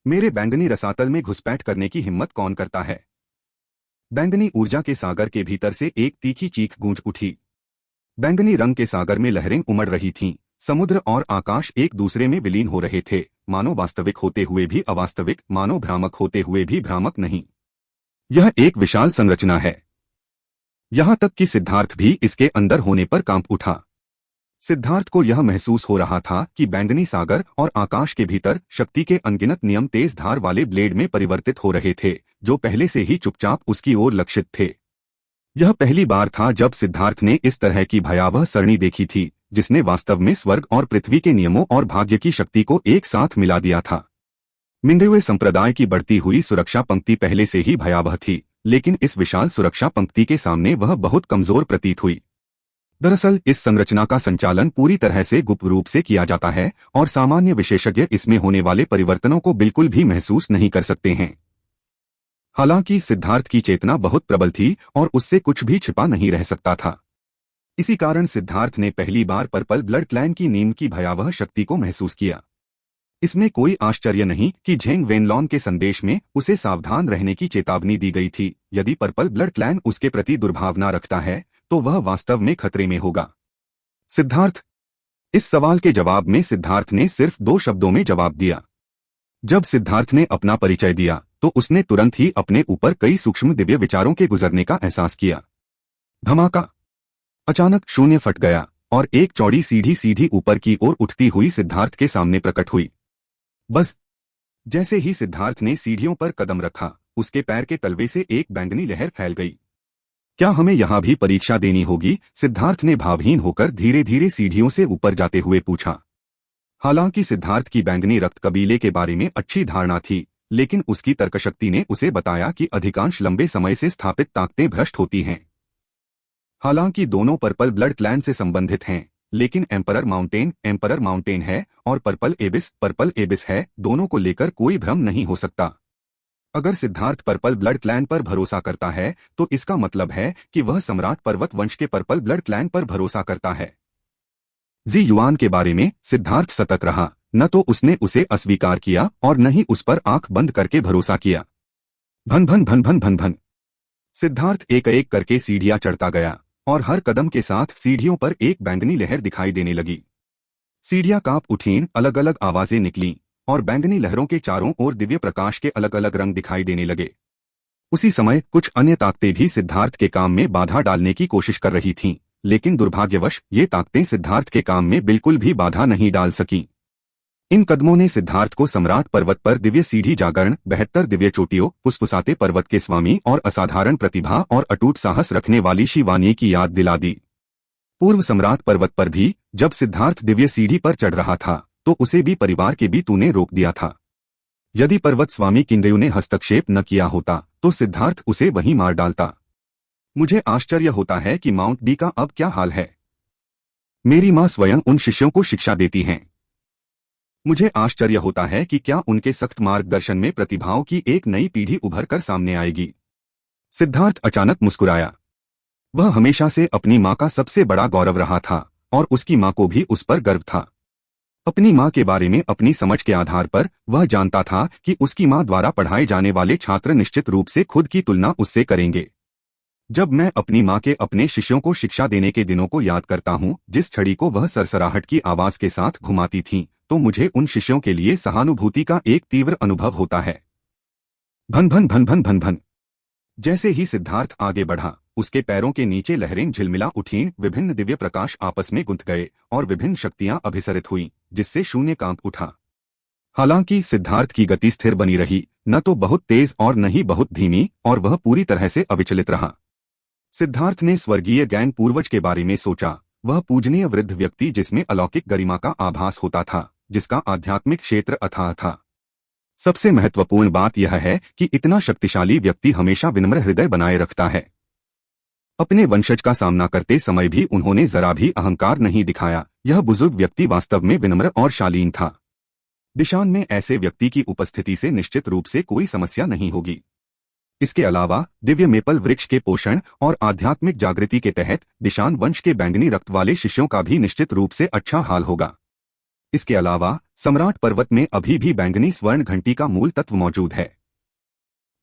मेरे बैंगनी रसातल में घुसपैठ करने की हिम्मत कौन करता है। बैंगनी ऊर्जा के सागर के भीतर से एक तीखी चीख गूंज उठी। बैंगनी रंग के सागर में लहरें उमड़ रही थीं। समुद्र और आकाश एक दूसरे में विलीन हो रहे थे, मानो वास्तविक होते हुए भी अवास्तविक, मानो भ्रामक होते हुए भी भ्रामक नहीं। यह एक विशाल संरचना है। यहां तक कि सिद्धार्थ भी इसके अंदर होने पर कांप उठा। सिद्धार्थ को यह महसूस हो रहा था कि बैंगनी सागर और आकाश के भीतर शक्ति के अनगिनत नियम तेज धार वाले ब्लेड में परिवर्तित हो रहे थे, जो पहले से ही चुपचाप उसकी ओर लक्षित थे। यह पहली बार था जब सिद्धार्थ ने इस तरह की भयावह सरणी देखी थी, जिसने वास्तव में स्वर्ग और पृथ्वी के नियमों और भाग्य की शक्ति को एक साथ मिला दिया था। मिंडेवे संप्रदाय की बढ़ती हुई सुरक्षा पंक्ति पहले से ही भयावह थी, लेकिन इस विशाल सुरक्षा पंक्ति के सामने वह बहुत कमजोर प्रतीत हुई। दरअसल इस संरचना का संचालन पूरी तरह से गुप्त रूप से किया जाता है और सामान्य विशेषज्ञ इसमें होने वाले परिवर्तनों को बिल्कुल भी महसूस नहीं कर सकते हैं। हालांकि सिद्धार्थ की चेतना बहुत प्रबल थी और उससे कुछ भी छिपा नहीं रह सकता था। इसी कारण सिद्धार्थ ने पहली बार पर्पल ब्लड क्लैन की नींद की भयावह शक्ति को महसूस किया। इसमें कोई आश्चर्य नहीं कि झेंग वेनलॉन के संदेश में उसे सावधान रहने की चेतावनी दी गई थी। यदि पर्पल ब्लड क्लैन उसके प्रति दुर्भावना रखता है तो वह वास्तव में खतरे में होगा। सिद्धार्थ, इस सवाल के जवाब में सिद्धार्थ ने सिर्फ 2 शब्दों में जवाब दिया। जब सिद्धार्थ ने अपना परिचय दिया तो उसने तुरंत ही अपने ऊपर कई सूक्ष्म दिव्य विचारों के गुजरने का एहसास किया। धमाका! अचानक शून्य फट गया और एक चौड़ी सीढ़ी सीधी ऊपर की ओर उठती हुई सिद्धार्थ के सामने प्रकट हुई। बस जैसे ही सिद्धार्थ ने सीढ़ियों पर कदम रखा, उसके पैर के तलवे से एक बैंगनी लहर फैल गई। क्या हमें यहां भी परीक्षा देनी होगी? सिद्धार्थ ने भावहीन होकर धीरे धीरे सीढ़ियों से ऊपर जाते हुए पूछा। हालांकि सिद्धार्थ की बैंगनी रक्त कबीले के बारे में अच्छी धारणा थी, लेकिन उसकी तर्कशक्ति ने उसे बताया कि अधिकांश लंबे समय से स्थापित ताकतें भ्रष्ट होती हैं। हालांकि दोनों पर्पल ब्लड क्लैन से संबंधित हैं, लेकिन एम्परर माउंटेन है और पर्पल एबिस है। दोनों को लेकर कोई भ्रम नहीं हो सकता। अगर सिद्धार्थ पर्पल ब्लड क्लैन पर भरोसा करता है तो इसका मतलब है कि वह सम्राट पर्वत वंश के पर्पल ब्लड क्लैन पर भरोसा करता है। जी युआन के बारे में सिद्धार्थ सतर्क रहा। न तो उसने उसे अस्वीकार किया और न ही उस पर आंख बंद करके भरोसा किया। भन भन भन भन भन भन। सिद्धार्थ एक एक करके सीढ़ियां चढ़ता गया और हर कदम के साथ सीढ़ियों पर एक बैंगनी लहर दिखाई देने लगी। सीढ़ियां कांप उठीं, अलग अलग आवाजें निकलीं और बैंगनी लहरों के चारों ओर दिव्य प्रकाश के अलग अलग रंग दिखाई देने लगे। उसी समय कुछ अन्य ताकतें भी सिद्धार्थ के काम में बाधा डालने की कोशिश कर रही थीं, लेकिन दुर्भाग्यवश ये ताकतें सिद्धार्थ के काम में बिल्कुल भी बाधा नहीं डाल सकीं। इन कदमों ने सिद्धार्थ को सम्राट पर्वत पर दिव्य सीढ़ी जागरण, 72 दिव्य चोटियों, फुसफुसाते पर्वत के स्वामी और असाधारण प्रतिभा और अटूट साहस रखने वाली शिवानी की याद दिला दी। पूर्व सम्राट पर्वत पर भी जब सिद्धार्थ दिव्य सीढ़ी पर चढ़ रहा था तो उसे भी परिवार के भी तूने रोक दिया था। यदि पर्वत स्वामी किंदेयू ने हस्तक्षेप न किया होता तो सिद्धार्थ उसे वहीं मार डालता। मुझे आश्चर्य होता है कि माउंट डी का अब क्या हाल है। मेरी मां स्वयं उन शिष्यों को शिक्षा देती हैं। मुझे आश्चर्य होता है कि क्या उनके सख्त मार्गदर्शन में प्रतिभाओं की एक नई पीढ़ी उभर कर सामने आएगी। सिद्धार्थ अचानक मुस्कुराया। वह हमेशा से अपनी मां का सबसे बड़ा गौरव रहा था और उसकी मां को भी उस पर गर्व था। अपनी मां के बारे में अपनी समझ के आधार पर वह जानता था कि उसकी मां द्वारा पढ़ाए जाने वाले छात्र निश्चित रूप से खुद की तुलना उससे करेंगे। जब मैं अपनी मां के अपने शिष्यों को शिक्षा देने के दिनों को याद करता हूं, जिस छड़ी को वह सरसराहट की आवाज के साथ घुमाती थीं, तो मुझे उन शिष्यों के लिए सहानुभूति का एक तीव्र अनुभव होता है। भन भन भन भन भन भन। जैसे ही सिद्धार्थ आगे बढ़ा, उसके पैरों के नीचे लहरें झिलमिला उठीं, विभिन्न दिव्य प्रकाश आपस में गुंथ गए और विभिन्न शक्तियां अभिसरित हुईं, जिससे शून्य कांप उठा। हालांकि सिद्धार्थ की गति स्थिर बनी रही, न तो बहुत तेज और न ही बहुत धीमी, और वह पूरी तरह से अविचलित रहा। सिद्धार्थ ने स्वर्गीय ज्ञान पूर्वज के बारे में सोचा। वह पूजनीय वृद्ध व्यक्ति जिसमें अलौकिक गरिमा का आभास होता था, जिसका आध्यात्मिक क्षेत्र अथाह था। सबसे महत्वपूर्ण बात यह है कि इतना शक्तिशाली व्यक्ति हमेशा विनम्र हृदय बनाए रखता है। अपने वंशज का सामना करते समय भी उन्होंने जरा भी अहंकार नहीं दिखाया। यह बुजुर्ग व्यक्ति वास्तव में विनम्र और शालीन था। दिशान में ऐसे व्यक्ति की उपस्थिति से निश्चित रूप से कोई समस्या नहीं होगी। इसके अलावा दिव्य मेपल वृक्ष के पोषण और आध्यात्मिक जागृति के तहत दिशान वंश के बैंगनी रक्त वाले शिष्यों का भी निश्चित रूप से अच्छा हाल होगा। इसके अलावा सम्राट पर्वत में अभी भी बैंगनी स्वर्ण घंटी का मूल तत्व मौजूद है।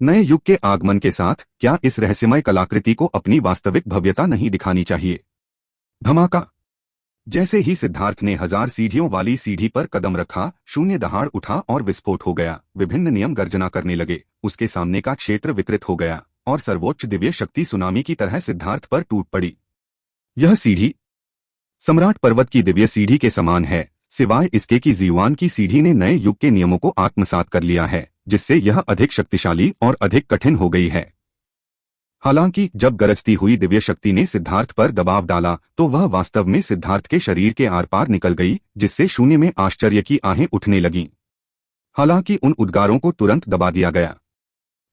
नए युग के आगमन के साथ क्या इस रहस्यमय कलाकृति को अपनी वास्तविक भव्यता नहीं दिखानी चाहिए? धमाका। जैसे ही सिद्धार्थ ने 1000 सीढ़ियों वाली सीढ़ी पर कदम रखा, शून्य दहाड़ उठा और विस्फोट हो गया। विभिन्न नियम गर्जना करने लगे। उसके सामने का क्षेत्र विकृत हो गया और सर्वोच्च दिव्य शक्ति सुनामी की तरह सिद्धार्थ पर टूट पड़ी। यह सीढ़ी सम्राट पर्वत की दिव्य सीढ़ी के समान है, सिवाय इसके कि जीवान की सीढ़ी ने नए युग के नियमों को आत्मसात कर लिया है, जिससे यह अधिक शक्तिशाली और अधिक कठिन हो गई है। हालांकि जब गरजती हुई दिव्य शक्ति ने सिद्धार्थ पर दबाव डाला तो वह वास्तव में सिद्धार्थ के शरीर के आर पार निकल गई, जिससे शून्य में आश्चर्य की आहें उठने लगीं। हालांकि उन उद्गारों को तुरंत दबा दिया गया।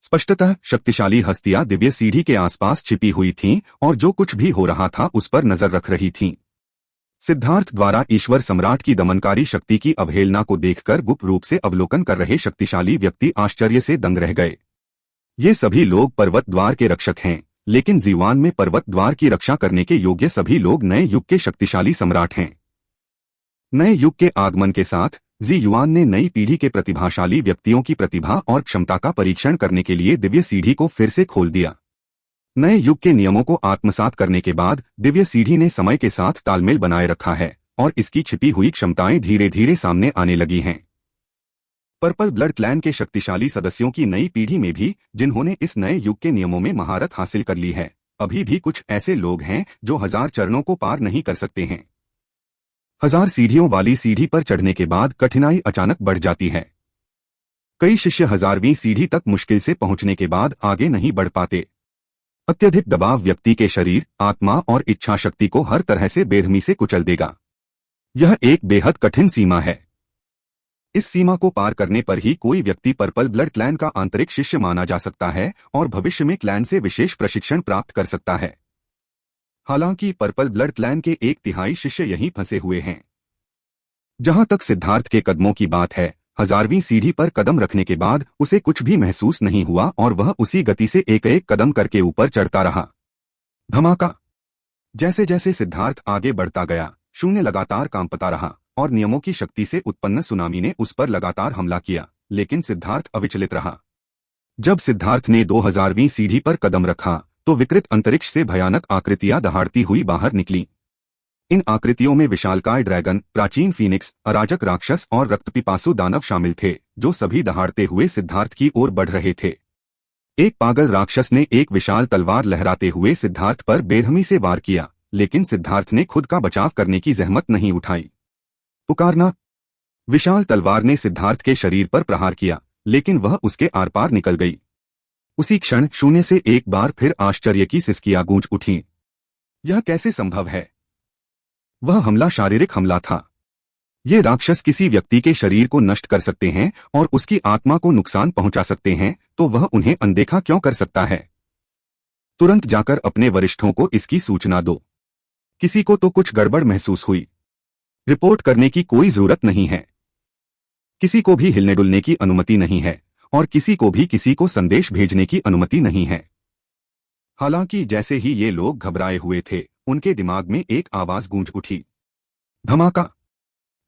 स्पष्टतः शक्तिशाली हस्तियां दिव्य सीढ़ी के आसपास छिपी हुई थीं और जो कुछ भी हो रहा था उस पर नजर रख रही थीं। सिद्धार्थ द्वारा ईश्वर सम्राट की दमनकारी शक्ति की अवहेलना को देखकर गुप्त रूप से अवलोकन कर रहे शक्तिशाली व्यक्ति आश्चर्य से दंग रह गए। ये सभी लोग पर्वत द्वार के रक्षक हैं, लेकिन जीवान में पर्वत द्वार की रक्षा करने के योग्य सभी लोग नए युग के शक्तिशाली सम्राट हैं। नए युग के आगमन के साथ जी युआन ने नई पीढ़ी के प्रतिभाशाली व्यक्तियों की प्रतिभा और क्षमता का परीक्षण करने के लिए दिव्य सीढ़ी को फिर से खोल दिया। नए युग के नियमों को आत्मसात करने के बाद दिव्य सीढ़ी ने समय के साथ तालमेल बनाए रखा है और इसकी छिपी हुई क्षमताएं धीरे धीरे सामने आने लगी हैं। पर्पल ब्लड क्लैन के शक्तिशाली सदस्यों की नई पीढ़ी में भी, जिन्होंने इस नए युग के नियमों में महारत हासिल कर ली है, अभी भी कुछ ऐसे लोग हैं जो 1000 चरणों को पार नहीं कर सकते हैं। 1000 सीढ़ियों वाली सीढ़ी पर चढ़ने के बाद कठिनाई अचानक बढ़ जाती है। कई शिष्य 1000वीं सीढ़ी तक मुश्किल से पहुंचने के बाद आगे नहीं बढ़ पाते। अत्यधिक दबाव व्यक्ति के शरीर, आत्मा और इच्छा शक्ति को हर तरह से बेरहमी से कुचल देगा। यह एक बेहद कठिन सीमा है। इस सीमा को पार करने पर ही कोई व्यक्ति पर्पल ब्लड क्लैन का आंतरिक शिष्य माना जा सकता है और भविष्य में क्लैन से विशेष प्रशिक्षण प्राप्त कर सकता है। हालांकि पर्पल ब्लड क्लैन के 1/3 शिष्य यहीं फंसे हुए हैं। जहां तक सिद्धार्थ के कदमों की बात है, 1000वीं सीढ़ी पर कदम रखने के बाद उसे कुछ भी महसूस नहीं हुआ और वह उसी गति से एक एक कदम करके ऊपर चढ़ता रहा। धमाका। जैसे जैसे सिद्धार्थ आगे बढ़ता गया, शून्य लगातार कांपता रहा और नियमों की शक्ति से उत्पन्न सुनामी ने उस पर लगातार हमला किया, लेकिन सिद्धार्थ अविचलित रहा। जब सिद्धार्थ ने 2000वीं सीढ़ी पर कदम रखा तो विकृत अंतरिक्ष से भयानक आकृतियां दहाड़ती हुई बाहर निकली। इन आकृतियों में विशालकाय ड्रैगन, प्राचीन फीनिक्स, अराजक राक्षस और रक्तपिपासु दानव शामिल थे, जो सभी दहाड़ते हुए सिद्धार्थ की ओर बढ़ रहे थे। एक पागल राक्षस ने एक विशाल तलवार लहराते हुए सिद्धार्थ पर बेरहमी से वार किया, लेकिन सिद्धार्थ ने खुद का बचाव करने की जहमत नहीं उठाई। पुकारना। विशाल तलवार ने सिद्धार्थ के शरीर पर प्रहार किया, लेकिन वह उसके आर पार निकल गई। उसी क्षण शून्य से एक बार फिर आश्चर्य की सिसकियां गूंज उठीं। यह कैसे संभव है? वह हमला शारीरिक हमला था। ये राक्षस किसी व्यक्ति के शरीर को नष्ट कर सकते हैं और उसकी आत्मा को नुकसान पहुंचा सकते हैं, तो वह उन्हें अनदेखा क्यों कर सकता है? तुरंत जाकर अपने वरिष्ठों को इसकी सूचना दो। किसी को तो कुछ गड़बड़ महसूस हुई। रिपोर्ट करने की कोई जरूरत नहीं है। किसी को भी हिलने डुलने की अनुमति नहीं है और किसी को भी किसी को संदेश भेजने की अनुमति नहीं है। हालांकि जैसे ही ये लोग घबराए हुए थे, उनके दिमाग में एक आवाज गूंज उठी। धमाका।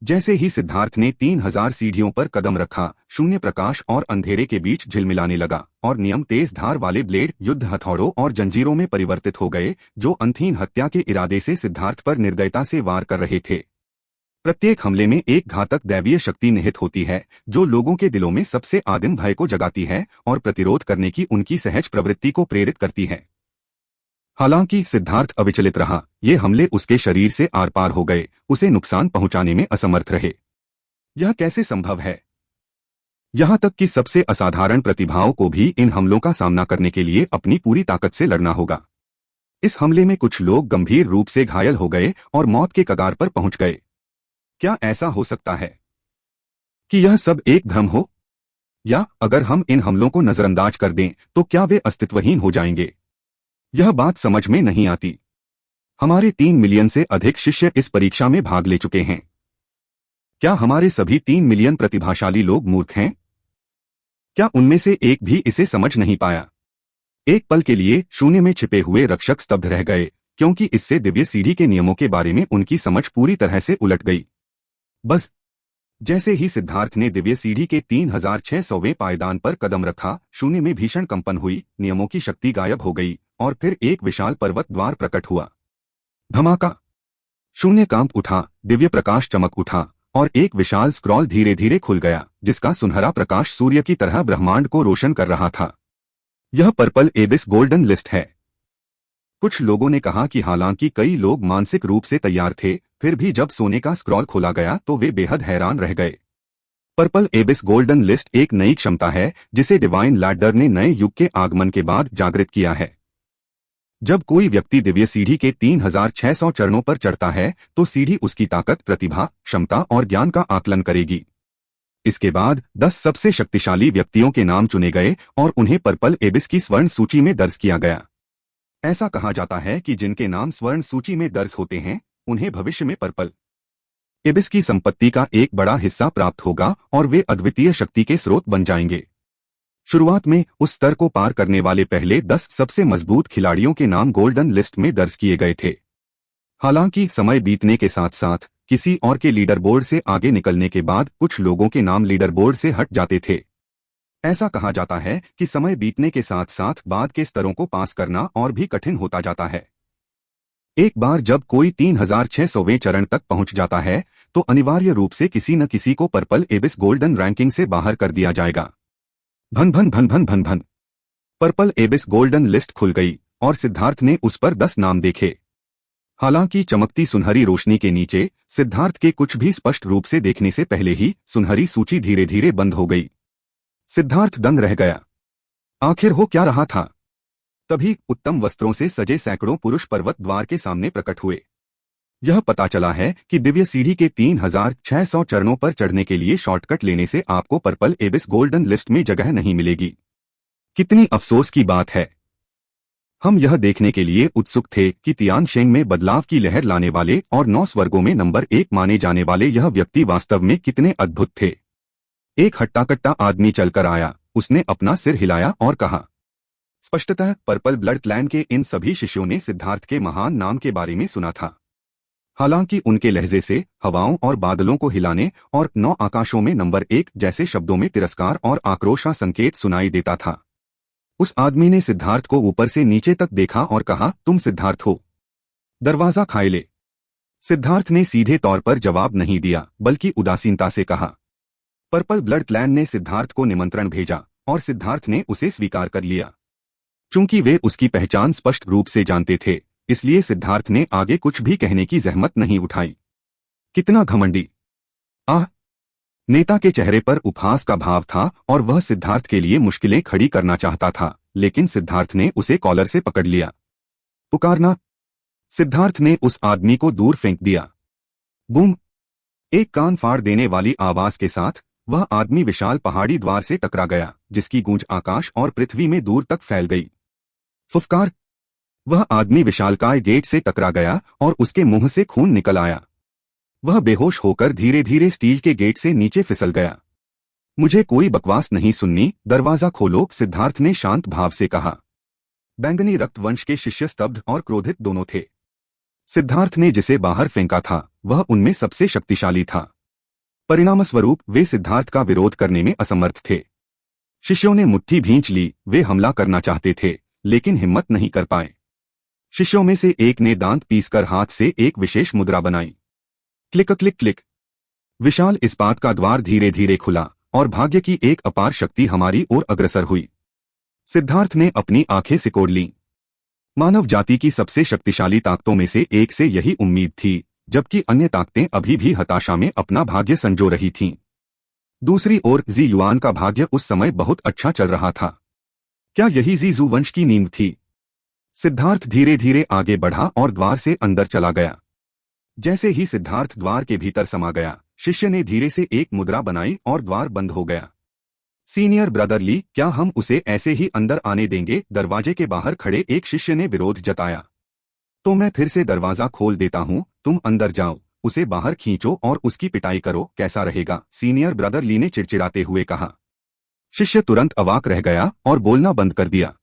जैसे ही सिद्धार्थ ने 3000 सीढ़ियों पर कदम रखा, शून्य प्रकाश और अंधेरे के बीच झिलमिलाने लगा और नियम तेज धार वाले ब्लेड युद्ध हथौड़ों और जंजीरों में परिवर्तित हो गए, जो अंतहीन हत्या के इरादे से सिद्धार्थ पर निर्दयता से वार कर रहे थे। प्रत्येक हमले में एक घातक दैवीय शक्ति निहित होती है, जो लोगों के दिलों में सबसे आदिम भय को जगाती है और प्रतिरोध करने की उनकी सहज प्रवृत्ति को प्रेरित करती है। हालांकि सिद्धार्थ अविचलित रहा। ये हमले उसके शरीर से आर पार हो गए, उसे नुकसान पहुंचाने में असमर्थ रहे। यह कैसे संभव है? यहां तक कि सबसे असाधारण प्रतिभाओं को भी इन हमलों का सामना करने के लिए अपनी पूरी ताकत से लड़ना होगा। इस हमले में कुछ लोग गंभीर रूप से घायल हो गए और मौत के कगार पर पहुंच गए। क्या ऐसा हो सकता है कि यह सब एक भ्रम हो? या अगर हम इन हमलों को नजरअंदाज कर दें तो क्या वे अस्तित्वहीन हो जाएंगे? यह बात समझ में नहीं आती। हमारे 3 मिलियन से अधिक शिष्य इस परीक्षा में भाग ले चुके हैं। क्या हमारे सभी 3 मिलियन प्रतिभाशाली लोग मूर्ख हैं? क्या उनमें से एक भी इसे समझ नहीं पाया? एक पल के लिए शून्य में छिपे हुए रक्षक स्तब्ध रह गए, क्योंकि इससे दिव्य सीढ़ी के नियमों के बारे में उनकी समझ पूरी तरह से उलट गई। बस जैसे ही सिद्धार्थ ने दिव्य सीढ़ी के 3600वें पायदान पर कदम रखा, शून्य में भीषण कंपन हुई, नियमों की शक्ति गायब हो गई और फिर एक विशाल पर्वत द्वार प्रकट हुआ। धमाका! शून्य कांप उठा, दिव्य प्रकाश चमक उठा और एक विशाल स्क्रॉल धीरे धीरे खुल गया, जिसका सुनहरा प्रकाश सूर्य की तरह ब्रह्मांड को रोशन कर रहा था। यह पर्पल एबिस गोल्डन लिस्ट है। कुछ लोगों ने कहा कि हालांकि कई लोग मानसिक रूप से तैयार थे, फिर भी जब सोने का स्क्रॉल खोला गया तो वे बेहद हैरान रह गए। पर्पल एबिस गोल्डन लिस्ट एक नई क्षमता है जिसे डिवाइन लैडर ने नए युग के आगमन के बाद जागृत किया है। जब कोई व्यक्ति दिव्य सीढ़ी के 3600 चरणों पर चढ़ता है तो सीढ़ी उसकी ताकत, प्रतिभा, क्षमता और ज्ञान का आकलन करेगी। इसके बाद 10 सबसे शक्तिशाली व्यक्तियों के नाम चुने गए और उन्हें पर्पल एबिस की स्वर्ण सूची में दर्ज किया गया। ऐसा कहा जाता है कि जिनके नाम स्वर्ण सूची में दर्ज होते हैं, उन्हें भविष्य में पर्पल एबिस की संपत्ति का एक बड़ा हिस्सा प्राप्त होगा और वे अद्वितीय शक्ति के स्रोत बन जाएंगे। शुरुआत में उस स्तर को पार करने वाले पहले 10 सबसे मजबूत खिलाड़ियों के नाम गोल्डन लिस्ट में दर्ज किए गए थे। हालांकि समय बीतने के साथ साथ किसी और के लीडर बोर्ड से आगे निकलने के बाद कुछ लोगों के नाम लीडर बोर्ड से हट जाते थे। ऐसा कहा जाता है कि समय बीतने के साथ साथ बाद के स्तरों को पास करना और भी कठिन होता जाता है। एक बार जब कोई 3600वें चरण तक पहुंच जाता है तो अनिवार्य रूप से किसी न किसी को पर्पल एबिस गोल्डन रैंकिंग से बाहर कर दिया जाएगा। भन भन भन भन भन भन। पर्पल एबिस गोल्डन लिस्ट खुल गई और सिद्धार्थ ने उस पर 10 नाम देखे। हालांकि चमकती सुनहरी रोशनी के नीचे सिद्धार्थ के कुछ भी स्पष्ट रूप से देखने से पहले ही सुनहरी सूची धीरे धीरे बंद हो गई। सिद्धार्थ दंग रह गया। आखिर हो क्या रहा था? तभी उत्तम वस्त्रों से सजे सैकड़ों पुरुष पर्वत द्वार के सामने प्रकट हुए। यह पता चला है कि दिव्य सीढ़ी के 3600 चरणों पर चढ़ने के लिए शॉर्टकट लेने से आपको पर्पल एबिस गोल्डन लिस्ट में जगह नहीं मिलेगी। कितनी अफसोस की बात है। हम यह देखने के लिए उत्सुक थे कि तियानशेंग में बदलाव की लहर लाने वाले और 9 स्वर्गों में नंबर 1 माने जाने वाले यह व्यक्ति वास्तव में कितने अद्भुत थे। एक हट्टा-कट्टा आदमी चलकर आया, उसने अपना सिर हिलाया और कहा, स्पष्टतः पर्पल ब्लड क्लैन के इन सभी शिष्यों ने सिद्धार्थ के महान नाम के बारे में सुना था। हालांकि उनके लहजे से हवाओं और बादलों को हिलाने और 9 आकाशों में नंबर 1 जैसे शब्दों में तिरस्कार और आक्रोश का संकेत सुनाई देता था। उस आदमी ने सिद्धार्थ को ऊपर से नीचे तक देखा और कहा, तुम सिद्धार्थ हो? दरवाजा खाए ले। सिद्धार्थ ने सीधे तौर पर जवाब नहीं दिया, बल्कि उदासीनता से कहा। पर्पल ब्लड क्लैन ने सिद्धार्थ को निमंत्रण भेजा और सिद्धार्थ ने उसे स्वीकार कर लिया। चूंकि वे उसकी पहचान स्पष्ट रूप से जानते थे, इसलिए सिद्धार्थ ने आगे कुछ भी कहने की जहमत नहीं उठाई। कितना घमंडी! आह! नेता के चेहरे पर उपहास का भाव था और वह सिद्धार्थ के लिए मुश्किलें खड़ी करना चाहता था, लेकिन सिद्धार्थ ने उसे कॉलर से पकड़ लिया। पुकारना! सिद्धार्थ ने उस आदमी को दूर फेंक दिया। बूम! एक कान फाड़ देने वाली आवाज के साथ वह आदमी विशाल पहाड़ी द्वार से टकरा गया, जिसकी गूंज आकाश और पृथ्वी में दूर तक फैल गई। फुफकार! वह आदमी विशालकाय गेट से टकरा गया और उसके मुंह से खून निकल आया। वह बेहोश होकर धीरे धीरे स्टील के गेट से नीचे फिसल गया। मुझे कोई बकवास नहीं सुननी, दरवाजा खोलो, सिद्धार्थ ने शांत भाव से कहा। बैंगनी रक्त वंश के शिष्य स्तब्ध और क्रोधित दोनों थे। सिद्धार्थ ने जिसे बाहर फेंका था वह उनमें सबसे शक्तिशाली था। परिणामस्वरूप वे सिद्धार्थ का विरोध करने में असमर्थ थे। शिष्यों ने मुट्ठी भींच ली, वे हमला करना चाहते थे लेकिन हिम्मत नहीं कर पाए। शिष्यों में से एक ने दांत पीसकर हाथ से एक विशेष मुद्रा बनाई। Click click click. विशाल इस्पात का द्वार धीरे धीरे खुला और भाग्य की एक अपार शक्ति हमारी ओर अग्रसर हुई। सिद्धार्थ ने अपनी आंखें सिकोड़ लीं। मानव जाति की सबसे शक्तिशाली ताकतों में से एक से यही उम्मीद थी, जबकि अन्य ताकतें अभी भी हताशा में अपना भाग्य संजो रही थीं। दूसरी ओर जी युआन का भाग्य उस समय बहुत अच्छा चल रहा था। क्या यही जीजू वंश की नींव थी? सिद्धार्थ धीरे धीरे आगे बढ़ा और द्वार से अंदर चला गया। जैसे ही सिद्धार्थ द्वार के भीतर समा गया, शिष्य ने धीरे से एक मुद्रा बनाई और द्वार बंद हो गया। सीनियर ब्रदर ली, क्या हम उसे ऐसे ही अंदर आने देंगे? दरवाजे के बाहर खड़े एक शिष्य ने विरोध जताया। तो मैं फिर से दरवाजा खोल देता हूं, तुम अंदर जाओ, उसे बाहर खींचो और उसकी पिटाई करो, कैसा रहेगा? सीनियर ब्रदर ली ने चिड़चिड़ाते हुए कहा। शिष्य तुरंत अवाक रह गया और बोलना बंद कर दिया।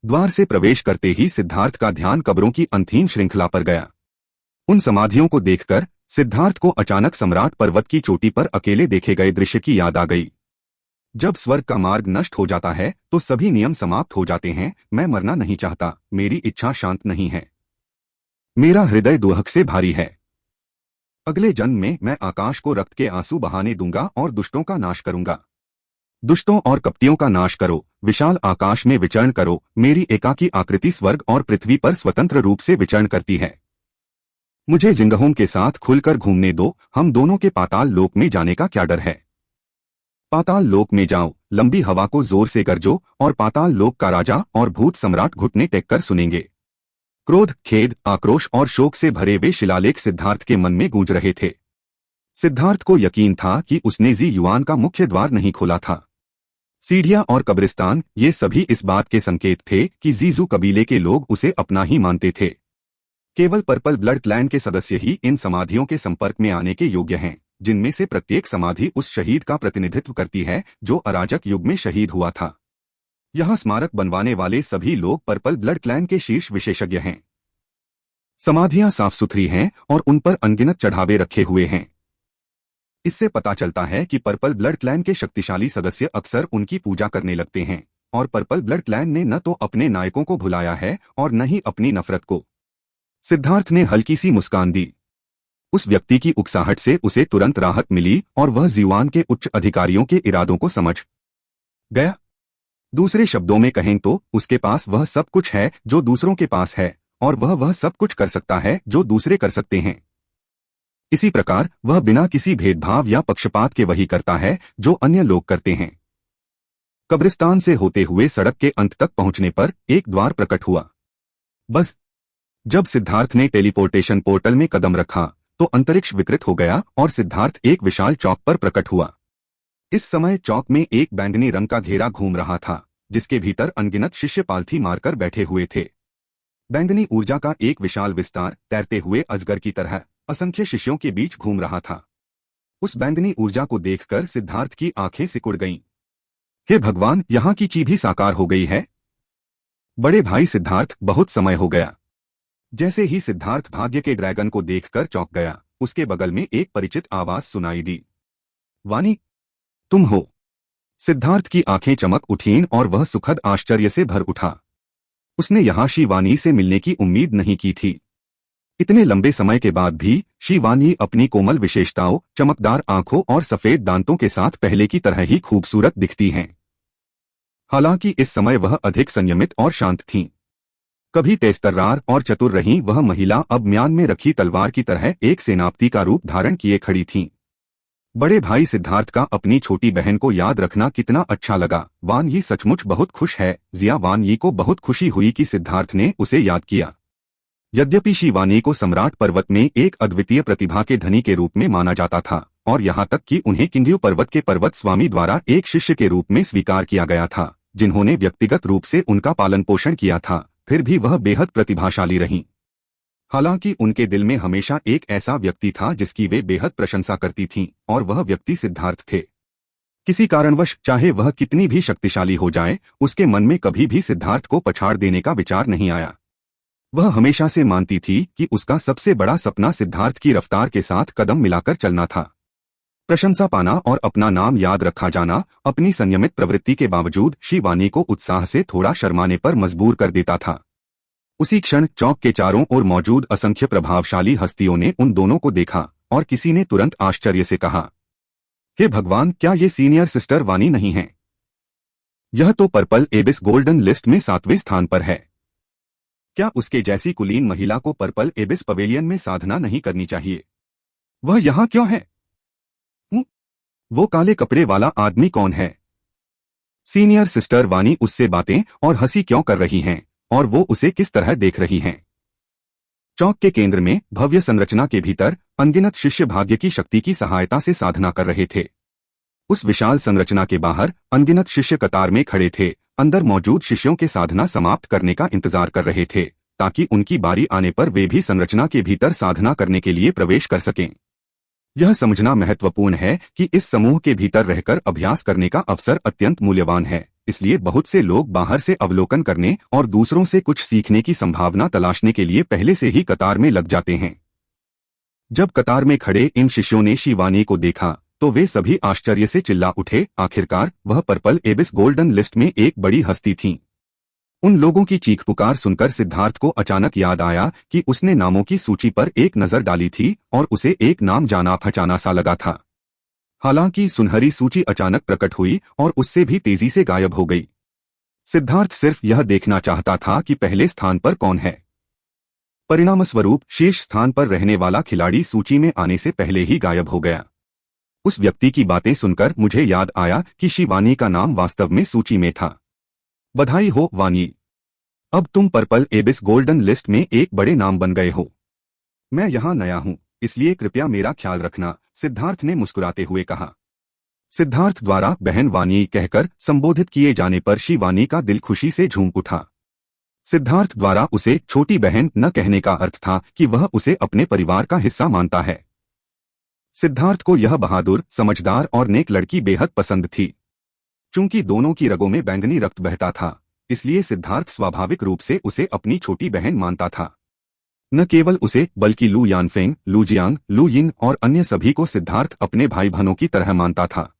द्वार से प्रवेश करते ही सिद्धार्थ का ध्यान कब्रों की अंतहीन श्रृंखला पर गया। उन समाधियों को देखकर सिद्धार्थ को अचानक सम्राट पर्वत की चोटी पर अकेले देखे गए दृश्य की याद आ गई। जब स्वर्ग का मार्ग नष्ट हो जाता है तो सभी नियम समाप्त हो जाते हैं। मैं मरना नहीं चाहता, मेरी इच्छा शांत नहीं है, मेरा हृदय दुहक से भारी है। अगले जन्म में मैं आकाश को रक्त के आंसू बहाने दूंगा और दुष्टों का नाश करूंगा। दुष्टों और कपटियों का नाश करो, विशाल आकाश में विचरण करो। मेरी एकाकी आकृति स्वर्ग और पृथ्वी पर स्वतंत्र रूप से विचरण करती है। मुझे जिंगहों के साथ खुलकर घूमने दो। हम दोनों के पाताल लोक में जाने का क्या डर है। पाताल लोक में जाओ, लंबी हवा को जोर से गरजो और पाताल लोक का राजा और भूत सम्राट घुटने टेक कर सुनेंगे। क्रोध, खेद, आक्रोश और शोक से भरे वे शिलालेख सिद्धार्थ के मन में गूंज रहे थे। सिद्धार्थ को यकीन था कि उसने जी युआन का मुख्य द्वार नहीं खोला था। सीढ़ियां और कब्रिस्तान, ये सभी इस बात के संकेत थे कि जीजू कबीले के लोग उसे अपना ही मानते थे। केवल पर्पल ब्लड क्लैन के सदस्य ही इन समाधियों के संपर्क में आने के योग्य हैं, जिनमें से प्रत्येक समाधि उस शहीद का प्रतिनिधित्व करती है जो अराजक युग में शहीद हुआ था। यहाँ स्मारक बनवाने वाले सभी लोग पर्पल ब्लड क्लैन के शीर्ष विशेषज्ञ हैं। समाधियां साफ सुथरी हैं और उन पर अनगिनत चढ़ावे रखे हुए हैं। इससे पता चलता है कि पर्पल ब्लड क्लैन के शक्तिशाली सदस्य अक्सर उनकी पूजा करने लगते हैं, और पर्पल ब्लड क्लैन ने न तो अपने नायकों को भुलाया है और न ही अपनी नफरत को। सिद्धार्थ ने हल्की सी मुस्कान दी। उस व्यक्ति की उकसाहट से उसे तुरंत राहत मिली और वह जीवान के उच्च अधिकारियों के इरादों को समझ गया। दूसरे शब्दों में कहें तो उसके पास वह सब कुछ है जो दूसरों के पास है, और वह सब कुछ कर सकता है जो दूसरे कर सकते हैं। इसी प्रकार वह बिना किसी भेदभाव या पक्षपात के वही करता है जो अन्य लोग करते हैं। कब्रिस्तान से होते हुए सड़क के अंत तक पहुंचने पर एक द्वार प्रकट हुआ। बस जब सिद्धार्थ ने टेलीपोर्टेशन पोर्टल में कदम रखा तो अंतरिक्ष विकृत हो गया और सिद्धार्थ एक विशाल चौक पर प्रकट हुआ। इस समय चौक में एक बैंगनी रंग का घेरा घूम रहा था, जिसके भीतर अनगिनत शिष्य पालथी मारकर बैठे हुए थे। बैंगनी ऊर्जा का एक विशाल विस्तार तैरते हुए अजगर की तरह असंख्य शिष्यों के बीच घूम रहा था। उस बैंगनी ऊर्जा को देखकर सिद्धार्थ की आंखें सिकुड़ गईं। हे भगवान, यहाँ की चीज भी साकार हो गई है। बड़े भाई सिद्धार्थ, बहुत समय हो गया। जैसे ही सिद्धार्थ भाग्य के ड्रैगन को देखकर चौंक गया, उसके बगल में एक परिचित आवाज सुनाई दी। वानी, तुम हो। सिद्धार्थ की आंखें चमक उठीं और वह सुखद आश्चर्य से भर उठा। उसने यहाँ शिवानी से मिलने की उम्मीद नहीं की थी। इतने लंबे समय के बाद भी शिवानी अपनी कोमल विशेषताओं, चमकदार आंखों और सफेद दांतों के साथ पहले की तरह ही खूबसूरत दिखती हैं। हालांकि इस समय वह अधिक संयमित और शांत थीं। कभी तेजतर्रार और चतुर रही वह महिला अब म्यान में रखी तलवार की तरह एक सेनापति का रूप धारण किए खड़ी थीं। बड़े भाई सिद्धार्थ का अपनी छोटी बहन को याद रखना कितना अच्छा लगा। वान यी सचमुच बहुत खुश है। जिया वान यी को बहुत खुशी हुई कि सिद्धार्थ ने उसे याद किया। यद्यपि शिवानी को सम्राट पर्वत में एक अद्वितीय प्रतिभा के धनी के रूप में माना जाता था, और यहाँ तक कि उन्हें किंग्यू पर्वत के पर्वत स्वामी द्वारा एक शिष्य के रूप में स्वीकार किया गया था, जिन्होंने व्यक्तिगत रूप से उनका पालन पोषण किया था, फिर भी वह बेहद प्रतिभाशाली रहीं। हालांकि उनके दिल में हमेशा एक ऐसा व्यक्ति था जिसकी वे बेहद प्रशंसा करती थीं, और वह व्यक्ति सिद्धार्थ थे। किसी कारणवश चाहे वह कितनी भी शक्तिशाली हो जाए, उसके मन में कभी भी सिद्धार्थ को पछाड़ देने का विचार नहीं आया। वह हमेशा से मानती थी कि उसका सबसे बड़ा सपना सिद्धार्थ की रफ्तार के साथ कदम मिलाकर चलना था। प्रशंसा पाना और अपना नाम याद रखा जाना अपनी संयमित प्रवृत्ति के बावजूद शिवानी को उत्साह से थोड़ा शर्माने पर मजबूर कर देता था। उसी क्षण चौक के चारों ओर मौजूद असंख्य प्रभावशाली हस्तियों ने उन दोनों को देखा, और किसी ने तुरंत आश्चर्य से कहा, हे भगवान, क्या ये सीनियर सिस्टर वानी नहीं है? यह तो पर्पल एबिस गोल्डन लिस्ट में 7वें स्थान पर है। क्या उसके जैसी कुलीन महिला को पर्पल एबिस पवेलियन में साधना नहीं करनी चाहिए? वह यहाँ क्यों है? वो काले कपड़े वाला आदमी कौन है? सीनियर सिस्टर वानी उससे बातें और हंसी क्यों कर रही हैं, और वो उसे किस तरह देख रही हैं? चौक के केंद्र में भव्य संरचना के भीतर अनगिनत शिष्य भाग्य की शक्ति की सहायता से साधना कर रहे थे। उस विशाल संरचना के बाहर अनगिनत शिष्य कतार में खड़े थे, अंदर मौजूद शिष्यों के साधना समाप्त करने का इंतजार कर रहे थे, ताकि उनकी बारी आने पर वे भी संरचना के भीतर साधना करने के लिए प्रवेश कर सकें। यह समझना महत्वपूर्ण है कि इस समूह के भीतर रहकर अभ्यास करने का अवसर अत्यंत मूल्यवान है, इसलिए बहुत से लोग बाहर से अवलोकन करने और दूसरों से कुछ सीखने की संभावना तलाशने के लिए पहले से ही कतार में लग जाते हैं। जब कतार में खड़े इन शिष्यों ने शिवानी को देखा तो वे सभी आश्चर्य से चिल्ला उठे। आखिरकार वह पर्पल एबिस गोल्डन लिस्ट में एक बड़ी हस्ती थी। उन लोगों की चीख पुकार सुनकर सिद्धार्थ को अचानक याद आया कि उसने नामों की सूची पर एक नजर डाली थी और उसे एक नाम जाना पहचाना सा लगा था। हालांकि सुनहरी सूची अचानक प्रकट हुई और उससे भी तेजी से गायब हो गई। सिद्धार्थ सिर्फ यह देखना चाहता था कि पहले स्थान पर कौन है। परिणामस्वरूप शीर्ष स्थान पर रहने वाला खिलाड़ी सूची में आने से पहले ही गायब हो गया। उस व्यक्ति की बातें सुनकर मुझे याद आया कि शिवानी का नाम वास्तव में सूची में था। बधाई हो वानी, अब तुम पर्पल एबिस गोल्डन लिस्ट में एक बड़े नाम बन गए हो। मैं यहाँ नया हूँ, इसलिए कृपया मेरा ख्याल रखना, सिद्धार्थ ने मुस्कुराते हुए कहा। सिद्धार्थ द्वारा बहन वानी कहकर संबोधित किए जाने पर शिवानी का दिल खुशी से झूम उठा। सिद्धार्थ द्वारा उसे छोटी बहन न कहने का अर्थ था कि वह उसे अपने परिवार का हिस्सा मानता है। सिद्धार्थ को यह बहादुर, समझदार और नेक लड़की बेहद पसंद थी। चूंकि दोनों की रगों में बैंगनी रक्त बहता था, इसलिए सिद्धार्थ स्वाभाविक रूप से उसे अपनी छोटी बहन मानता था। न केवल उसे बल्कि लू यानफेंग, लू जियांग, लू यिन और अन्य सभी को सिद्धार्थ अपने भाई बहनों की तरह मानता था।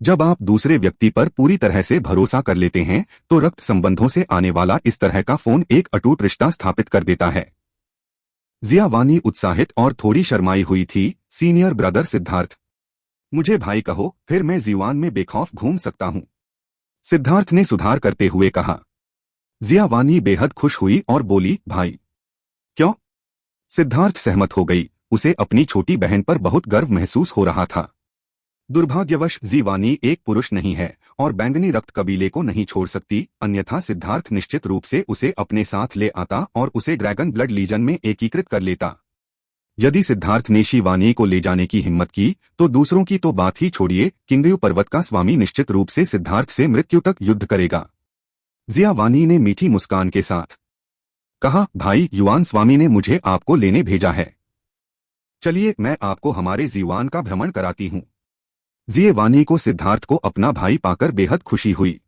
जब आप दूसरे व्यक्ति पर पूरी तरह से भरोसा कर लेते हैं तो रक्त संबंधों से आने वाला इस तरह का फोन एक अटूट रिश्ता स्थापित कर देता है। जिया वानी उत्साहित और थोड़ी शर्माई हुई थी। सीनियर ब्रदर सिद्धार्थ, मुझे भाई कहो, फिर मैं जीवान में बेखौफ घूम सकता हूँ, सिद्धार्थ ने सुधार करते हुए कहा। जिया वानी बेहद खुश हुई और बोली, भाई? क्यों? सिद्धार्थ सहमत हो गई। उसे अपनी छोटी बहन पर बहुत गर्व महसूस हो रहा था। दुर्भाग्यवश जीवानी एक पुरुष नहीं है और बैंगनी रक्त कबीले को नहीं छोड़ सकती, अन्यथा सिद्धार्थ निश्चित रूप से उसे अपने साथ ले आता और उसे ड्रैगन ब्लड लीजन में एकीकृत कर लेता। यदि सिद्धार्थ ने शिवानी को ले जाने की हिम्मत की तो दूसरों की तो बात ही छोड़िए, किंगयू पर्वत का स्वामी निश्चित रूप से सिद्धार्थ से मृत्यु तक युद्ध करेगा। जिया वानी ने मीठी मुस्कान के साथ कहा, भाई युआन स्वामी ने मुझे आपको लेने भेजा है। चलिए मैं आपको हमारे जीवान का भ्रमण कराती हूँ। जिये वानी को सिद्धार्थ को अपना भाई पाकर बेहद खुशी हुई।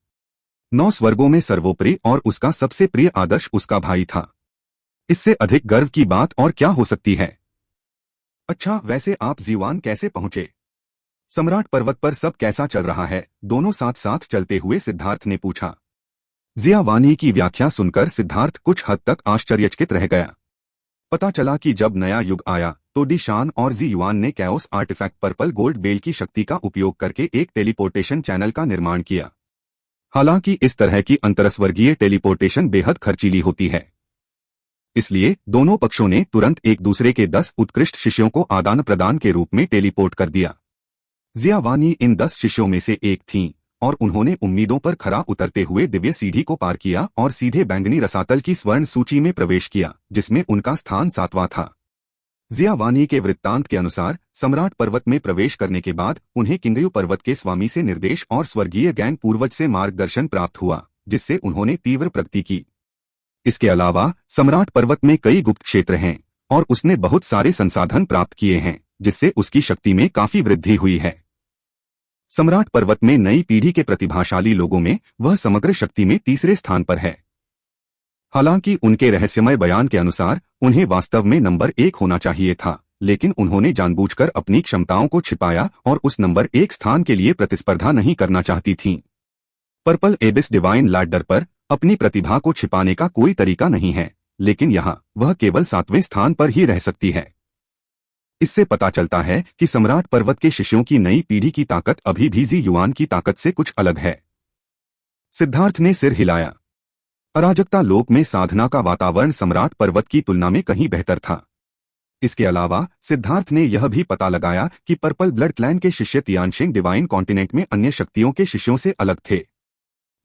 9 स्वर्गों में सर्वोपरि और उसका सबसे प्रिय आदर्श उसका भाई था। इससे अधिक गर्व की बात और क्या हो सकती है। अच्छा, वैसे आप जीवान कैसे पहुंचे? सम्राट पर्वत पर सब कैसा चल रहा है? दोनों साथ साथ चलते हुए सिद्धार्थ ने पूछा। जिया वानी की व्याख्या सुनकर सिद्धार्थ कुछ हद तक आश्चर्यचकित रह गया। पता चला कि जब नया युग आया तो डी शान और जी युआन ने chaos artifact purple gold bell की शक्ति का उपयोग करके एक टेलीपोर्टेशन चैनल का निर्माण किया। हालांकि इस तरह की अंतरस्वर्गीय टेलीपोर्टेशन बेहद खर्चीली होती है, इसलिए दोनों पक्षों ने तुरंत एक दूसरे के 10 उत्कृष्ट शिष्यों को आदान प्रदान के रूप में टेलीपोर्ट कर दिया। जिया वानी इन 10 शिष्यों में से एक थीं और उन्होंने उम्मीदों पर खरा उतरते हुए दिव्य सीढ़ी को पार किया और सीधे बैंगनी रसातल की स्वर्ण सूची में प्रवेश किया, जिसमें उनका स्थान 7वां था। जिया वानी के वृत्तांत के अनुसार सम्राट पर्वत में प्रवेश करने के बाद उन्हें किंगयू पर्वत के स्वामी से निर्देश और स्वर्गीय गैंग पूर्वज से मार्गदर्शन प्राप्त हुआ, जिससे उन्होंने तीव्र प्रगति की। इसके अलावा सम्राट पर्वत में कई गुप्त क्षेत्र हैं और उसने बहुत सारे संसाधन प्राप्त किए हैं, जिससे उसकी शक्ति में काफी वृद्धि हुई है। सम्राट पर्वत में नई पीढ़ी के प्रतिभाशाली लोगों में वह समग्र शक्ति में तीसरे स्थान पर है। हालांकि उनके रहस्यमय बयान के अनुसार उन्हें वास्तव में नंबर 1 होना चाहिए था, लेकिन उन्होंने जानबूझकर अपनी क्षमताओं को छिपाया और उस नंबर 1 स्थान के लिए प्रतिस्पर्धा नहीं करना चाहती थीं। पर्पल एबिस डिवाइन लैडर पर अपनी प्रतिभा को छिपाने का कोई तरीका नहीं है, लेकिन यहाँ वह केवल 7वें स्थान पर ही रह सकती है। इससे पता चलता है कि सम्राट पर्वत के शिष्यों की नई पीढ़ी की ताकत अभी भी जी युआन की ताकत से कुछ अलग है। सिद्धार्थ ने सिर हिलाया। अराजकता लोक में साधना का वातावरण सम्राट पर्वत की तुलना में कहीं बेहतर था। इसके अलावा सिद्धार्थ ने यह भी पता लगाया कि पर्पल ब्लड क्लैन के शिष्य तियानशिंग डिवाइन कॉन्टिनेंट में अन्य शक्तियों के शिष्यों से अलग थे।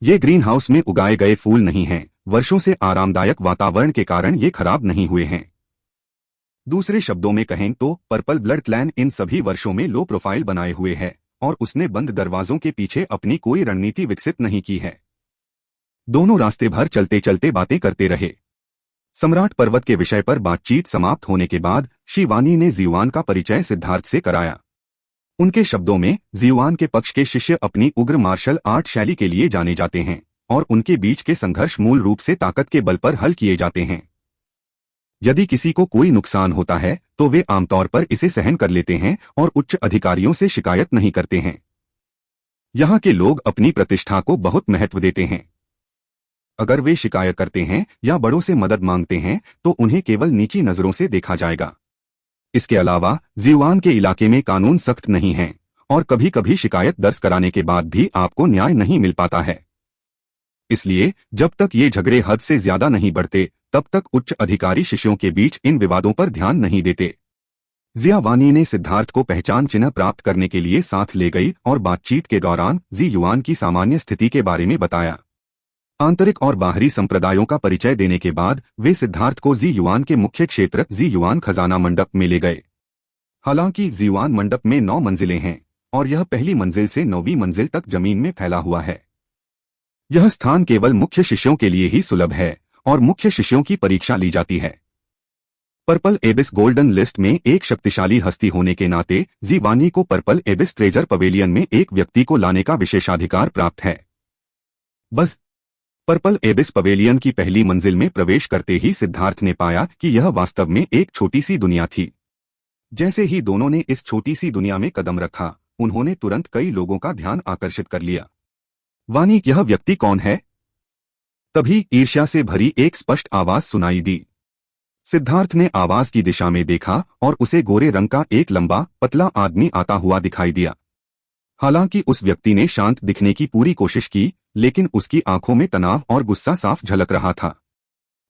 ये ग्रीन हाउस में उगाए गए फूल नहीं हैं, वर्षों से आरामदायक वातावरण के कारण ये खराब नहीं हुए हैं। दूसरे शब्दों में कहें तो पर्पल ब्लड क्लैन इन सभी वर्षों में लो प्रोफाइल बनाए हुए है और उसने बंद दरवाजों के पीछे अपनी कोई रणनीति विकसित नहीं की है। दोनों रास्ते भर चलते चलते बातें करते रहे। सम्राट पर्वत के विषय पर बातचीत समाप्त होने के बाद शिवानी ने जीवान का परिचय सिद्धार्थ से कराया। उनके शब्दों में जीवान के पक्ष के शिष्य अपनी उग्र मार्शल आर्ट शैली के लिए जाने जाते हैं और उनके बीच के संघर्ष मूल रूप से ताकत के बल पर हल किए जाते हैं। यदि किसी को कोई नुकसान होता है तो वे आमतौर पर इसे सहन कर लेते हैं और उच्च अधिकारियों से शिकायत नहीं करते हैं। यहाँ के लोग अपनी प्रतिष्ठा को बहुत महत्व देते हैं। अगर वे शिकायत करते हैं या बड़ों से मदद मांगते हैं तो उन्हें केवल नीची नजरों से देखा जाएगा। इसके अलावा जिवान के इलाके में कानून सख्त नहीं है और कभी कभी शिकायत दर्ज कराने के बाद भी आपको न्याय नहीं मिल पाता है। इसलिए जब तक ये झगड़े हद से ज्यादा नहीं बढ़ते तब तक उच्च अधिकारी शिष्यों के बीच इन विवादों पर ध्यान नहीं देते। जियावानी ने सिद्धार्थ को पहचान चिन्ह प्राप्त करने के लिए साथ ले गई और बातचीत के दौरान जी युआन की सामान्य स्थिति के बारे में बताया। आंतरिक और बाहरी संप्रदायों का परिचय देने के बाद वे सिद्धार्थ को जी युआन के मुख्य क्षेत्र जी युआन खजाना मंडप में ले गए। हालांकि जी युआन मंडप में 9 मंजिलें हैं और यह पहली मंजिल से 9वीं मंजिल तक जमीन में फैला हुआ है। यह स्थान केवल मुख्य शिष्यों के लिए ही सुलभ है और मुख्य शिष्यों की परीक्षा ली जाती है। पर्पल एबिस गोल्डन लिस्ट में एक शक्तिशाली हस्ती होने के नाते जीवानी को पर्पल एबिस ट्रेजर पवेलियन में एक व्यक्ति को लाने का विशेषाधिकार प्राप्त है। बस पर्पल एबिस पवेलियन की पहली मंजिल में प्रवेश करते ही सिद्धार्थ ने पाया कि यह वास्तव में एक छोटी सी दुनिया थी। जैसे ही दोनों ने इस छोटी सी दुनिया में कदम रखा उन्होंने तुरंत कई लोगों का ध्यान आकर्षित कर लिया। वानी, यह व्यक्ति कौन है? तभी ईर्ष्या से भरी एक स्पष्ट आवाज सुनाई दी। सिद्धार्थ ने आवाज की दिशा में देखा और उसे गोरे रंग का एक लंबा पतला आदमी आता हुआ दिखाई दिया। हालांकि उस व्यक्ति ने शांत दिखने की पूरी कोशिश की, लेकिन उसकी आंखों में तनाव और गुस्सा साफ झलक रहा था।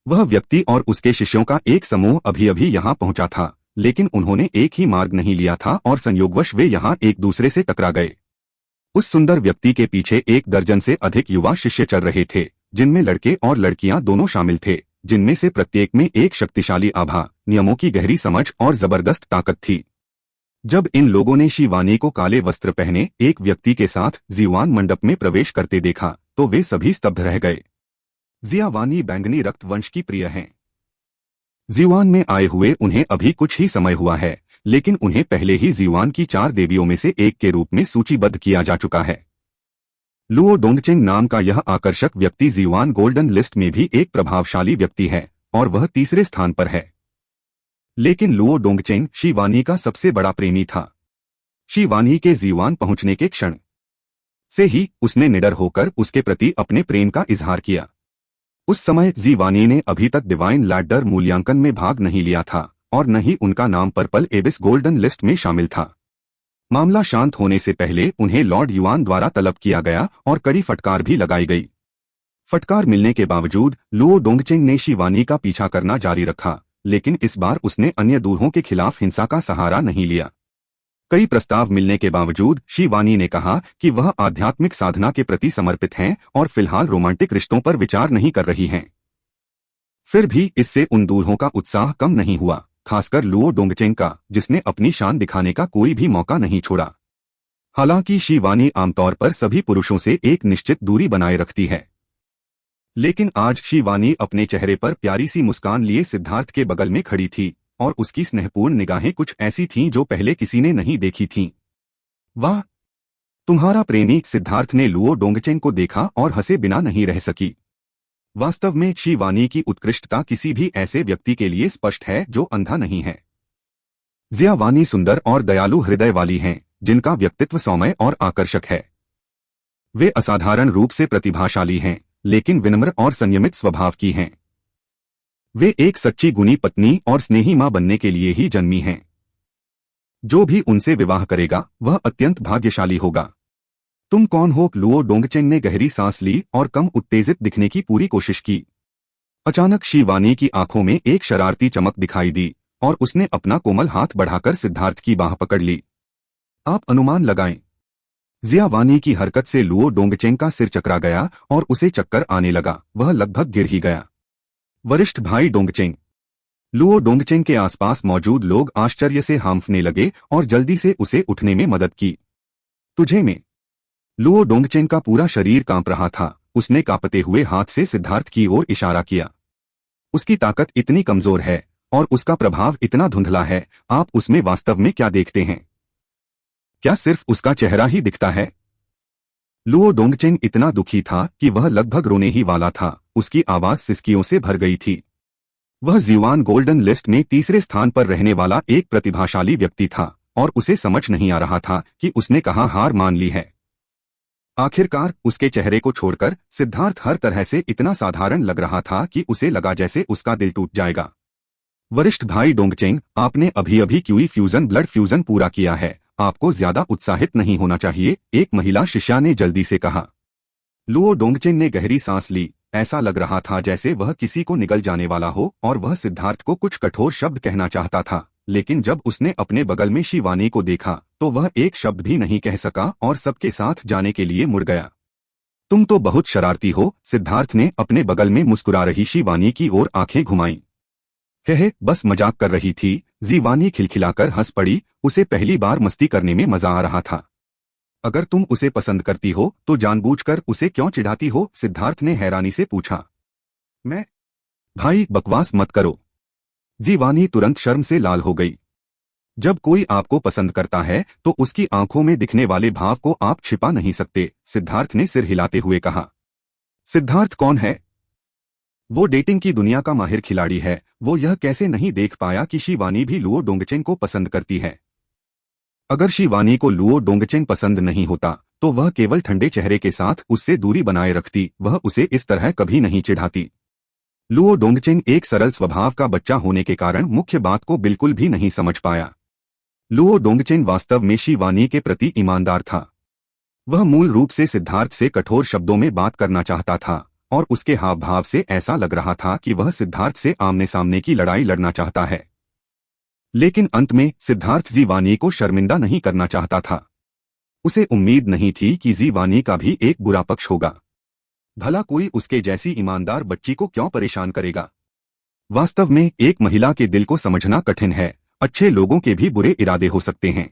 वह व्यक्ति और उसके शिष्यों का एक समूह अभी अभी यहाँ पहुंचा था, लेकिन उन्होंने एक ही मार्ग नहीं लिया था और संयोगवश वे यहाँ एक दूसरे से टकरा गए। उस सुंदर व्यक्ति के पीछे 1 दर्जन से अधिक युवा शिष्य चल रहे थे, जिनमें लड़के और लड़कियां दोनों शामिल थे, जिनमें से प्रत्येक में एक शक्तिशाली आभा, नियमों की गहरी समझ और जबरदस्त ताकत थी। जब इन लोगों ने शिवानी को काले वस्त्र पहने एक व्यक्ति के साथ जीवान मंडप में प्रवेश करते देखा तो वे सभी स्तब्ध रह गए। जियावानी बैंगनी रक्त वंश की प्रिय हैं। जीवान में आए हुए उन्हें अभी कुछ ही समय हुआ है, लेकिन उन्हें पहले ही जीवान की 4 देवियों में से एक के रूप में सूचीबद्ध किया जा चुका है। लुओ डोंगचेंग नाम का यह आकर्षक व्यक्ति जीवान गोल्डन लिस्ट में भी एक प्रभावशाली व्यक्ति है और वह तीसरे स्थान पर है। लेकिन लुओ डोंगचेंग शिवानी का सबसे बड़ा प्रेमी था। शिवानी के जीवान पहुंचने के क्षण से ही उसने निडर होकर उसके प्रति अपने प्रेम का इजहार किया। उस समय जीवानी ने अभी तक डिवाइन लैडर मूल्यांकन में भाग नहीं लिया था और न ही उनका नाम पर्पल एबिस गोल्डन लिस्ट में शामिल था। मामला शांत होने से पहले उन्हें लॉर्ड युआन द्वारा तलब किया गया और कड़ी फटकार भी लगाई गई। फटकार मिलने के बावजूद लुओ डोंगचेंग ने शिवानी का पीछा करना जारी रखा, लेकिन इस बार उसने अन्य दूल्हों के खिलाफ हिंसा का सहारा नहीं लिया। कई प्रस्ताव मिलने के बावजूद शिवानी ने कहा कि वह आध्यात्मिक साधना के प्रति समर्पित हैं और फिलहाल रोमांटिक रिश्तों पर विचार नहीं कर रही हैं। फिर भी इससे उन दूल्हों का उत्साह कम नहीं हुआ, खासकर लुओ डोंगचेंग का, जिसने अपनी शान दिखाने का कोई भी मौका नहीं छोड़ा। हालांकि शिवानी आमतौर पर सभी पुरुषों से एक निश्चित दूरी बनाए रखती है, लेकिन आज शिवानी अपने चेहरे पर प्यारी सी मुस्कान लिए सिद्धार्थ के बगल में खड़ी थी और उसकी स्नेहपूर्ण निगाहें कुछ ऐसी थीं जो पहले किसी ने नहीं देखी थीं। वाह, तुम्हारा प्रेमी! सिद्धार्थ ने लुओ डोंगचेंग को देखा और हंसे बिना नहीं रह सकी। वास्तव में शिवानी की उत्कृष्टता किसी भी ऐसे व्यक्ति के लिए स्पष्ट है जो अंधा नहीं है। जियावानी सुंदर और दयालु हृदय वाली हैं, जिनका व्यक्तित्व सौम्य और आकर्षक है। वे असाधारण रूप से प्रतिभाशाली हैं, लेकिन विनम्र और संयमित स्वभाव की हैं। वे एक सच्ची गुणी पत्नी और स्नेही मां बनने के लिए ही जन्मी हैं। जो भी उनसे विवाह करेगा वह अत्यंत भाग्यशाली होगा। तुम कौन हो? लुओ डोंगचेंग ने गहरी सांस ली और कम उत्तेजित दिखने की पूरी कोशिश की। अचानक शिवानी की आंखों में एक शरारती चमक दिखाई दी और उसने अपना कोमल हाथ बढ़ाकर सिद्धार्थ की बाह पकड़ ली। आप अनुमान लगाएं। जियावानी की हरकत से लुओ डोंगचेंग का सिर चकरा गया और उसे चक्कर आने लगा, वह लगभग गिर ही गया। वरिष्ठ भाई डोंगचेंग! लुओ डोंगचेंग के आसपास मौजूद लोग आश्चर्य से हांफने लगे और जल्दी से उसे उठने में मदद की। तुझे में? लुओ डोंगचेंग का पूरा शरीर कांप रहा था। उसने कांपते हुए हाथ से सिद्धार्थ की ओर इशारा किया। उसकी ताकत इतनी कमजोर है और उसका प्रभाव इतना धुंधला है, आप उसमें वास्तव में क्या देखते हैं? क्या सिर्फ उसका चेहरा ही दिखता है? लुओ डोंगचेंग इतना दुखी था कि वह लगभग रोने ही वाला था। उसकी आवाज सिसकियों से भर गई थी। वह जीवान गोल्डन लिस्ट में तीसरे स्थान पर रहने वाला एक प्रतिभाशाली व्यक्ति था और उसे समझ नहीं आ रहा था कि उसने कहाँ हार मान ली है। आखिरकार उसके चेहरे को छोड़कर सिद्धार्थ हर तरह से इतना साधारण लग रहा था कि उसे लगा जैसे उसका दिल टूट जाएगा। वरिष्ठ भाई डोंगचेंग, आपने अभी अभी क्यूई फ्यूजन ब्लड फ्यूजन पूरा किया है, आपको ज्यादा उत्साहित नहीं होना चाहिए, एक महिला शिष्या ने जल्दी से कहा। लुओ डोंगचेंग ने गहरी सांस ली। ऐसा लग रहा था जैसे वह किसी को निगल जाने वाला हो और वह सिद्धार्थ को कुछ कठोर शब्द कहना चाहता था, लेकिन जब उसने अपने बगल में शिवानी को देखा तो वह एक शब्द भी नहीं कह सका और सबके साथ जाने के लिए मुड़ गया। तुम तो बहुत शरारती हो, सिद्धार्थ ने अपने बगल में मुस्कुरा रही शिवानी की ओर आंखें घुमाईं। कहे बस मजाक कर रही थी, जीवानी खिलखिलाकर हंस पड़ी, उसे पहली बार मस्ती करने में मजा आ रहा था। अगर तुम उसे पसंद करती हो तो जानबूझकर उसे क्यों चिढ़ाती हो, सिद्धार्थ ने हैरानी से पूछा। मैं? भाई बकवास मत करो। जीवानी तुरंत शर्म से लाल हो गई। जब कोई आपको पसंद करता है तो उसकी आंखों में दिखने वाले भाव को आप छिपा नहीं सकते, सिद्धार्थ ने सिर हिलाते हुए कहा। सिद्धार्थ कौन है? वो डेटिंग की दुनिया का माहिर खिलाड़ी है, वो यह कैसे नहीं देख पाया कि शिवानी भी लुओ डोंगचेन को पसंद करती है। अगर शिवानी को लुओ डोंगचेन पसंद नहीं होता तो वह केवल ठंडे चेहरे के साथ उससे दूरी बनाए रखती, वह उसे इस तरह कभी नहीं चिढ़ाती। लुओ डोंगचेन एक सरल स्वभाव का बच्चा होने के कारण मुख्य बात को बिल्कुल भी नहीं समझ पाया। लुओ डोंगचेन वास्तव में शिवानी के प्रति ईमानदार था। वह मूल रूप से सिद्धार्थ से कठोर शब्दों में बात करना चाहता था और उसके हाव भाव से ऐसा लग रहा था कि वह सिद्धार्थ से आमने सामने की लड़ाई लड़ना चाहता है। लेकिन अंत में सिद्धार्थ जीवानी को शर्मिंदा नहीं करना चाहता था। उसे उम्मीद नहीं थी कि जीवानी का भी एक बुरा पक्ष होगा। भला कोई उसके जैसी ईमानदार बच्ची को क्यों परेशान करेगा। वास्तव में एक महिला के दिल को समझना कठिन है, अच्छे लोगों के भी बुरे इरादे हो सकते हैं।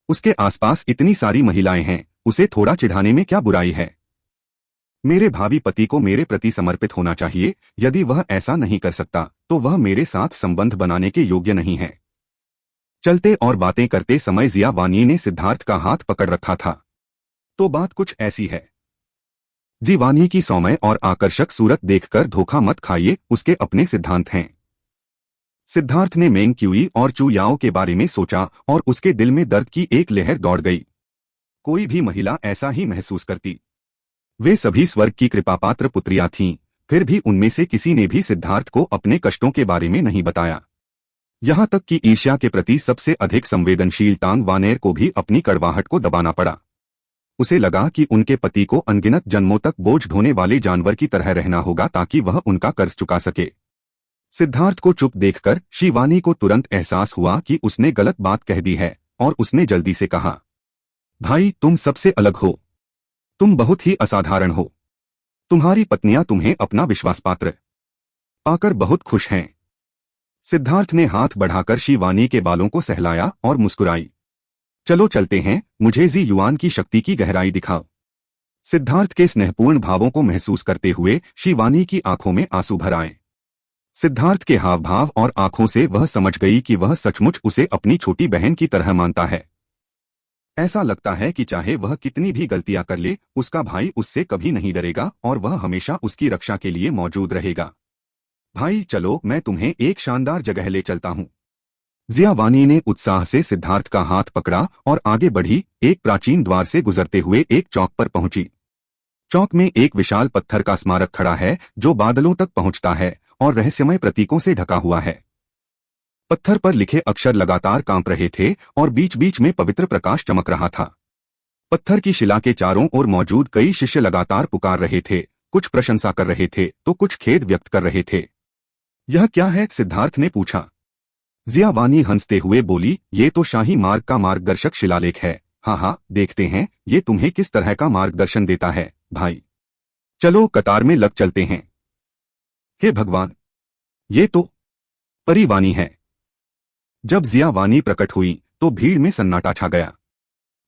उसके आसपास इतनी सारी महिलाएं हैं, उसे थोड़ा चिढ़ाने में क्या बुराई है। मेरे भावी पति को मेरे प्रति समर्पित होना चाहिए, यदि वह ऐसा नहीं कर सकता तो वह मेरे साथ संबंध बनाने के योग्य नहीं है। चलते और बातें करते समय जियावानी ने सिद्धार्थ का हाथ पकड़ रखा था। तो बात कुछ ऐसी है। जीवानी की सौम्य और आकर्षक सूरत देखकर धोखा मत खाइए, उसके अपने सिद्धांत हैं। सिद्धार्थ ने मेंग क्यूई और चू याओ के बारे में सोचा और उसके दिल में दर्द की एक लहर दौड़ गई। कोई भी महिला ऐसा ही महसूस करती। वे सभी स्वर्ग की कृपापात्र पुत्रियां थीं, फिर भी उनमें से किसी ने भी सिद्धार्थ को अपने कष्टों के बारे में नहीं बताया। यहां तक कि ईर्ष्या के प्रति सबसे अधिक संवेदनशील तांग वानेर को भी अपनी कड़वाहट को दबाना पड़ा। उसे लगा कि उनके पति को अनगिनत जन्मों तक बोझ ढोने वाले जानवर की तरह रहना होगा ताकि वह उनका कर्ज चुका सके। सिद्धार्थ को चुप देखकर शिवानी को तुरंत एहसास हुआ कि उसने गलत बात कह दी है और उसने जल्दी से कहा, भाई तुम सबसे अलग हो, तुम बहुत ही असाधारण हो। तुम्हारी पत्नियां तुम्हें अपना विश्वास पात्र पाकर बहुत खुश हैं। सिद्धार्थ ने हाथ बढ़ाकर शिवानी के बालों को सहलाया और मुस्कुराई। चलो चलते हैं, मुझे जी युआन की शक्ति की गहराई दिखाओ। सिद्धार्थ के स्नेहपूर्ण भावों को महसूस करते हुए शिवानी की आंखों में आंसू भर आए। सिद्धार्थ के हाव भाव और आंखों से वह समझ गई कि वह सचमुच उसे अपनी छोटी बहन की तरह मानता है। ऐसा लगता है कि चाहे वह कितनी भी गलतियां कर ले, उसका भाई उससे कभी नहीं डरेगा और वह हमेशा उसकी रक्षा के लिए मौजूद रहेगा। भाई चलो, मैं तुम्हें एक शानदार जगह ले चलता हूँ। जियावानी ने उत्साह से सिद्धार्थ का हाथ पकड़ा और आगे बढ़ी। एक प्राचीन द्वार से गुजरते हुए एक चौक पर पहुंची। चौक में एक विशाल पत्थर का स्मारक खड़ा है जो बादलों तक पहुंचता है और रहस्यमय प्रतीकों से ढका हुआ है। पत्थर पर लिखे अक्षर लगातार कांप रहे थे और बीच बीच में पवित्र प्रकाश चमक रहा था। पत्थर की शिला के चारों ओर मौजूद कई शिष्य लगातार पुकार रहे थे, कुछ प्रशंसा कर रहे थे तो कुछ खेद व्यक्त कर रहे थे। यह क्या है? सिद्धार्थ ने पूछा। जियावानी हंसते हुए बोली, ये तो शाही मार्ग का मार्गदर्शक शिलालेख है। हाँ हाँ, देखते हैं ये तुम्हें किस तरह का मार्गदर्शन देता है भाई। चलो कतार में लग चलते हैं। हे भगवान, ये तो परिवानी है। जब जियावानी प्रकट हुई तो भीड़ में सन्नाटा छा गया।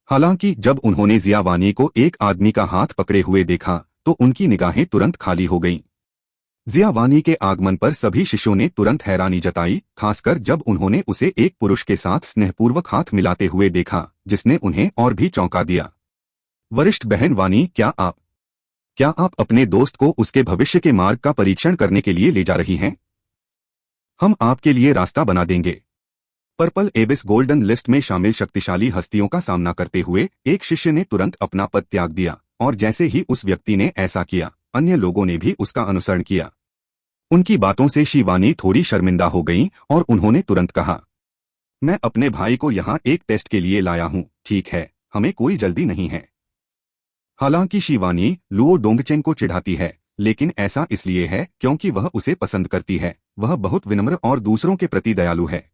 हालांकि जब उन्होंने जियावानी को एक आदमी का हाथ पकड़े हुए देखा तो उनकी निगाहें तुरंत खाली हो गईं। जियावानी के आगमन पर सभी शिष्यों ने तुरंत हैरानी जताई, खासकर जब उन्होंने उसे एक पुरुष के साथ स्नेहपूर्वक हाथ मिलाते हुए देखा जिसने उन्हें और भी चौंका दिया। वरिष्ठ बहन वानी, क्या आप अपने दोस्त को उसके भविष्य के मार्ग का परीक्षण करने के लिए ले जा रही हैं? हम आपके लिए रास्ता बना देंगे। पर्पल एबिस गोल्डन लिस्ट में शामिल शक्तिशाली हस्तियों का सामना करते हुए एक शिष्य ने तुरंत अपना पद त्याग दिया, और जैसे ही उस व्यक्ति ने ऐसा किया, अन्य लोगों ने भी उसका अनुसरण किया। उनकी बातों से शिवानी थोड़ी शर्मिंदा हो गईं और उन्होंने तुरंत कहा, मैं अपने भाई को यहाँ एक टेस्ट के लिए लाया हूँ, ठीक है, हमें कोई जल्दी नहीं है। हालांकि शिवानी लुओ डोंगचेन को चिढ़ाती है, लेकिन ऐसा इसलिए है क्योंकि वह उसे पसंद करती है। वह बहुत विनम्र और दूसरों के प्रति दयालु है।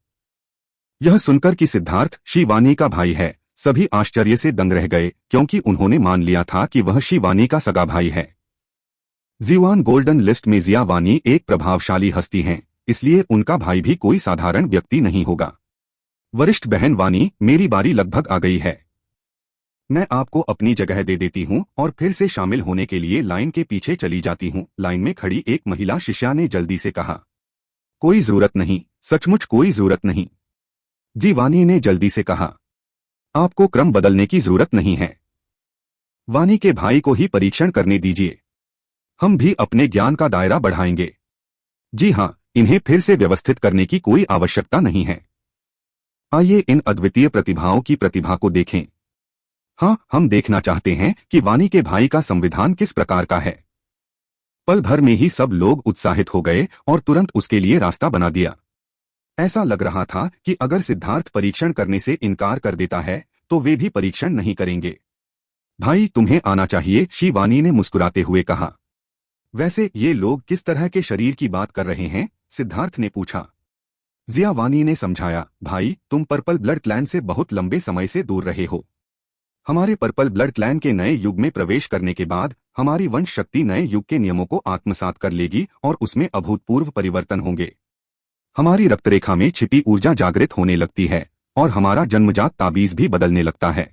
यह सुनकर कि सिद्धार्थ शिवानी का भाई है, सभी आश्चर्य से दंग रह गए, क्योंकि उन्होंने मान लिया था कि वह शिवानी का सगा भाई है। जीवान गोल्डन लिस्ट में जिया वानी एक प्रभावशाली हस्ती हैं, इसलिए उनका भाई भी कोई साधारण व्यक्ति नहीं होगा। वरिष्ठ बहन वानी, मेरी बारी लगभग आ गई है। मैं आपको अपनी जगह दे देती हूँ और फिर से शामिल होने के लिए लाइन के पीछे चली जाती हूँ। लाइन में खड़ी एक महिला शिष्या ने जल्दी से कहा, कोई जरूरत नहीं, सचमुच कोई जरूरत नहीं। जीवानी ने जल्दी से कहा, आपको क्रम बदलने की जरूरत नहीं है। वानी के भाई को ही परीक्षण करने दीजिए, हम भी अपने ज्ञान का दायरा बढ़ाएंगे। जी हाँ, इन्हें फिर से व्यवस्थित करने की कोई आवश्यकता नहीं है। आइए इन अद्वितीय प्रतिभाओं की प्रतिभा को देखें। हाँ, हम देखना चाहते हैं कि वानी के भाई का संविधान किस प्रकार का है। पल भर में ही सब लोग उत्साहित हो गए और तुरंत उसके लिए रास्ता बना दिया। ऐसा लग रहा था कि अगर सिद्धार्थ परीक्षण करने से इनकार कर देता है तो वे भी परीक्षण नहीं करेंगे। भाई, तुम्हें आना चाहिए, शिवानी ने मुस्कुराते हुए कहा। वैसे ये लोग किस तरह के शरीर की बात कर रहे हैं? सिद्धार्थ ने पूछा। जिया वानी ने समझाया, भाई, तुम पर्पल ब्लड क्लैन से बहुत लंबे समय से दूर रहे हो। हमारे पर्पल ब्लड क्लैन के नए युग में प्रवेश करने के बाद हमारी वंश शक्ति नए युग के नियमों को आत्मसात कर लेगी और उसमें अभूतपूर्व परिवर्तन होंगे। हमारी रक्तरेखा में छिपी ऊर्जा जागृत होने लगती है और हमारा जन्मजात ताबीज भी बदलने लगता है।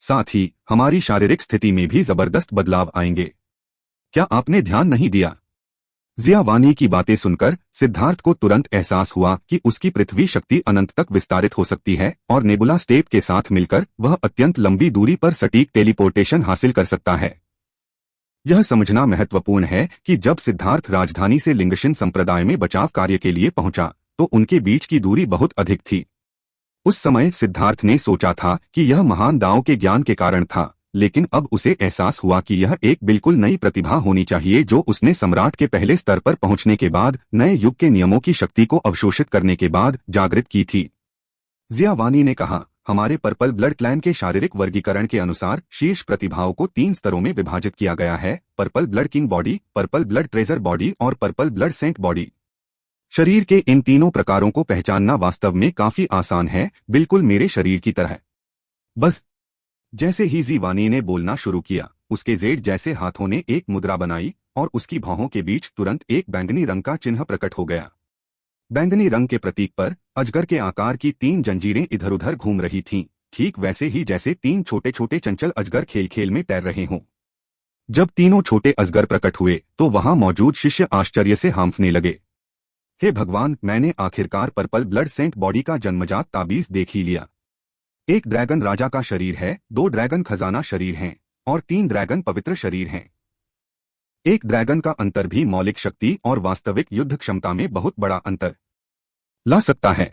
साथ ही हमारी शारीरिक स्थिति में भी जबरदस्त बदलाव आएंगे। क्या आपने ध्यान नहीं दिया? जिया वानी की बातें सुनकर सिद्धार्थ को तुरंत एहसास हुआ कि उसकी पृथ्वी शक्ति अनंत तक विस्तारित हो सकती है और नेबुला स्टेप के साथ मिलकर वह अत्यंत लंबी दूरी पर सटीक टेलीपोर्टेशन हासिल कर सकता है। यह समझना महत्वपूर्ण है कि जब सिद्धार्थ राजधानी से लिंगशिन संप्रदाय में बचाव कार्य के लिए पहुंचा तो उनके बीच की दूरी बहुत अधिक थी। उस समय सिद्धार्थ ने सोचा था कि यह महान दाओं के ज्ञान के कारण था, लेकिन अब उसे एहसास हुआ कि यह एक बिल्कुल नई प्रतिभा होनी चाहिए जो उसने सम्राट के पहले स्तर पर पहुंचने के बाद नए युग के नियमों की शक्ति को अवशोषित करने के बाद जागृत की थी। जिया वानी ने कहा, हमारे पर्पल ब्लड क्लैन के शारीरिक वर्गीकरण के अनुसार शीर्ष प्रतिभाओं को 3 स्तरों में विभाजित किया गया है: purple blood king body, purple blood treasure body और पर्पल ब्लड सेंट बॉडी। शरीर के इन तीनों प्रकारों को पहचानना वास्तव में काफी आसान है, बिल्कुल मेरे शरीर की तरह। बस जैसे ही जीवानी ने बोलना शुरू किया, उसके जेड जैसे हाथों ने एक मुद्रा बनाई और उसकी भौहों के बीच तुरंत एक बैंगनी रंग का चिन्ह प्रकट हो गया। बैंगनी रंग के प्रतीक पर अजगर के आकार की 3 जंजीरें इधर उधर घूम रही थीं, ठीक वैसे ही जैसे 3 छोटे छोटे चंचल अजगर खेल खेल में तैर रहे हों। जब तीनों छोटे अजगर प्रकट हुए तो वहां मौजूद शिष्य आश्चर्य से हांफने लगे। हे भगवान, मैंने आखिरकार पर्पल ब्लड सेंट बॉडी का जन्मजात ताबीज देख ही लिया। 1 ड्रैगन राजा का शरीर है, 2 ड्रैगन खजाना शरीर हैं और 3 ड्रैगन पवित्र शरीर हैं। 1 ड्रैगन का अंतर भी मौलिक शक्ति और वास्तविक युद्ध क्षमता में बहुत बड़ा अंतर ला सकता है।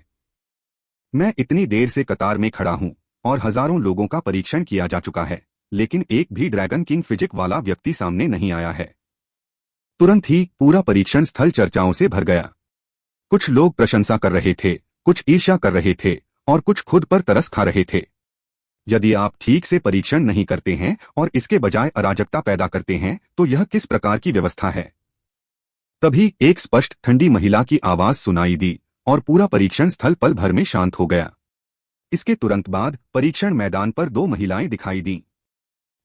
मैं इतनी देर से कतार में खड़ा हूं और हजारों लोगों का परीक्षण किया जा चुका है, लेकिन एक भी ड्रैगन किंग फिजिक वाला व्यक्ति सामने नहीं आया है। तुरंत ही पूरा परीक्षण स्थल चर्चाओं से भर गया। कुछ लोग प्रशंसा कर रहे थे, कुछ ईर्ष्या कर रहे थे और कुछ खुद पर तरस खा रहे थे। यदि आप ठीक से परीक्षण नहीं करते हैं और इसके बजाय अराजकता पैदा करते हैं तो यह किस प्रकार की व्यवस्था है? तभी एक स्पष्ट ठंडी महिला की आवाज सुनाई दी और पूरा परीक्षण स्थल पल भर में शांत हो गया। इसके तुरंत बाद परीक्षण मैदान पर 2 महिलाएं दिखाई दीं।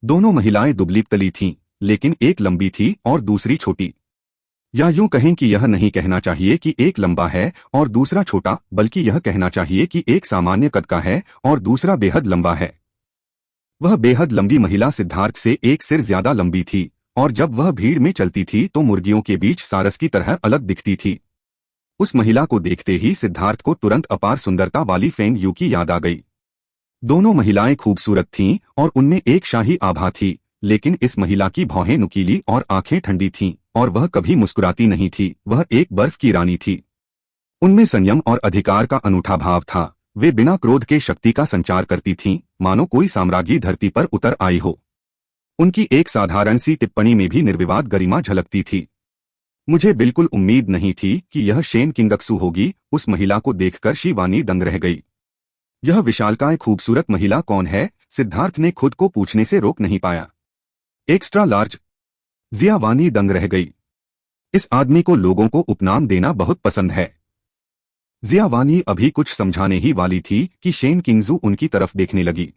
दोनों महिलाएं दुबली पतली थीं, लेकिन एक लंबी थी और दूसरी छोटी। या यूं कहें कि यह नहीं कहना चाहिए कि एक लंबा है और दूसरा छोटा, बल्कि यह कहना चाहिए कि एक सामान्य कद का है और दूसरा बेहद लंबा है। वह बेहद लंबी महिला सिद्धार्थ से 1 सिर ज्यादा लंबी थी और जब वह भीड़ में चलती थी तो मुर्गियों के बीच सारस की तरह अलग दिखती थी। उस महिला को देखते ही सिद्धार्थ को तुरंत अपार सुंदरता वाली फेंग यू की याद आ गई। दोनों महिलाएं खूबसूरत थीं और उनमें एक शाही आभा थी, लेकिन इस महिला की भौहें नुकीली और आंखें ठंडी थीं और वह कभी मुस्कुराती नहीं थी। वह एक बर्फ की रानी थी। उनमें संयम और अधिकार का अनूठा भाव था। वे बिना क्रोध के शक्ति का संचार करती थीं, मानो कोई साम्राज्ञी धरती पर उतर आई हो। उनकी एक साधारण सी टिप्पणी में भी निर्विवाद गरिमा झलकती थी। मुझे बिल्कुल उम्मीद नहीं थी कि यह शेन किंगक्सू होगी। उस महिला को देखकर शिवानी दंग रह गई। यह विशालकाय खूबसूरत महिला कौन है? सिद्धार्थ ने खुद को पूछने से रोक नहीं पाया। Extra large. जियावानी दंग रह गई। इस आदमी को लोगों को उपनाम देना बहुत पसंद है। जियावानी अभी कुछ समझाने ही वाली थी कि शेन किंगजू उनकी तरफ देखने लगी।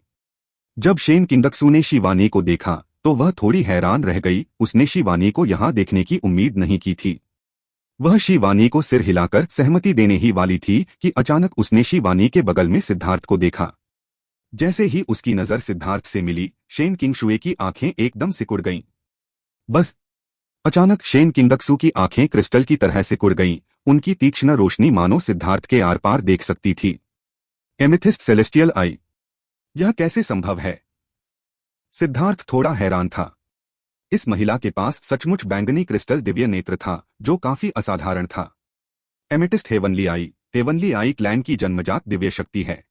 जब शेन किंगक्सू ने शिवानी को देखा तो वह थोड़ी हैरान रह गई। उसने शिवानी को यहां देखने की उम्मीद नहीं की थी। वह शिवानी को सिर हिलाकर सहमति देने ही वाली थी कि अचानक उसने शिवानी के बगल में सिद्धार्थ को देखा। जैसे ही उसकी नजर सिद्धार्थ से मिली, शेन किंगशुए की आंखें एकदम सिकुड़ गईं। बस अचानक शेन किंगक्सू की आंखें क्रिस्टल की तरह सिकुड़ गईं। उनकी तीक्ष्ण रोशनी मानो सिद्धार्थ के आर पार देख सकती थी। एमेथिस्ट सेलेस्टियल आई। यह कैसे संभव है? सिद्धार्थ थोड़ा हैरान था। इस महिला के पास सचमुच बैंगनी क्रिस्टल दिव्य नेत्र था, जो काफी असाधारण था। एमेटिस्ट हेवनली आई क्लैन की जन्मजात दिव्य शक्ति है।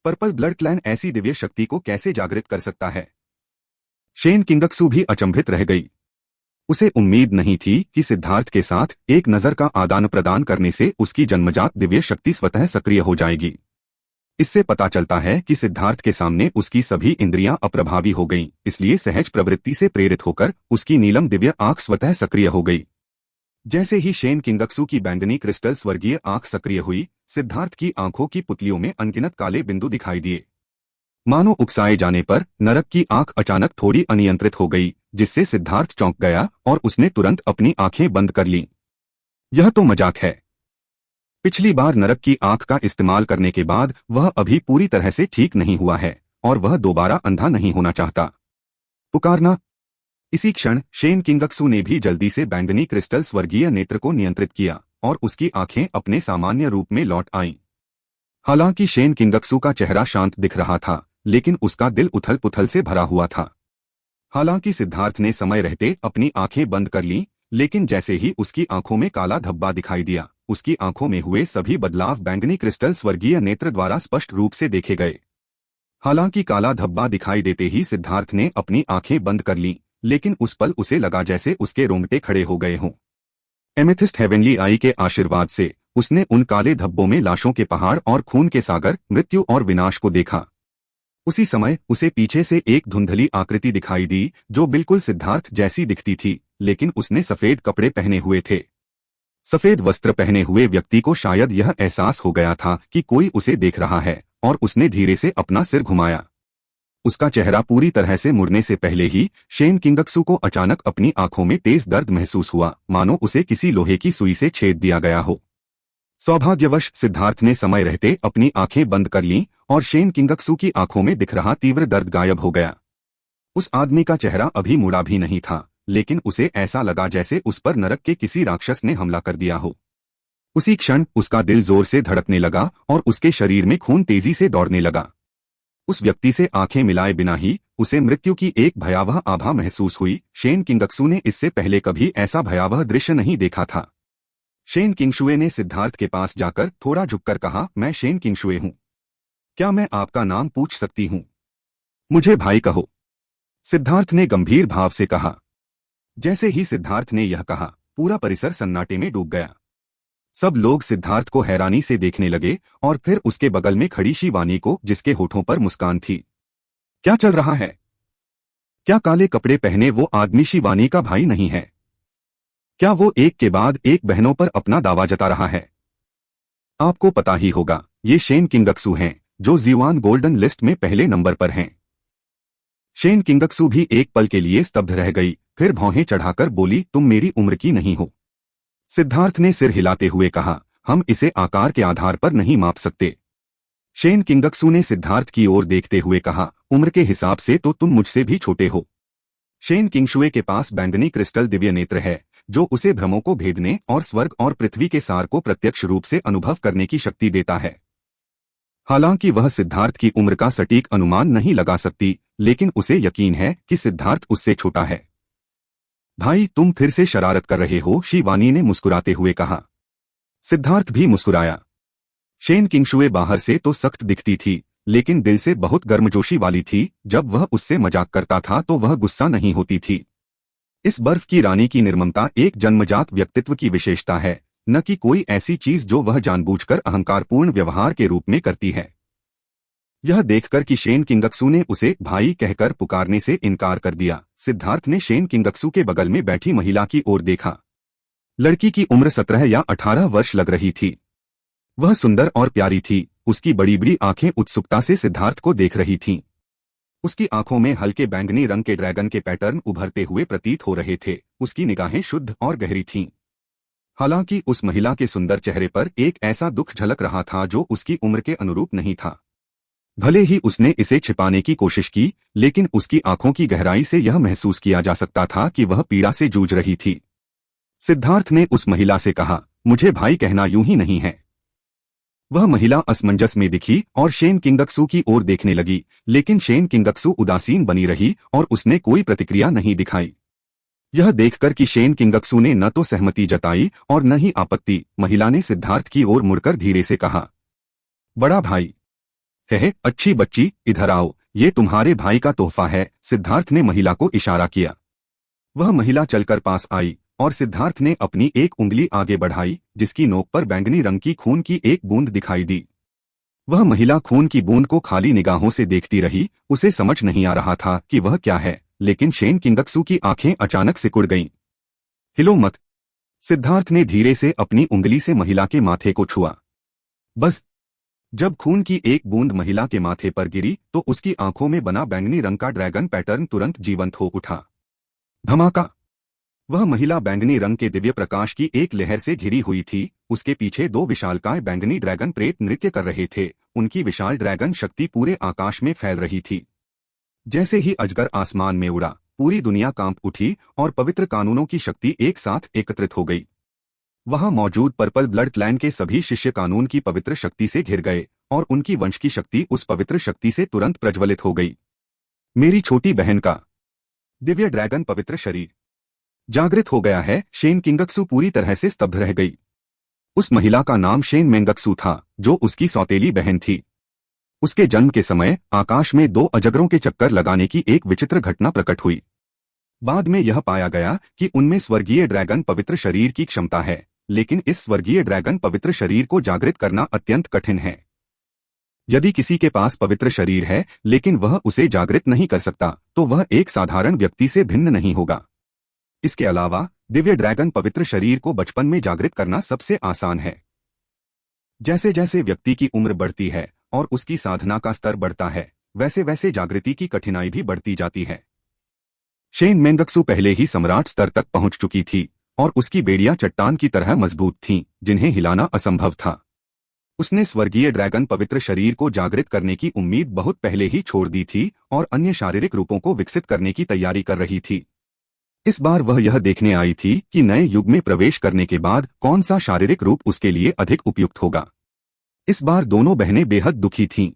पर्पल ब्लड क्लैन ऐसी दिव्य शक्ति को कैसे जागृत कर सकता है? शेन किंगक्सू भी अचंभित रह गई। उसे उम्मीद नहीं थी कि सिद्धार्थ के साथ एक नजर का आदान प्रदान करने से उसकी जन्मजात दिव्य शक्ति स्वतः सक्रिय हो जाएगी। इससे पता चलता है कि सिद्धार्थ के सामने उसकी सभी इंद्रियां अप्रभावी हो गईं, इसलिए सहज प्रवृत्ति से प्रेरित होकर उसकी नीलम दिव्य आंख स्वतः सक्रिय हो गई। जैसे ही शेन किंगक्सू की बैंगनी क्रिस्टल स्वर्गीय आंख सक्रिय हुई, सिद्धार्थ की आंखों की पुतलियों में अनगिनत काले बिंदु दिखाई दिए। मानो उकसाए जाने पर नरक की आंख अचानक थोड़ी अनियंत्रित हो गई, जिससे सिद्धार्थ चौंक गया और उसने तुरंत अपनी आंखें बंद कर लीं। यह तो मजाक है। पिछली बार नरक की आंख का इस्तेमाल करने के बाद वह अभी पूरी तरह से ठीक नहीं हुआ है और वह दोबारा अंधा नहीं होना चाहता। पुकारना। इसी क्षण शेन किंगक्सू ने भी जल्दी से बैंगनी क्रिस्टल स्वर्गीय नेत्र को नियंत्रित किया और उसकी आंखें अपने सामान्य रूप में लौट आईं। हालांकि शेन किंगक्सू का चेहरा शांत दिख रहा था, लेकिन उसका दिल उथल पुथल से भरा हुआ था। हालांकि सिद्धार्थ ने समय रहते अपनी आंखें बंद कर लीं, लेकिन जैसे ही उसकी आंखों में काला धब्बा दिखाई दिया, उसकी आंखों में हुए सभी बदलाव बैंगनी क्रिस्टल स्वर्गीय नेत्र द्वारा स्पष्ट रूप से देखे गए। हालांकि काला धब्बा दिखाई देते ही सिद्धार्थ ने अपनी आंखें बंद कर लीं, लेकिन उस पल उसे लगा जैसे उसके रोंगटे खड़े हो गए हों। एमेथिस्ट हेवनली आई के आशीर्वाद से उसने उन काले धब्बों में लाशों के पहाड़ और खून के सागर, मृत्यु और विनाश को देखा। उसी समय उसे पीछे से एक धुंधली आकृति दिखाई दी, जो बिल्कुल सिद्धार्थ जैसी दिखती थी, लेकिन उसने सफेद कपड़े पहने हुए थे। सफेद वस्त्र पहने हुए व्यक्ति को शायद यह एहसास हो गया था कि कोई उसे देख रहा है, और उसने धीरे से अपना सिर घुमाया। उसका चेहरा पूरी तरह से मुड़ने से पहले ही शेन किंगक्सू को अचानक अपनी आंखों में तेज दर्द महसूस हुआ, मानो उसे किसी लोहे की सुई से छेद दिया गया हो। सौभाग्यवश सिद्धार्थ ने समय रहते अपनी आंखें बंद कर लीं और शेन किंगक्सू की आंखों में दिख रहा तीव्र दर्द गायब हो गया। उस आदमी का चेहरा अभी मुड़ा भी नहीं था, लेकिन उसे ऐसा लगा जैसे उस पर नरक के किसी राक्षस ने हमला कर दिया हो। उसी क्षण उसका दिल जोर से धड़कने लगा और उसके शरीर में खून तेजी से दौड़ने लगा। उस व्यक्ति से आंखें मिलाए बिना ही उसे मृत्यु की एक भयावह आभा महसूस हुई। शेन किंगक्सू ने इससे पहले कभी ऐसा भयावह दृश्य नहीं देखा था। शेन किंगशुए ने सिद्धार्थ के पास जाकर थोड़ा झुककर कहा, मैं शेन किंगशुए हूं। क्या मैं आपका नाम पूछ सकती हूं? मुझे भाई कहो, सिद्धार्थ ने गंभीर भाव से कहा। जैसे ही सिद्धार्थ ने यह कहा, पूरा परिसर सन्नाटे में डूब गया। सब लोग सिद्धार्थ को हैरानी से देखने लगे और फिर उसके बगल में खड़ी शिवानी को, जिसके होठों पर मुस्कान थी। क्या चल रहा है? क्या काले कपड़े पहने वो आदमी शिवानी का भाई नहीं है? क्या वो एक के बाद एक बहनों पर अपना दावा जता रहा है? आपको पता ही होगा, ये शेन किंगक्सू हैं, जो जीवान गोल्डन लिस्ट में पहले नंबर पर हैं। शेन किंगक्सू भी एक पल के लिए स्तब्ध रह गई, फिर भौहें चढ़ाकर बोली, तुम मेरी उम्र की नहीं हो। सिद्धार्थ ने सिर हिलाते हुए कहा, हम इसे आकार के आधार पर नहीं माप सकते। शेन किंगक्सू ने सिद्धार्थ की ओर देखते हुए कहा, उम्र के हिसाब से तो तुम मुझसे भी छोटे हो। शेन किंगशुए के पास बैंगनी क्रिस्टल दिव्य नेत्र है, जो उसे भ्रमों को भेदने और स्वर्ग और पृथ्वी के सार को प्रत्यक्ष रूप से अनुभव करने की शक्ति देता है। हालांकि वह सिद्धार्थ की उम्र का सटीक अनुमान नहीं लगा सकती, लेकिन उसे यकीन है कि सिद्धार्थ उससे छोटा है। भाई, तुम फिर से शरारत कर रहे हो, शिवानी ने मुस्कुराते हुए कहा। सिद्धार्थ भी मुस्कुराया। शेन किंगशुए बाहर से तो सख्त दिखती थी, लेकिन दिल से बहुत गर्मजोशी वाली थी। जब वह उससे मजाक करता था तो वह गुस्सा नहीं होती थी। इस बर्फ की रानी की निर्ममता एक जन्मजात व्यक्तित्व की विशेषता है, न कि कोई ऐसी चीज जो वह जानबूझकर अहंकारपूर्ण व्यवहार के रूप में करती है। यह देखकर कि शेन किंगक्सू ने उसे भाई कहकर पुकारने से इनकार कर दिया, सिद्धार्थ ने शेन किंगक्सू के बगल में बैठी महिला की ओर देखा। लड़की की उम्र 17 या 18 वर्ष लग रही थी। वह सुंदर और प्यारी थी। उसकी बड़ी बड़ी आंखें उत्सुकता से सिद्धार्थ को देख रही थीं। उसकी आंखों में हल्के बैंगनी रंग के ड्रैगन के पैटर्न उभरते हुए प्रतीत हो रहे थे। उसकी निगाहें शुद्ध और गहरी थीं। हालांकि उस महिला के सुंदर चेहरे पर एक ऐसा दुख झलक रहा था जो उसकी उम्र के अनुरूप नहीं था। भले ही उसने इसे छिपाने की कोशिश की, लेकिन उसकी आंखों की गहराई से यह महसूस किया जा सकता था कि वह पीड़ा से जूझ रही थी। सिद्धार्थ ने उस महिला से कहा, मुझे भाई कहना यूं ही नहीं है। वह महिला असमंजस में दिखी और शेन किंगक्सू की ओर देखने लगी, लेकिन शेन किंगक्सू उदासीन बनी रही और उसने कोई प्रतिक्रिया नहीं दिखाई। यह देखकर कि शेन किंगक्सू ने न तो सहमति जताई और न ही आपत्ति, महिला ने सिद्धार्थ की ओर मुड़कर धीरे से कहा, बड़ा भाई है, अच्छी बच्ची, इधर आओ, ये तुम्हारे भाई का तोहफा है। सिद्धार्थ ने महिला को इशारा किया। वह महिला चलकर पास आई और सिद्धार्थ ने अपनी एक उंगली आगे बढ़ाई, जिसकी नोक पर बैंगनी रंग की खून की एक बूंद दिखाई दी। वह महिला खून की बूंद को खाली निगाहों से देखती रही। उसे समझ नहीं आ रहा था कि वह क्या है, लेकिन शेन किंगक्सू की आंखें अचानक सिकुड़ गईं। हिलो मत। सिद्धार्थ ने धीरे से अपनी उंगली से महिला के माथे को छुआ। बस। जब खून की एक बूंद महिला के माथे पर गिरी तो उसकी आंखों में बना बैंगनी रंग का ड्रैगन पैटर्न तुरंत जीवंत हो उठा। धमाका। वह महिला बैंगनी रंग के दिव्य प्रकाश की एक लहर से घिरी हुई थी। उसके पीछे दो विशालकाय बैंगनी ड्रैगन प्रेत नृत्य कर रहे थे। उनकी विशाल ड्रैगन शक्ति पूरे आकाश में फैल रही थी। जैसे ही अजगर आसमान में उड़ा, पूरी दुनिया कांप उठी और पवित्र कानूनों की शक्ति एक साथ एकत्रित हो गई। वहां मौजूद पर्पल ब्लड क्लैन के सभी शिष्य कानून की पवित्र शक्ति से घिर गए और उनकी वंश की शक्ति उस पवित्र शक्ति से तुरंत प्रज्वलित हो गई। मेरी छोटी बहन का दिव्य ड्रैगन पवित्र शरीर जागृत हो गया है। शेन किंगक्सू पूरी तरह से स्तब्ध रह गई। उस महिला का नाम शेन मेंगक्सू था, जो उसकी सौतेली बहन थी। उसके जन्म के समय आकाश में दो अजगरों के चक्कर लगाने की एक विचित्र घटना प्रकट हुई। बाद में यह पाया गया कि उनमें स्वर्गीय ड्रैगन पवित्र शरीर की क्षमता है, लेकिन इस स्वर्गीय ड्रैगन पवित्र शरीर को जागृत करना अत्यंत कठिन है। यदि किसी के पास पवित्र शरीर है लेकिन वह उसे जागृत नहीं कर सकता, तो वह एक साधारण व्यक्ति से भिन्न नहीं होगा। इसके अलावा दिव्य ड्रैगन पवित्र शरीर को बचपन में जागृत करना सबसे आसान है। जैसे जैसे व्यक्ति की उम्र बढ़ती है और उसकी साधना का स्तर बढ़ता है, वैसे वैसे जागृति की कठिनाई भी बढ़ती जाती है। शेन मेंगक्सू पहले ही सम्राट स्तर तक पहुंच चुकी थी और उसकी बेड़ियां चट्टान की तरह मजबूत थीं, जिन्हें हिलाना असंभव था। उसने स्वर्गीय ड्रैगन पवित्र शरीर को जागृत करने की उम्मीद बहुत पहले ही छोड़ दी थी और अन्य शारीरिक रूपों को विकसित करने की तैयारी कर रही थी। इस बार वह यह देखने आई थी कि नए युग में प्रवेश करने के बाद कौन सा शारीरिक रूप उसके लिए अधिक उपयुक्त होगा। इस बार दोनों बहनें बेहद दुखी थीं।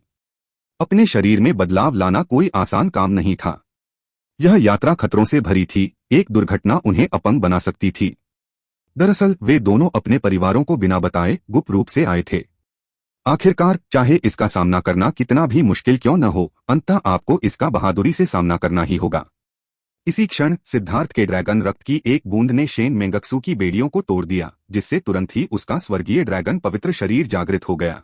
अपने शरीर में बदलाव लाना कोई आसान काम नहीं था। यह यात्रा खतरों से भरी थी। एक दुर्घटना उन्हें अपंग बना सकती थी। दरअसल वे दोनों अपने परिवारों को बिना बताए गुप्त रूप से आए थे। आखिरकार, चाहे इसका सामना करना कितना भी मुश्किल क्यों न हो, अंततः आपको इसका बहादुरी से सामना करना ही होगा। इसी क्षण सिद्धार्थ के ड्रैगन रक्त की एक बूंद ने शेन मेंगक्सू की बेड़ियों को तोड़ दिया, जिससे तुरंत ही उसका स्वर्गीय ड्रैगन पवित्र शरीर जागृत हो गया।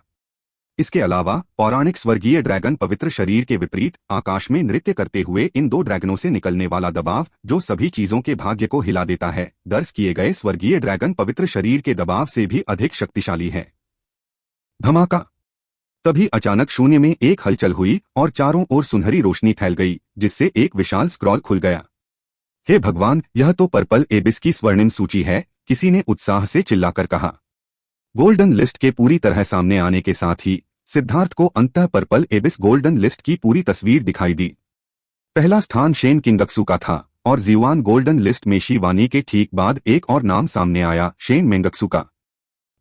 इसके अलावा पौराणिक स्वर्गीय ड्रैगन पवित्र शरीर के विपरीत आकाश में नृत्य करते हुए इन दो ड्रैगनों से निकलने वाला दबाव, जो सभी चीजों के भाग्य को हिला देता है, दर्ज किए गए स्वर्गीय ड्रैगन पवित्र शरीर के दबाव से भी अधिक शक्तिशाली है। धमाका। तभी अचानक शून्य में एक हलचल हुई और चारों ओर सुनहरी रोशनी फैल गई, जिससे एक विशाल स्क्रॉल खुल गया। हे भगवान, यह तो पर्पल एबिस की स्वर्णिम सूची है, किसी ने उत्साह से चिल्लाकर कहा। गोल्डन लिस्ट के पूरी तरह सामने आने के साथ ही सिद्धार्थ को अंततः पर्पल एबिस गोल्डन लिस्ट की पूरी तस्वीर दिखाई दी। पहला स्थान शेन किंगक्सू का था और जीवान गोल्डन लिस्ट में शिवानी के ठीक बाद एक और नाम सामने आया, शेन मेंगक्सू का।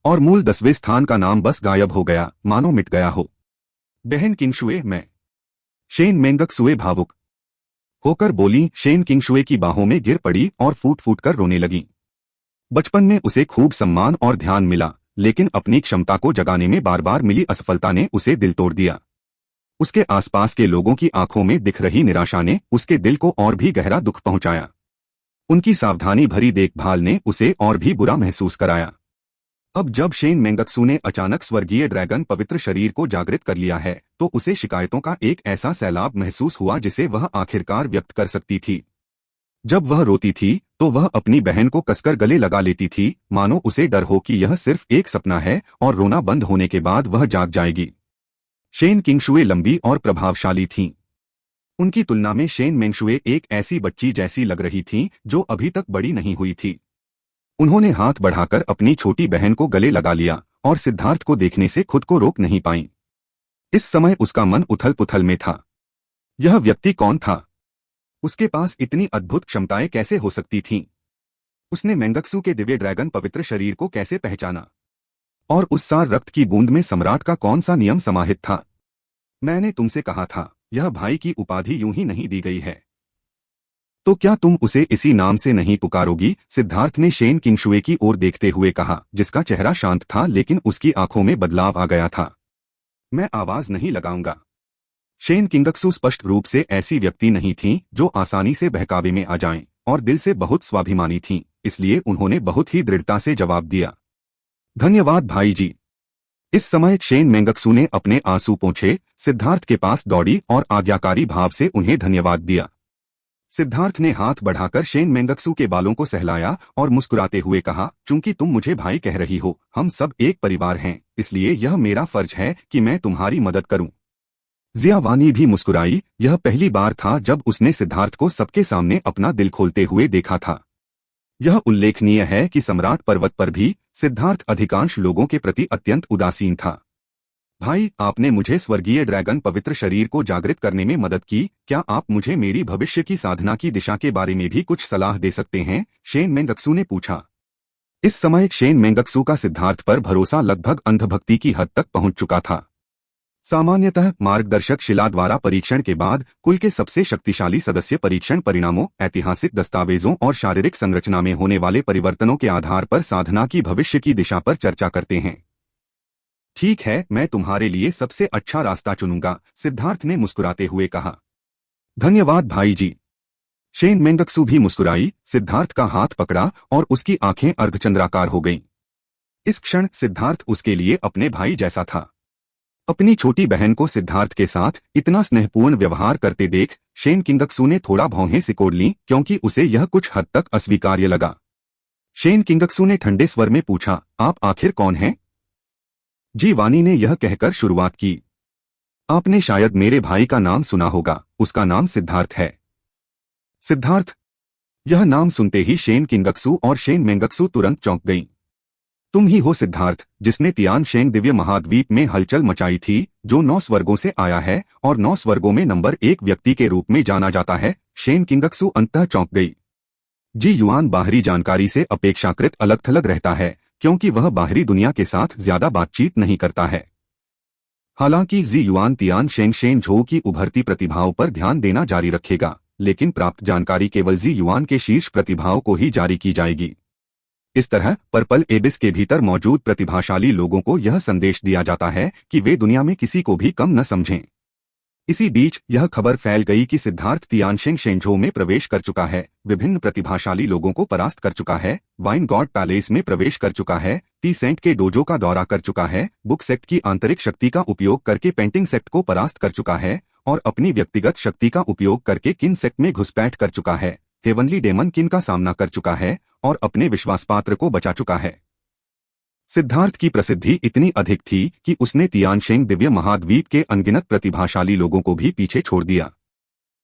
और मूल 10वें स्थान का नाम बस गायब हो गया, मानो मिट गया हो। बहन किंगशुए, मैं। शेन मेंगक्सुए भावुक होकर बोली। शेन किंगशुए की बाहों में गिर पड़ी और फूट फूट कर रोने लगी। बचपन में उसे खूब सम्मान और ध्यान मिला, लेकिन अपनी क्षमता को जगाने में बार बार मिली असफलता ने उसे दिल तोड़ दिया। उसके आसपास के लोगों की आंखों में दिख रही निराशा ने उसके दिल को और भी गहरा दुख पहुंचाया। उनकी सावधानी भरी देखभाल ने उसे और भी बुरा महसूस कराया। अब जब शेन मेंगक्सू ने अचानक स्वर्गीय ड्रैगन पवित्र शरीर को जागृत कर लिया है, तो उसे शिकायतों का एक ऐसा सैलाब महसूस हुआ जिसे वह आखिरकार व्यक्त कर सकती थी। जब वह रोती थी तो वह अपनी बहन को कसकर गले लगा लेती थी, मानो उसे डर हो कि यह सिर्फ एक सपना है और रोना बंद होने के बाद वह जाग जाएगी। शेन किंगशुए लंबी और प्रभावशाली थीं। उनकी तुलना में शेन मेंगशुए एक ऐसी बच्ची जैसी लग रही थीं जो अभी तक बड़ी नहीं हुई थी। उन्होंने हाथ बढ़ाकर अपनी छोटी बहन को गले लगा लिया और सिद्धार्थ को देखने से खुद को रोक नहीं पाई। इस समय उसका मन उथल पुथल में था। यह व्यक्ति कौन था? उसके पास इतनी अद्भुत क्षमताएं कैसे हो सकती थीं? उसने मेंगक्सू के दिव्य ड्रैगन पवित्र शरीर को कैसे पहचाना? और उस सार रक्त की बूंद में सम्राट का कौन सा नियम समाहित था? मैंने तुमसे कहा था, यह भाई की उपाधि यूं ही नहीं दी गई है। तो क्या तुम उसे इसी नाम से नहीं पुकारोगी? सिद्धार्थ ने शेन किंगशुए की ओर देखते हुए कहा, जिसका चेहरा शांत था लेकिन उसकी आंखों में बदलाव आ गया था। मैं आवाज नहीं लगाऊंगा। शेन किंगक्सू स्पष्ट रूप से ऐसी व्यक्ति नहीं थीं जो आसानी से बहकावे में आ जाएं, और दिल से बहुत स्वाभिमानी थीं, इसलिए उन्होंने बहुत ही दृढ़ता से जवाब दिया, धन्यवाद भाई जी। इस समय शेन मेंगक्सू ने अपने आंसू पोंछे, सिद्धार्थ के पास दौड़ी और आज्ञाकारी भाव से उन्हें धन्यवाद दिया। सिद्धार्थ ने हाथ बढ़ाकर शेन मेंगक्सू के बालों को सहलाया और मुस्कुराते हुए कहा, चूंकि तुम मुझे भाई कह रही हो, हम सब एक परिवार हैं, इसलिए यह मेरा फर्ज है कि मैं तुम्हारी मदद करूं। जियावानी भी मुस्कुराई। यह पहली बार था जब उसने सिद्धार्थ को सबके सामने अपना दिल खोलते हुए देखा था। यह उल्लेखनीय है कि सम्राट पर्वत पर भी सिद्धार्थ अधिकांश लोगों के प्रति अत्यंत उदासीन था। भाई, आपने मुझे स्वर्गीय ड्रैगन पवित्र शरीर को जागृत करने में मदद की, क्या आप मुझे मेरी भविष्य की साधना की दिशा के बारे में भी कुछ सलाह दे सकते हैं? शेन मेंगक्सू ने पूछा। इस समय शेन मेंगक्सू का सिद्धार्थ पर भरोसा लगभग अंधभक्ति की हद तक पहुंच चुका था। सामान्यतः मार्गदर्शक शिला द्वारा परीक्षण के बाद कुल के सबसे शक्तिशाली सदस्य परीक्षण परिणामों, ऐतिहासिक दस्तावेजों और शारीरिक संरचना में होने वाले परिवर्तनों के आधार पर साधना की भविष्य की दिशा पर चर्चा करते हैं। ठीक है, मैं तुम्हारे लिए सबसे अच्छा रास्ता चुनूंगा, सिद्धार्थ ने मुस्कुराते हुए कहा। धन्यवाद भाई जी। शेन मेंगक्सू भी मुस्कुराई, सिद्धार्थ का हाथ पकड़ा और उसकी आंखें अर्धचंद्राकार हो गईं। इस क्षण सिद्धार्थ उसके लिए अपने भाई जैसा था। अपनी छोटी बहन को सिद्धार्थ के साथ इतना स्नेहपूर्ण व्यवहार करते देख शेन किंगक्सू ने थोड़ा भौहें सिकोड़ लीं, क्योंकि उसे यह कुछ हद तक अस्वीकार्य लगा। शेन किंगक्सू ने ठंडे स्वर में पूछा, आप आखिर कौन हैं? जी वानी ने यह कहकर शुरुआत की, आपने शायद मेरे भाई का नाम सुना होगा, उसका नाम सिद्धार्थ है। सिद्धार्थ? यह नाम सुनते ही शेन किंगक्सू और शेन मेंगक्सू तुरंत चौंक गईं। तुम ही हो सिद्धार्थ, जिसने तियान शेंग दिव्य महाद्वीप में हलचल मचाई थी, जो 9 स्वर्गों से आया है और 9 स्वर्गों में नंबर 1 व्यक्ति के रूप में जाना जाता है। शेन किंगक्सू अंततः चौंक गई। जी युआन बाहरी जानकारी से अपेक्षाकृत अलग थलग रहता है, क्योंकि वह बाहरी दुनिया के साथ ज्यादा बातचीत नहीं करता है। हालांकि जी युआन तियान शेंग शेन झो की उभरती प्रतिभाओं पर ध्यान देना जारी रखेगा, लेकिन प्राप्त जानकारी केवल जी युआन के शीर्ष प्रतिभाओं को ही जारी की जाएगी। इस तरह पर्पल एबिस के भीतर मौजूद प्रतिभाशाली लोगों को यह संदेश दिया जाता है कि वे दुनिया में किसी को भी कम न समझें। इसी बीच यह खबर फैल गई कि सिद्धार्थ तियानशेंग शेंझो में प्रवेश कर चुका है, विभिन्न प्रतिभाशाली लोगों को परास्त कर चुका है, वाइन गॉड पैलेस में प्रवेश कर चुका है, टी सेंट के डोजो का दौरा कर चुका है, बुक सेक्ट की आंतरिक शक्ति का उपयोग करके पेंटिंग सेक्ट को परास्त कर चुका है और अपनी व्यक्तिगत शक्ति का उपयोग करके किन सेक्ट में घुसपैठ कर चुका है, हेवनली डेमन किन का सामना कर चुका है और अपने विश्वासपात्र को बचा चुका है। सिद्धार्थ की प्रसिद्धि इतनी अधिक थी कि उसने तियानशेंग दिव्य महाद्वीप के अनगिनत प्रतिभाशाली लोगों को भी पीछे छोड़ दिया।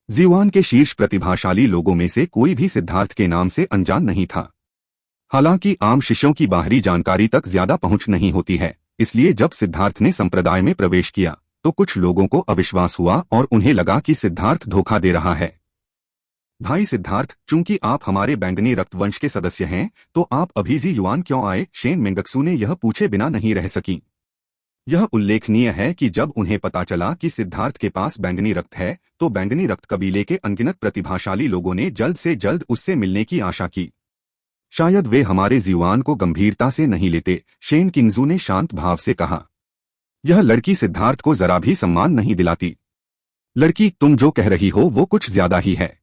जीवान के शीर्ष प्रतिभाशाली लोगों में से कोई भी सिद्धार्थ के नाम से अनजान नहीं था। हालांकि आम शिष्यों की बाहरी जानकारी तक ज्यादा पहुंच नहीं होती है, इसलिए जब सिद्धार्थ ने संप्रदाय में प्रवेश किया तो कुछ लोगों को अविश्वास हुआ और उन्हें लगा कि सिद्धार्थ धोखा दे रहा है। भाई सिद्धार्थ, चूंकि आप हमारे बैंगनी रक्तवंश के सदस्य हैं, तो आप अभी जी युआन क्यों आए? शेन मेंगक्सू ने यह पूछे बिना नहीं रह सकी। यह उल्लेखनीय है कि जब उन्हें पता चला कि सिद्धार्थ के पास बैंगनी रक्त है, तो बैंगनी रक्त कबीले के अनगिनत प्रतिभाशाली लोगों ने जल्द से जल्द उससे मिलने की आशा की। शायद वे हमारे जीवान को गंभीरता से नहीं लेते, शेन किंगजू ने शांत भाव से कहा। यह लड़की सिद्धार्थ को जरा भी सम्मान नहीं दिलाती। लड़की, तुम जो कह रही हो वो कुछ ज्यादा ही है।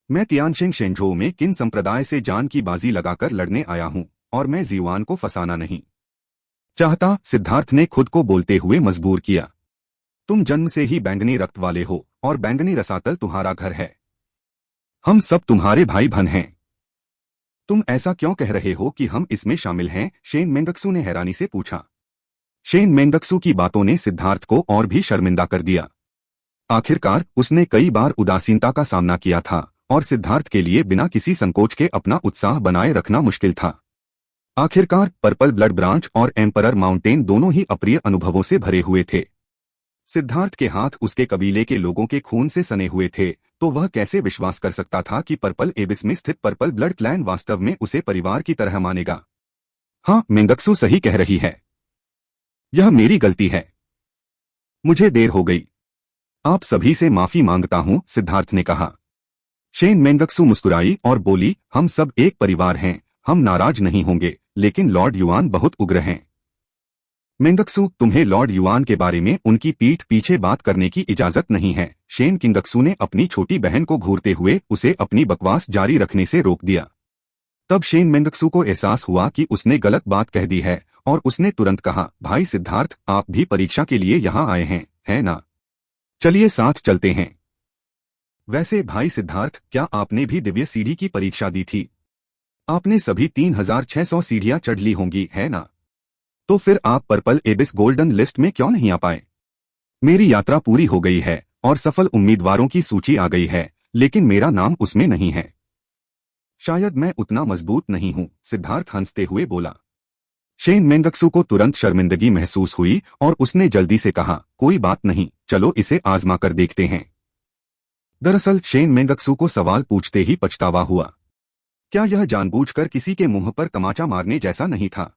मैं तियानशिंग शेंझो में किन संप्रदाय से जान की बाजी लगाकर लड़ने आया हूं, और मैं जीवान को फंसाना नहीं चाहता, सिद्धार्थ ने खुद को बोलते हुए मजबूर किया। तुम जन्म से ही बैंगनी रक्त वाले हो, और बैंगनी रसातल तुम्हारा घर है। हम सब तुम्हारे भाई बहन हैं। तुम ऐसा क्यों कह रहे हो कि हम इसमें शामिल हैं? शेन मेंगक्सू ने हैरानी से पूछा। शेन मेंगक्सू की बातों ने सिद्धार्थ को और भी शर्मिंदा कर दिया। आखिरकार उसने कई बार उदासीनता का सामना किया था, और सिद्धार्थ के लिए बिना किसी संकोच के अपना उत्साह बनाए रखना मुश्किल था। आखिरकार पर्पल ब्लड ब्रांच और एम्परर माउंटेन दोनों ही अप्रिय अनुभवों से भरे हुए थे। सिद्धार्थ के हाथ उसके कबीले के लोगों के खून से सने हुए थे, तो वह कैसे विश्वास कर सकता था कि पर्पल एबिस में स्थित पर्पल ब्लड क्लैन वास्तव में उसे परिवार की तरह मानेगा। हाँ, मेंगक्सू सही कह रही है। यह मेरी गलती है। मुझे देर हो गई। आप सभी से माफी मांगता हूं, सिद्धार्थ ने कहा। शेन मेंगक्सू मुस्कुराई और बोली, हम सब एक परिवार हैं, हम नाराज नहीं होंगे, लेकिन लॉर्ड युआन बहुत उग्र हैं। मेंगक्सू, तुम्हें लॉर्ड युआन के बारे में उनकी पीठ पीछे बात करने की इजाजत नहीं है। शेन किंगक्सू ने अपनी छोटी बहन को घूरते हुए उसे अपनी बकवास जारी रखने से रोक दिया। तब शेन मेंगक्सू को एहसास हुआ कि उसने गलत बात कह दी है, और उसने तुरंत कहा, भाई सिद्धार्थ, आप भी परीक्षा के लिए यहाँ आए हैं, है ना? चलिए साथ चलते हैं। वैसे भाई सिद्धार्थ, क्या आपने भी दिव्य सीढ़ी की परीक्षा दी थी? आपने सभी 3600 सीढ़ियां चढ़ ली होंगी, है ना? तो फिर आप पर्पल एबिस गोल्डन लिस्ट में क्यों नहीं आ पाए? मेरी यात्रा पूरी हो गई है और सफल उम्मीदवारों की सूची आ गई है, लेकिन मेरा नाम उसमें नहीं है। शायद मैं उतना मजबूत नहीं हूं, सिद्धार्थ हंसते हुए बोला। शेन मेंगक्सू को तुरंत शर्मिंदगी महसूस हुई और उसने जल्दी से कहा, कोई बात नहीं, चलो इसे आजमा कर देखते हैं। दरअसल शेन मेंगक्सू को सवाल पूछते ही पछतावा हुआ। क्या यह जानबूझकर किसी के मुंह पर तमाचा मारने जैसा नहीं था?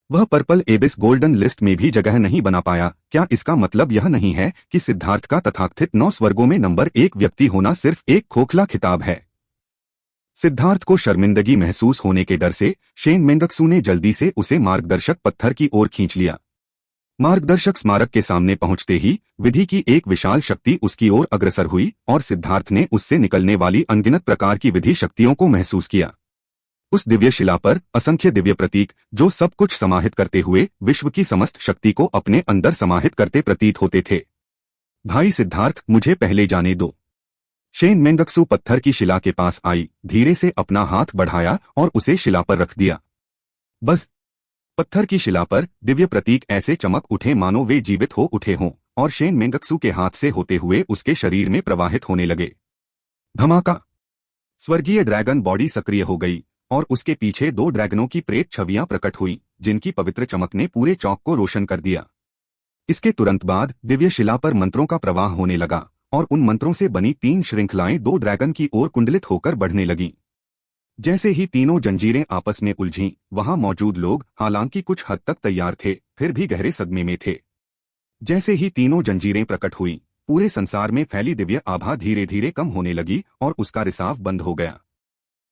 वह पर्पल एबिस गोल्डन लिस्ट में भी जगह नहीं बना पाया। क्या इसका मतलब यह नहीं है कि सिद्धार्थ का तथाकथित 9 स्वर्गों में नंबर 1 व्यक्ति होना सिर्फ एक खोखला खिताब है? सिद्धार्थ को शर्मिंदगी महसूस होने के डर से शेन मेंगक्सू ने जल्दी से उसे मार्गदर्शक पत्थर की ओर खींच लिया। मार्गदर्शक स्मारक के सामने पहुंचते ही विधि की एक विशाल शक्ति उसकी ओर अग्रसर हुई, और सिद्धार्थ ने उससे निकलने वाली अनगिनत प्रकार की विधि शक्तियों को महसूस किया। उस दिव्य शिला पर असंख्य दिव्य प्रतीक, जो सब कुछ समाहित करते हुए विश्व की समस्त शक्ति को अपने अंदर समाहित करते प्रतीत होते थे। भाई सिद्धार्थ, मुझे पहले जाने दो। शेन मेंगक्सू पत्थर की शिला के पास आई, धीरे से अपना हाथ बढ़ाया और उसे शिला पर रख दिया। बस पत्थर की शिला पर दिव्य प्रतीक ऐसे चमक उठे मानो वे जीवित हो उठे हों, और शेन मेंगक्सू के हाथ से होते हुए उसके शरीर में प्रवाहित होने लगे। धमाका! स्वर्गीय ड्रैगन बॉडी सक्रिय हो गई, और उसके पीछे 2 ड्रैगनों की प्रेत छवियां प्रकट हुईं, जिनकी पवित्र चमक ने पूरे चौक को रोशन कर दिया। इसके तुरंत बाद दिव्य शिला पर मंत्रों का प्रवाह होने लगा, और उन मंत्रों से बनी 3 श्रृंखलाएं 2 ड्रैगन की ओर कुंडलित होकर बढ़ने लगीं। जैसे ही तीनों जंजीरें आपस में उलझीं, वहां मौजूद लोग, हालांकि कुछ हद तक तैयार थे, फिर भी गहरे सदमे में थे। जैसे ही तीनों जंजीरें प्रकट हुईं, पूरे संसार में फैली दिव्य आभा धीरे धीरे कम होने लगी और उसका रिसाव बंद हो गया।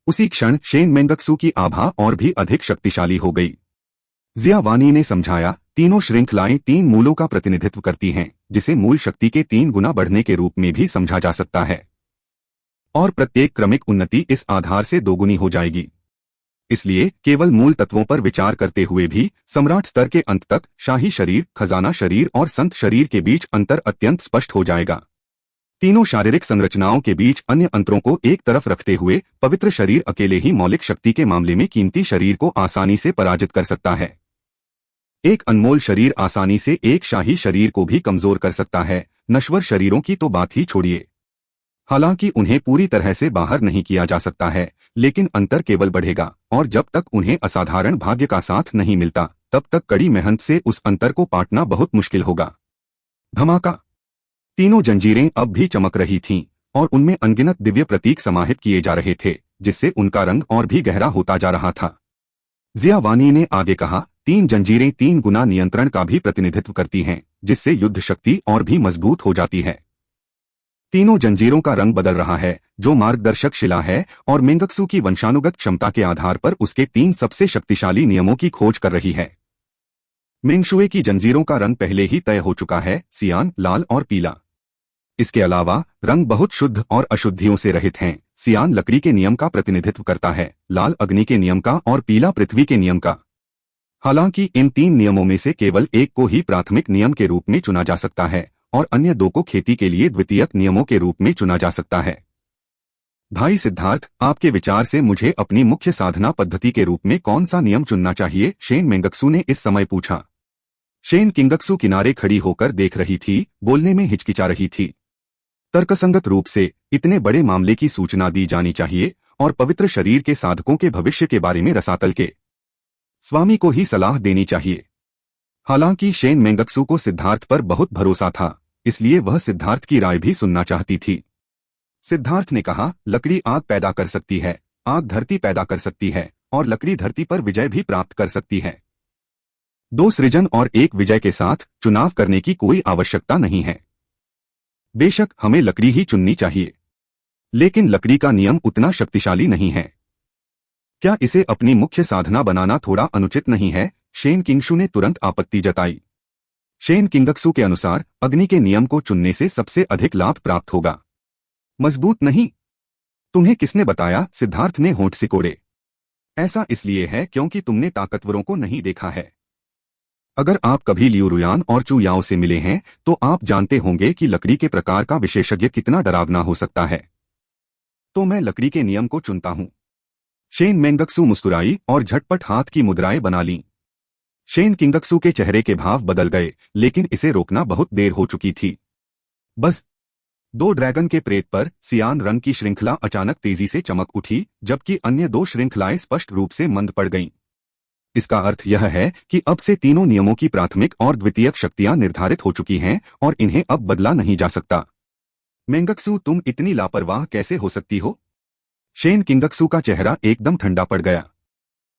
उसी क्षण शेन मेंगक्सू की आभा और भी अधिक शक्तिशाली हो गई। जियावानी ने समझाया, तीनों श्रृंखलाएं 3 मूलों का प्रतिनिधित्व करती हैं, जिसे मूल शक्ति के 3 गुना बढ़ने के रूप में भी समझा जा सकता है, और प्रत्येक क्रमिक उन्नति इस आधार से दोगुनी हो जाएगी। इसलिए केवल मूल तत्वों पर विचार करते हुए भी सम्राट स्तर के अंत तक शाही शरीर, खजाना शरीर और संत शरीर के बीच अंतर अत्यंत स्पष्ट हो जाएगा। तीनों शारीरिक संरचनाओं के बीच अन्य अंतरों को एक तरफ रखते हुए पवित्र शरीर अकेले ही मौलिक शक्ति के मामले में कीमती शरीर को आसानी से पराजित कर सकता है। एक अनमोल शरीर आसानी से एक शाही शरीर को भी कमजोर कर सकता है। नश्वर शरीरों की तो बात ही छोड़िए। हालांकि उन्हें पूरी तरह से बाहर नहीं किया जा सकता है, लेकिन अंतर केवल बढ़ेगा, और जब तक उन्हें असाधारण भाग्य का साथ नहीं मिलता, तब तक कड़ी मेहनत से उस अंतर को पाटना बहुत मुश्किल होगा। धमाका! तीनों जंजीरें अब भी चमक रही थीं, और उनमें अनगिनत दिव्य प्रतीक समाहित किए जा रहे थे, जिससे उनका रंग और भी गहरा होता जा रहा था। जियावानी ने आगे कहा, 3 जंजीरें 3 गुना नियंत्रण का भी प्रतिनिधित्व करती हैं, जिससे युद्ध शक्ति और भी मजबूत हो जाती है। तीनों जंजीरों का रंग बदल रहा है, जो मार्गदर्शक शिला है और मेंगक्सू की वंशानुगत क्षमता के आधार पर उसके 3 सबसे शक्तिशाली नियमों की खोज कर रही है। मेंगशुए की जंजीरों का रंग पहले ही तय हो चुका है, सियान, लाल और पीला। इसके अलावा रंग बहुत शुद्ध और अशुद्धियों से रहित हैं। सियान लकड़ी के नियम का प्रतिनिधित्व करता है, लाल अग्नि के नियम का और पीला पृथ्वी के नियम का। हालांकि इन 3 नियमों में से केवल एक को ही प्राथमिक नियम के रूप में चुना जा सकता है और अन्य 2 को खेती के लिए द्वितीयक नियमों के रूप में चुना जा सकता है। भाई सिद्धार्थ, आपके विचार से मुझे अपनी मुख्य साधना पद्धति के रूप में कौन सा नियम चुनना चाहिए? शेन मेंगक्सू ने इस समय पूछा। शेन किंगक्सू किनारे खड़ी होकर देख रही थी, बोलने में हिचकिचा रही थी। तर्कसंगत रूप से इतने बड़े मामले की सूचना दी जानी चाहिए और पवित्र शरीर के साधकों के भविष्य के बारे में रसातल के स्वामी को ही सलाह देनी चाहिए। हालांकि शेन मेंगक्सू को सिद्धार्थ पर बहुत भरोसा था, इसलिए वह सिद्धार्थ की राय भी सुनना चाहती थी। सिद्धार्थ ने कहा, लकड़ी आग पैदा कर सकती है, आग धरती पैदा कर सकती है और लकड़ी धरती पर विजय भी प्राप्त कर सकती है। 2 सृजन और 1 विजय के साथ चुनाव करने की कोई आवश्यकता नहीं है। बेशक हमें लकड़ी ही चुननी चाहिए, लेकिन लकड़ी का नियम उतना शक्तिशाली नहीं है। क्या इसे अपनी मुख्य साधना बनाना थोड़ा अनुचित नहीं है? शेन किंगशू ने तुरंत आपत्ति जताई। शेन किंगक्सू के अनुसार अग्नि के नियम को चुनने से सबसे अधिक लाभ प्राप्त होगा। मजबूत नहीं? तुम्हें किसने बताया? सिद्धार्थ ने होंठ सिकोड़े। ऐसा इसलिए है क्योंकि तुमने ताकतवरों को नहीं देखा है। अगर आप कभी लियू रुयान और चू याओ से मिले हैं तो आप जानते होंगे कि लकड़ी के प्रकार का विशेषज्ञ कितना डरावना हो सकता है। तो मैं लकड़ी के नियम को चुनता हूं। शेन मेंगक्सू मुस्कुराई और झटपट हाथ की मुद्राएं बना लीं। शेन किंगक्सू के चेहरे के भाव बदल गए, लेकिन इसे रोकना बहुत देर हो चुकी थी। बस 2 ड्रैगन के प्रेत पर सियान रंग की श्रृंखला अचानक तेजी से चमक उठी, जबकि अन्य 2 श्रृंखलाएं स्पष्ट रूप से मंद पड़ गईं। इसका अर्थ यह है कि अब से तीनों नियमों की प्राथमिक और द्वितीयक शक्तियां निर्धारित हो चुकी हैं और इन्हें अब बदला नहीं जा सकता। मेंगक्सू, तुम इतनी लापरवाह कैसे हो सकती हो? शेन किंगक्सू का चेहरा एकदम ठंडा पड़ गया।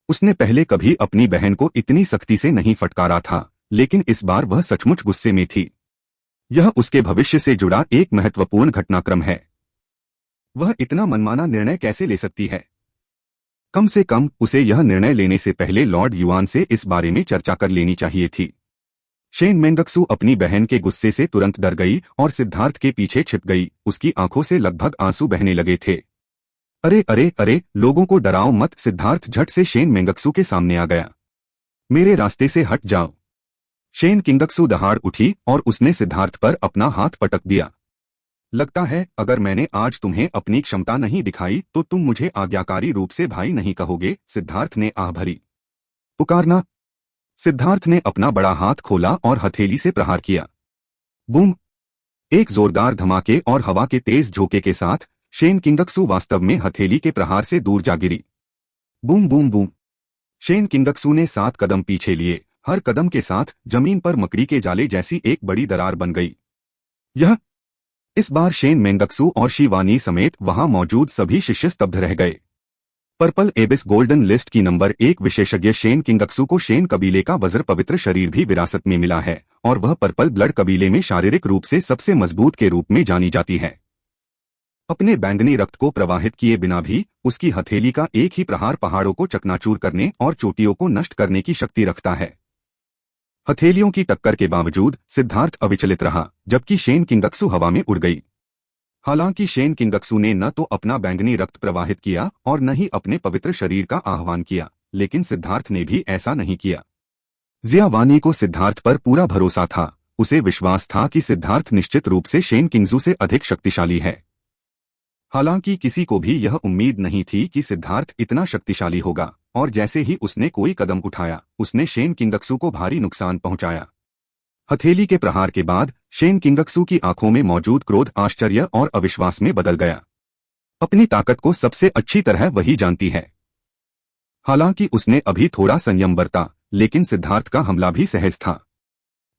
उसने पहले कभी अपनी बहन को इतनी सख्ती से नहीं फटकारा था, लेकिन इस बार वह सचमुच गुस्से में थी। यह उसके भविष्य से जुड़ा एक महत्वपूर्ण घटनाक्रम है। वह इतना मनमाना निर्णय कैसे ले सकती है? कम से कम उसे यह निर्णय लेने से पहले लॉर्ड युआन से इस बारे में चर्चा कर लेनी चाहिए थी। शेन मेंगक्सू अपनी बहन के गुस्से से तुरंत डर गई और सिद्धार्थ के पीछे छिप गई। उसकी आंखों से लगभग आंसू बहने लगे थे। अरे अरे अरे, लोगों को डराओ मत! सिद्धार्थ झट से शेन मेंगक्सू के सामने आ गया। मेरे रास्ते से हट जाओ! शेन किंगक्सू दहाड़ उठी और उसने सिद्धार्थ पर अपना हाथ पटक दिया। लगता है अगर मैंने आज तुम्हें अपनी क्षमता नहीं दिखाई तो तुम मुझे आज्ञाकारी रूप से भाई नहीं कहोगे। सिद्धार्थ ने आह भरी। पुकारना! सिद्धार्थ ने अपना बड़ा हाथ खोला और हथेली से प्रहार किया। बूम! एक जोरदार धमाके और हवा के तेज झोंके के साथ शेन किंगक्सू वास्तव में हथेली के प्रहार से दूर जा गिरी। Boom boom boom! Shen Qingxu ने 7 कदम पीछे लिए। हर कदम के साथ जमीन पर मकड़ी के जाले जैसी एक बड़ी दरार बन गई। इस बार शेन मेंगक्सू और शिवानी समेत वहां मौजूद सभी शिष्य स्तब्ध रह गए। पर्पल एबिस गोल्डन लिस्ट की नंबर 1 विशेषज्ञ शेन किंगक्सू को शेन कबीले का वज्र पवित्र शरीर भी विरासत में मिला है और वह पर्पल ब्लड कबीले में शारीरिक रूप से सबसे मजबूत के रूप में जानी जाती है। अपने बैंगनी रक्त को प्रवाहित किए बिना भी उसकी हथेली का एक ही प्रहार पहाड़ों को चकनाचूर करने और चोटियों को नष्ट करने की शक्ति रखता है। हथेलियों की टक्कर के बावजूद सिद्धार्थ अविचलित रहा, जबकि शेन किंगक्सू हवा में उड़ गई। हालांकि शेन किंगक्सू ने न तो अपना बैंगनी रक्त प्रवाहित किया और न ही अपने पवित्र शरीर का आह्वान किया, लेकिन सिद्धार्थ ने भी ऐसा नहीं किया। जियावानी को सिद्धार्थ पर पूरा भरोसा था। उसे विश्वास था कि सिद्धार्थ निश्चित रूप से शेन किंगजू से अधिक शक्तिशाली है। हालांकि किसी को भी यह उम्मीद नहीं थी कि सिद्धार्थ इतना शक्तिशाली होगा, और जैसे ही उसने कोई कदम उठाया उसने शेन किंगक्सू को भारी नुकसान पहुंचाया। हथेली के प्रहार के बाद शेन किंगक्सू की आंखों में मौजूद क्रोध आश्चर्य और अविश्वास में बदल गया। अपनी ताकत को सबसे अच्छी तरह वही जानती है। हालांकि उसने अभी थोड़ा संयम बरता, लेकिन सिद्धार्थ का हमला भी सहज था।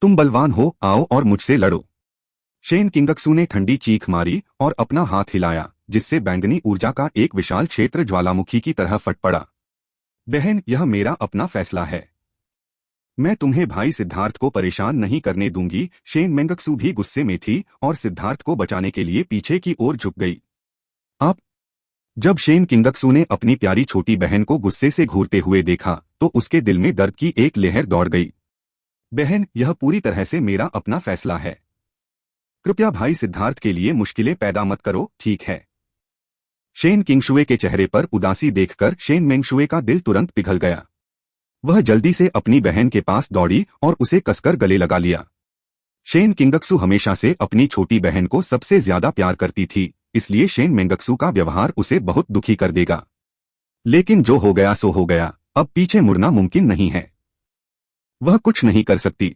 तुम बलवान हो, आओ और मुझसे लड़ो। शेन किंगक्सू ने ठंडी चीख मारी और अपना हाथ हिलाया, जिससे बैंगनी ऊर्जा का एक विशाल क्षेत्र ज्वालामुखी की तरह फट पड़ा। बहन, यह मेरा अपना फैसला है। मैं तुम्हें भाई सिद्धार्थ को परेशान नहीं करने दूंगी। शेन मेंगक्सू भी गुस्से में थी और सिद्धार्थ को बचाने के लिए पीछे की ओर झुक गई। आप जब शेन किंगक्सू ने अपनी प्यारी छोटी बहन को गुस्से से घूरते हुए देखा तो उसके दिल में दर्द की एक लहर दौड़ गई। बहन, यह पूरी तरह से मेरा अपना फैसला है। कृपया भाई सिद्धार्थ के लिए मुश्किलें पैदा मत करो, ठीक है? शेन किंगशुए के चेहरे पर उदासी देखकर शेन मेंगशुए का दिल तुरंत पिघल गया। वह जल्दी से अपनी बहन के पास दौड़ी और उसे कसकर गले लगा लिया। शेन किंगक्सू हमेशा से अपनी छोटी बहन को सबसे ज्यादा प्यार करती थी, इसलिए शेन मेंगक्सू का व्यवहार उसे बहुत दुखी कर देगा। लेकिन जो हो गया सो हो गया, अब पीछे मुड़ना मुमकिन नहीं है। वह कुछ नहीं कर सकती।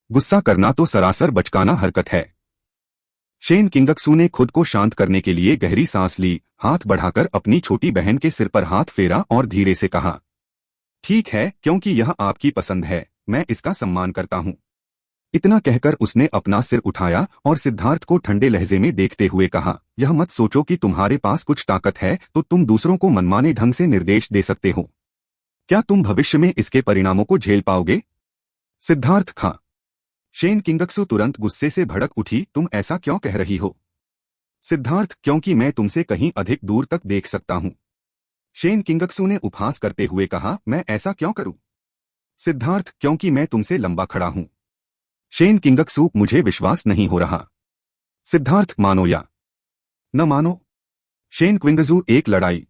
गुस्सा करना तो सरासर बचकाना हरकत है। शेन किंगक्सू ने खुद को शांत करने के लिए गहरी सांस ली, हाथ बढ़ाकर अपनी छोटी बहन के सिर पर हाथ फेरा और धीरे से कहा, ठीक है, क्योंकि यह आपकी पसंद है, मैं इसका सम्मान करता हूं। इतना कहकर उसने अपना सिर उठाया और सिद्धार्थ को ठंडे लहजे में देखते हुए कहा, यह मत सोचो कि तुम्हारे पास कुछ ताकत है तो तुम दूसरों को मनमाने ढंग से निर्देश दे सकते हो। क्या तुम भविष्य में इसके परिणामों को झेल पाओगे? सिद्धार्थ खा। शेन किंगक्सू तुरंत गुस्से से भड़क उठी, तुम ऐसा क्यों कह रही हो? सिद्धार्थ, क्योंकि मैं तुमसे कहीं अधिक दूर तक देख सकता हूं। शेन किंगक्सू ने उपहास करते हुए कहा, मैं ऐसा क्यों करूं? सिद्धार्थ, क्योंकि मैं तुमसे लंबा खड़ा हूं। शेन किंगक्सू, मुझे विश्वास नहीं हो रहा। सिद्धार्थ, मानो या न मानो। शेन क्विंगजू, एक लड़ाई।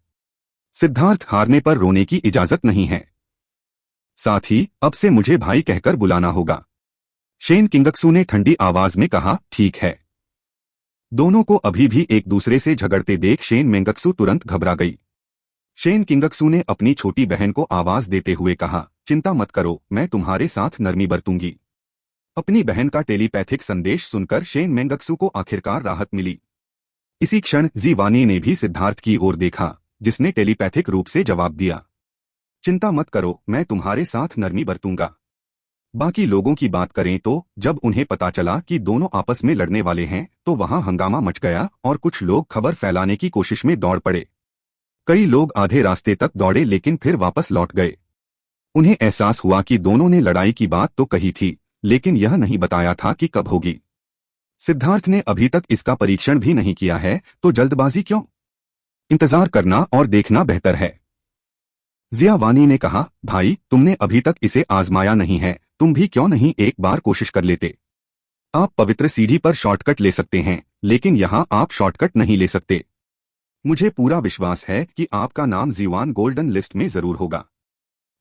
सिद्धार्थ, हारने पर रोने की इजाजत नहीं है। साथ ही अब से मुझे भाई कहकर बुलाना होगा। शेन किंगक्सू ने ठंडी आवाज में कहा, ठीक है। दोनों को अभी भी एक दूसरे से झगड़ते देख शेन मेंगक्सू तुरंत घबरा गई। शेन किंगक्सू ने अपनी छोटी बहन को आवाज देते हुए कहा, चिंता मत करो, मैं तुम्हारे साथ नरमी बरतूंगी। अपनी बहन का टेलीपैथिक संदेश सुनकर शेन मेंगक्सू को आखिरकार राहत मिली। इसी क्षण जीवानी ने भी सिद्धार्थ की ओर देखा, जिसने टेलीपैथिक रूप से जवाब दिया, चिंता मत करो, मैं तुम्हारे साथ नरमी बरतूंगा। बाकी लोगों की बात करें तो जब उन्हें पता चला कि दोनों आपस में लड़ने वाले हैं तो वहां हंगामा मच गया और कुछ लोग खबर फैलाने की कोशिश में दौड़ पड़े। कई लोग आधे रास्ते तक दौड़े लेकिन फिर वापस लौट गए। उन्हें एहसास हुआ कि दोनों ने लड़ाई की बात तो कही थी, लेकिन यह नहीं बताया था कि कब होगी। सिद्धार्थ ने अभी तक इसका परीक्षण भी नहीं किया है, तो जल्दबाजी क्यों? इंतजार करना और देखना बेहतर है। जिया वानी ने कहा, भाई, तुमने अभी तक इसे आजमाया नहीं है, तुम भी क्यों नहीं एक बार कोशिश कर लेते? आप पवित्र सीढ़ी पर शॉर्टकट ले सकते हैं, लेकिन यहाँ आप शॉर्टकट नहीं ले सकते। मुझे पूरा विश्वास है कि आपका नाम जीवान गोल्डन लिस्ट में जरूर होगा।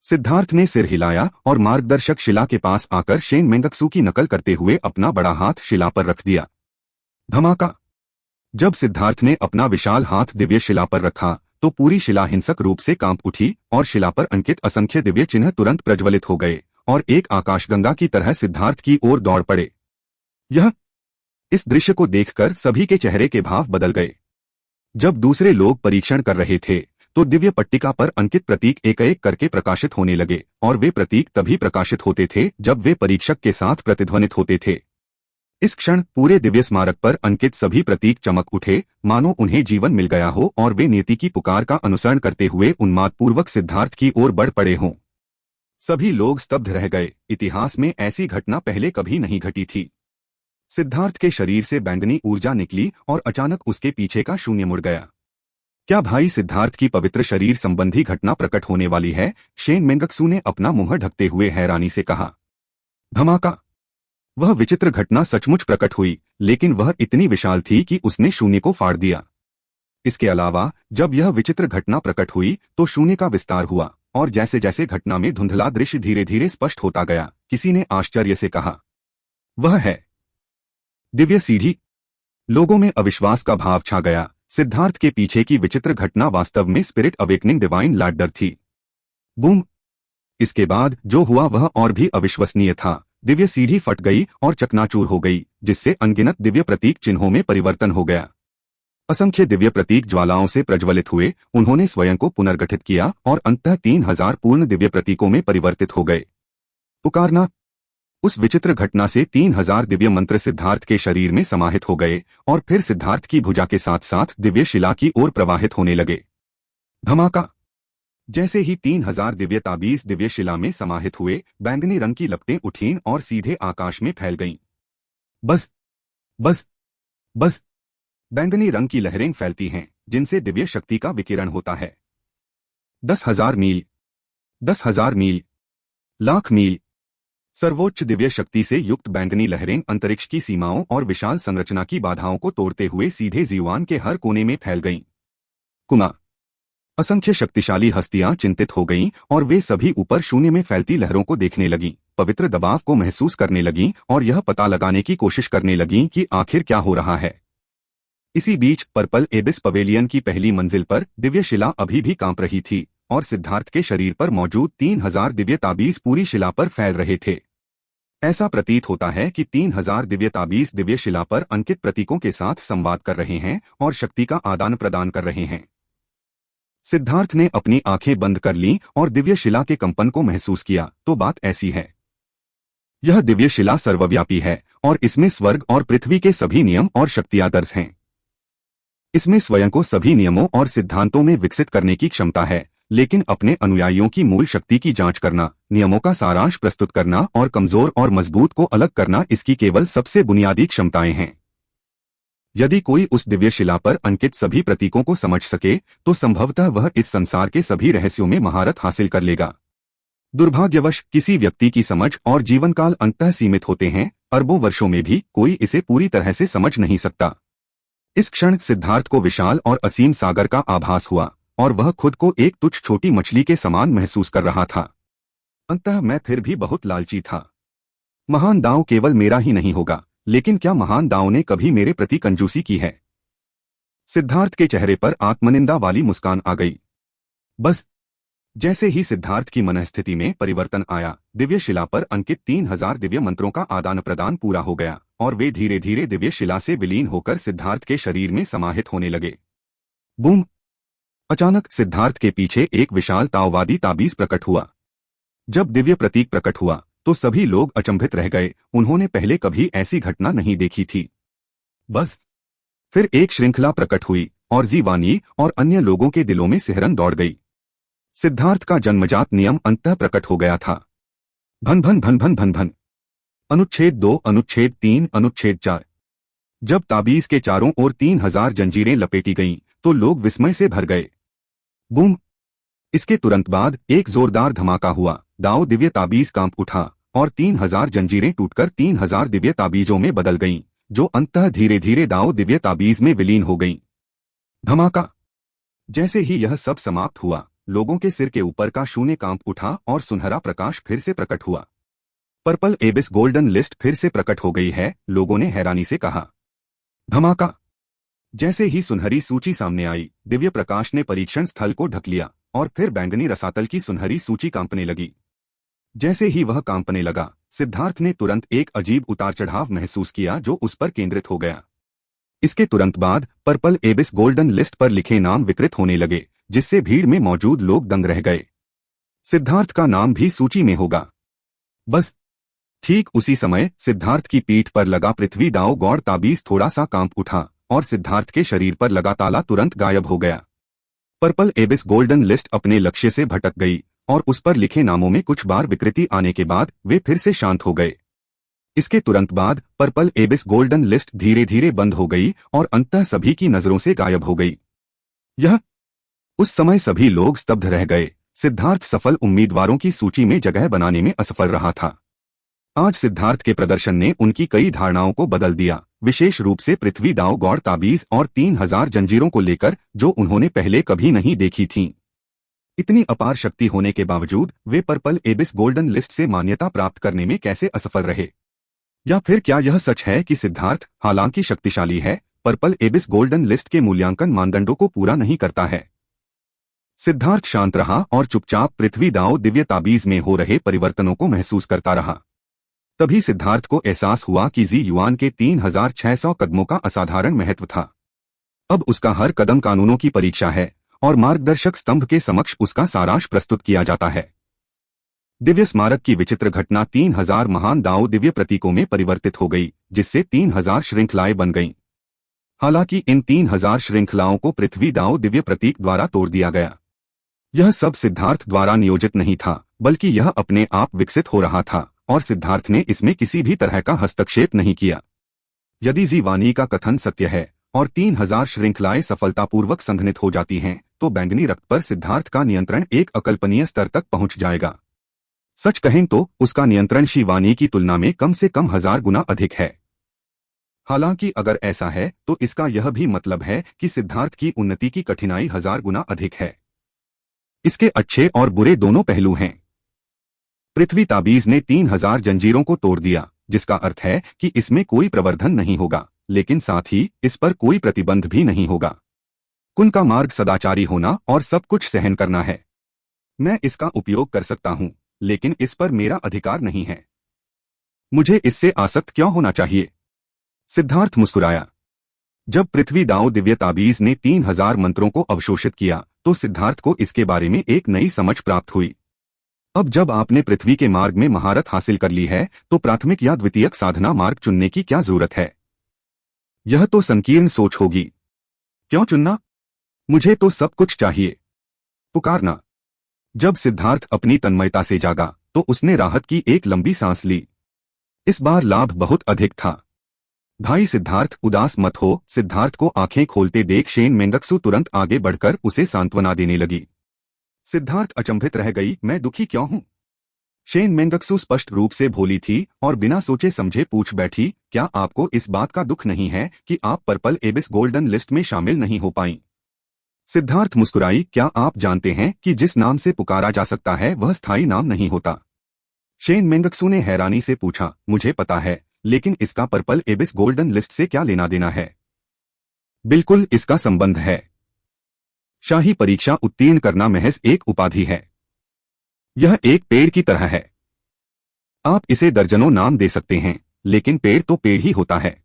सिद्धार्थ ने सिर हिलाया और मार्गदर्शक शिला के पास आकर शेन मेंगक्सू की नकल करते हुए अपना बड़ा हाथ शिला पर रख दिया। धमाका! जब सिद्धार्थ ने अपना विशाल हाथ दिव्य शिला पर रखा तो पूरी शिला हिंसक रूप से कांप उठी और शिला पर अंकित असंख्य दिव्य चिन्ह तुरंत प्रज्वलित हो गए और एक आकाशगंगा की तरह सिद्धार्थ की ओर दौड़ पड़े। इस दृश्य को देखकर सभी के चेहरे के भाव बदल गए। जब दूसरे लोग परीक्षण कर रहे थे तो दिव्य पट्टिका पर अंकित प्रतीक एक एक करके प्रकाशित होने लगे और वे प्रतीक तभी प्रकाशित होते थे जब वे परीक्षक के साथ प्रतिध्वनित होते थे। इस क्षण पूरे दिव्य स्मारक पर अंकित सभी प्रतीक चमक उठे, मानो उन्हें जीवन मिल गया हो और वे नियति की पुकार का अनुसरण करते हुए उन्मादपूर्वक सिद्धार्थ की ओर बढ़ पड़े हों। सभी लोग स्तब्ध रह गए। इतिहास में ऐसी घटना पहले कभी नहीं घटी थी। सिद्धार्थ के शरीर से बैंगनी ऊर्जा निकली और अचानक उसके पीछे का शून्य मुड़ गया। क्या भाई सिद्धार्थ की पवित्र शरीर संबंधी घटना प्रकट होने वाली है? शेन मेंगक्सू ने अपना मुंह ढकते हुए हैरानी से कहा। धमाका! वह विचित्र घटना सचमुच प्रकट हुई, लेकिन वह इतनी विशाल थी कि उसने शून्य को फाड़ दिया। इसके अलावा जब यह विचित्र घटना प्रकट हुई तो शून्य का विस्तार हुआ और जैसे जैसे घटना में धुंधला दृश्य धीरे धीरे स्पष्ट होता गया, किसी ने आश्चर्य से कहा, वह है दिव्य सीढ़ी। लोगों में अविश्वास का भाव छा गया। सिद्धार्थ के पीछे की विचित्र घटना वास्तव में स्पिरिट अवेकनिंग डिवाइन लैडर थी। बूम! इसके बाद जो हुआ वह और भी अविश्वसनीय था। दिव्य सीढ़ी फट गई और चकनाचूर हो गई, जिससे अनगिनत दिव्य प्रतीक चिन्हों में परिवर्तन हो गया। असंख्य दिव्य प्रतीक ज्वालाओं से प्रज्वलित हुए, उन्होंने स्वयं को पुनर्गठित किया और अंततः 3000 पूर्ण दिव्य प्रतीकों में परिवर्तित हो गए। पुकारना! उस विचित्र घटना से 3000 दिव्य मंत्र सिद्धार्थ के शरीर में समाहित हो गए और फिर सिद्धार्थ की भुजा के साथ साथ दिव्य शिला की ओर प्रवाहित होने लगे। धमाका! जैसे ही 3000 दिव्य ताबीज दिव्य शिला में समाहित हुए, बैंगनी रंग की लपटें उठीं और सीधे आकाश में फैल गईं। बस बस बस। बैंगनी रंग की लहरें फैलती हैं, जिनसे दिव्य शक्ति का विकिरण होता है। 10,000 मील, 10,000 मील, लाख मील। सर्वोच्च दिव्य शक्ति से युक्त बैंगनी लहरें अंतरिक्ष की सीमाओं और विशाल संरचना की बाधाओं को तोड़ते हुए सीधे जीवान के हर कोने में फैल गईं। कुमा। असंख्य शक्तिशाली हस्तियां चिंतित हो गईं और वे सभी ऊपर शून्य में फैलती लहरों को देखने लगीं, पवित्र दबाव को महसूस करने लगीं और यह पता लगाने की कोशिश करने लगीं कि आखिर क्या हो रहा है। इसी बीच पर्पल एबिस पवेलियन की पहली मंजिल पर दिव्य शिला अभी भी कांप रही थी और सिद्धार्थ के शरीर पर मौजूद 3000 दिव्य ताबीज पूरी शिला पर फैल रहे थे। ऐसा प्रतीत होता है कि 3000 दिव्य ताबीज दिव्य शिला पर अंकित प्रतीकों के साथ संवाद कर रहे हैं और शक्ति का आदान प्रदान कर रहे हैं। सिद्धार्थ ने अपनी आंखें बंद कर लीं और दिव्य शिला के कंपन को महसूस किया। तो बात ऐसी है, यह दिव्य शिला सर्वव्यापी है और इसमें स्वर्ग और पृथ्वी के सभी नियम और शक्तियां दर्ज हैं। इसमें स्वयं को सभी नियमों और सिद्धांतों में विकसित करने की क्षमता है, लेकिन अपने अनुयायियों की मूल शक्ति की जांच करना, नियमों का सारांश प्रस्तुत करना और कमजोर और मजबूत को अलग करना इसकी केवल सबसे बुनियादी क्षमताएं हैं। यदि कोई उस दिव्य शिला पर अंकित सभी प्रतीकों को समझ सके तो संभवतः वह इस संसार के सभी रहस्यों में महारत हासिल कर लेगा। दुर्भाग्यवश किसी व्यक्ति की समझ और जीवनकाल अंततः सीमित होते हैं, अरबों वर्षों में भी कोई इसे पूरी तरह से समझ नहीं सकता। इस क्षण सिद्धार्थ को विशाल और असीम सागर का आभास हुआ और वह खुद को एक तुच्छ छोटी मछली के समान महसूस कर रहा था। अंततः मैं फिर भी बहुत लालची था। महान दांव केवल मेरा ही नहीं होगा, लेकिन क्या महान दांव ने कभी मेरे प्रति कंजूसी की है? सिद्धार्थ के चेहरे पर आत्मनिंदा वाली मुस्कान आ गई। बस जैसे ही सिद्धार्थ की मनस्थिति में परिवर्तन आया, दिव्य शिला पर अंकित 3000 दिव्य मंत्रों का आदान प्रदान पूरा हो गया और वे धीरे धीरे दिव्य शिला से विलीन होकर सिद्धार्थ के शरीर में समाहित होने लगे। बूम! अचानक सिद्धार्थ के पीछे एक विशाल ताओवादी ताबीज प्रकट हुआ। जब दिव्य प्रतीक प्रकट हुआ तो सभी लोग अचंभित रह गए। उन्होंने पहले कभी ऐसी घटना नहीं देखी थी। बस फिर एक श्रृंखला प्रकट हुई और जीवानी और अन्य लोगों के दिलों में सिहरन दौड़ गई। सिद्धार्थ का जन्मजात नियम अंततः प्रकट हो गया था। भन भन भन भन भन भन। अनुच्छेद 2, अनुच्छेद 3, अनुच्छेद 4। जब ताबीज के चारों ओर 3000 जंजीरें लपेटी गईं तो लोग विस्मय से भर गए। बूम! इसके तुरंत बाद एक जोरदार धमाका हुआ। दाओ दिव्य ताबीज कांप उठा और 3000 जंजीरें टूटकर 3000 दिव्य ताबीजों में बदल गईं, जो अंततः धीरे धीरे दाओ दिव्य ताबीज में विलीन हो गईं। धमाका! जैसे ही यह सब समाप्त हुआ, लोगों के सिर के ऊपर का शून्य कांप उठा और सुनहरा प्रकाश फिर से प्रकट हुआ। पर्पल एबिस गोल्डन लिस्ट फिर से प्रकट हो गई है, लोगों ने हैरानी से कहा। धमाका! जैसे ही सुनहरी सूची सामने आई, दिव्य प्रकाश ने परीक्षण स्थल को ढक लिया और फिर बैंगनी रसातल की सुनहरी सूची कांपने लगी। जैसे ही वह कांपने लगा, सिद्धार्थ ने तुरंत एक अजीब उतार चढ़ाव महसूस किया जो उस पर केंद्रित हो गया। इसके तुरंत बाद पर्पल एबिस गोल्डन लिस्ट पर लिखे नाम विकृत होने लगे, जिससे भीड़ में मौजूद लोग दंग रह गए। सिद्धार्थ का नाम भी सूची में होगा। बस ठीक उसी समय सिद्धार्थ की पीठ पर लगा पृथ्वी दाओ गौड़ ताबीज थोड़ा सा कांप उठा और सिद्धार्थ के शरीर पर लगा ताला तुरंत गायब हो गया। पर्पल एबिस गोल्डन लिस्ट अपने लक्ष्य से भटक गई और उस पर लिखे नामों में कुछ बार विकृति आने के बाद वे फिर से शांत हो गए। इसके तुरंत बाद पर्पल एबिस गोल्डन लिस्ट धीरे धीरे बंद हो गई और अंततः सभी की नजरों से गायब हो गई। उस समय सभी लोग स्तब्ध रह गए। सिद्धार्थ सफल उम्मीदवारों की सूची में जगह बनाने में असफल रहा था। आज सिद्धार्थ के प्रदर्शन ने उनकी कई धारणाओं को बदल दिया, विशेष रूप से पृथ्वी दाओ गौड़ ताबीज और 3000 जंजीरों को लेकर, जो उन्होंने पहले कभी नहीं देखी थीं। इतनी अपार शक्ति होने के बावजूद वे पर्पल एबिस गोल्डन लिस्ट से मान्यता प्राप्त करने में कैसे असफल रहे? या फिर क्या यह सच है कि सिद्धार्थ, हालांकि शक्तिशाली है, पर्पल एबिस गोल्डन लिस्ट के मूल्यांकन मानदंडों को पूरा नहीं करता है? सिद्धार्थ शांत रहा और चुपचाप पृथ्वी दाओ दिव्य ताबीज में हो रहे परिवर्तनों को महसूस करता रहा। तभी सिद्धार्थ को एहसास हुआ कि जी युआन के 3600 कदमों का असाधारण महत्व था। अब उसका हर कदम कानूनों की परीक्षा है और मार्गदर्शक स्तंभ के समक्ष उसका सारांश प्रस्तुत किया जाता है। दिव्य स्मारक की विचित्र घटना 3000 महान दाओ दिव्य प्रतीकों में परिवर्तित हो गई, जिससे 3000 श्रृंखलाएं बन गईं। हालांकि इन 3000 श्रृंखलाओं को पृथ्वी दाओ दिव्य प्रतीक द्वारा तोड़ दिया गया। यह सब सिद्धार्थ द्वारा नियोजित नहीं था, बल्कि यह अपने आप विकसित हो रहा था और सिद्धार्थ ने इसमें किसी भी तरह का हस्तक्षेप नहीं किया। यदि जीवानी का कथन सत्य है और 3000 श्रृंखलाएं सफलतापूर्वक संघनित हो जाती हैं, तो बैंगनी रक्त पर सिद्धार्थ का नियंत्रण एक अकल्पनीय स्तर तक पहुंच जाएगा। सच कहें तो उसका नियंत्रण शिवानी की तुलना में कम से कम 1000 गुना अधिक है। हालांकि अगर ऐसा है तो इसका यह भी मतलब है कि सिद्धार्थ की उन्नति की कठिनाई 1000 गुना अधिक है। इसके अच्छे और बुरे दोनों पहलू हैं। पृथ्वी ताबीज ने 3000 जंजीरों को तोड़ दिया, जिसका अर्थ है कि इसमें कोई प्रवर्धन नहीं होगा, लेकिन साथ ही इस पर कोई प्रतिबंध भी नहीं होगा। कुन का मार्ग सदाचारी होना और सब कुछ सहन करना है। मैं इसका उपयोग कर सकता हूं, लेकिन इस पर मेरा अधिकार नहीं है। मुझे इससे आसक्त क्यों होना चाहिए? सिद्धार्थ मुस्कुराया। जब पृथ्वी दाओ दिव्य ताबीज ने 3000 मंत्रों को अवशोषित किया, तो सिद्धार्थ को इसके बारे में एक नई समझ प्राप्त हुई। अब जब आपने पृथ्वी के मार्ग में महारत हासिल कर ली है, तो प्राथमिक या द्वितीयक साधना मार्ग चुनने की क्या जरूरत है? यह तो संकीर्ण सोच होगी। क्यों चुनना? मुझे तो सब कुछ चाहिए। पुकारना। जब सिद्धार्थ अपनी तन्मयता से जागा, तो उसने राहत की एक लंबी सांस ली। इस बार लाभ बहुत अधिक था। भाई सिद्धार्थ, उदास मत हो। सिद्धार्थ को आंखें खोलते देख शेन मेंगक्सू तुरंत आगे बढ़कर उसे सांत्वना देने लगी। सिद्धार्थ अचंभित रह गई। मैं दुखी क्यों हूं? शेन मेंगक्सू स्पष्ट रूप से भोली थी और बिना सोचे समझे पूछ बैठी, क्या आपको इस बात का दुख नहीं है कि आप पर्पल एबिस गोल्डन लिस्ट में शामिल नहीं हो पाई? सिद्धार्थ मुस्कुराई। क्या आप जानते हैं कि जिस नाम से पुकारा जा सकता है वह स्थायी नाम नहीं होता? शेन मेंगक्सू ने हैरानी से पूछा। मुझे पता है, लेकिन इसका पर्पल एबिस गोल्डन लिस्ट से क्या लेना देना है? बिल्कुल इसका संबंध है। शाही परीक्षा उत्तीर्ण करना महज एक उपाधि है। यह एक पेड़ की तरह है। आप इसे दर्जनों नाम दे सकते हैं, लेकिन पेड़ तो पेड़ ही होता है।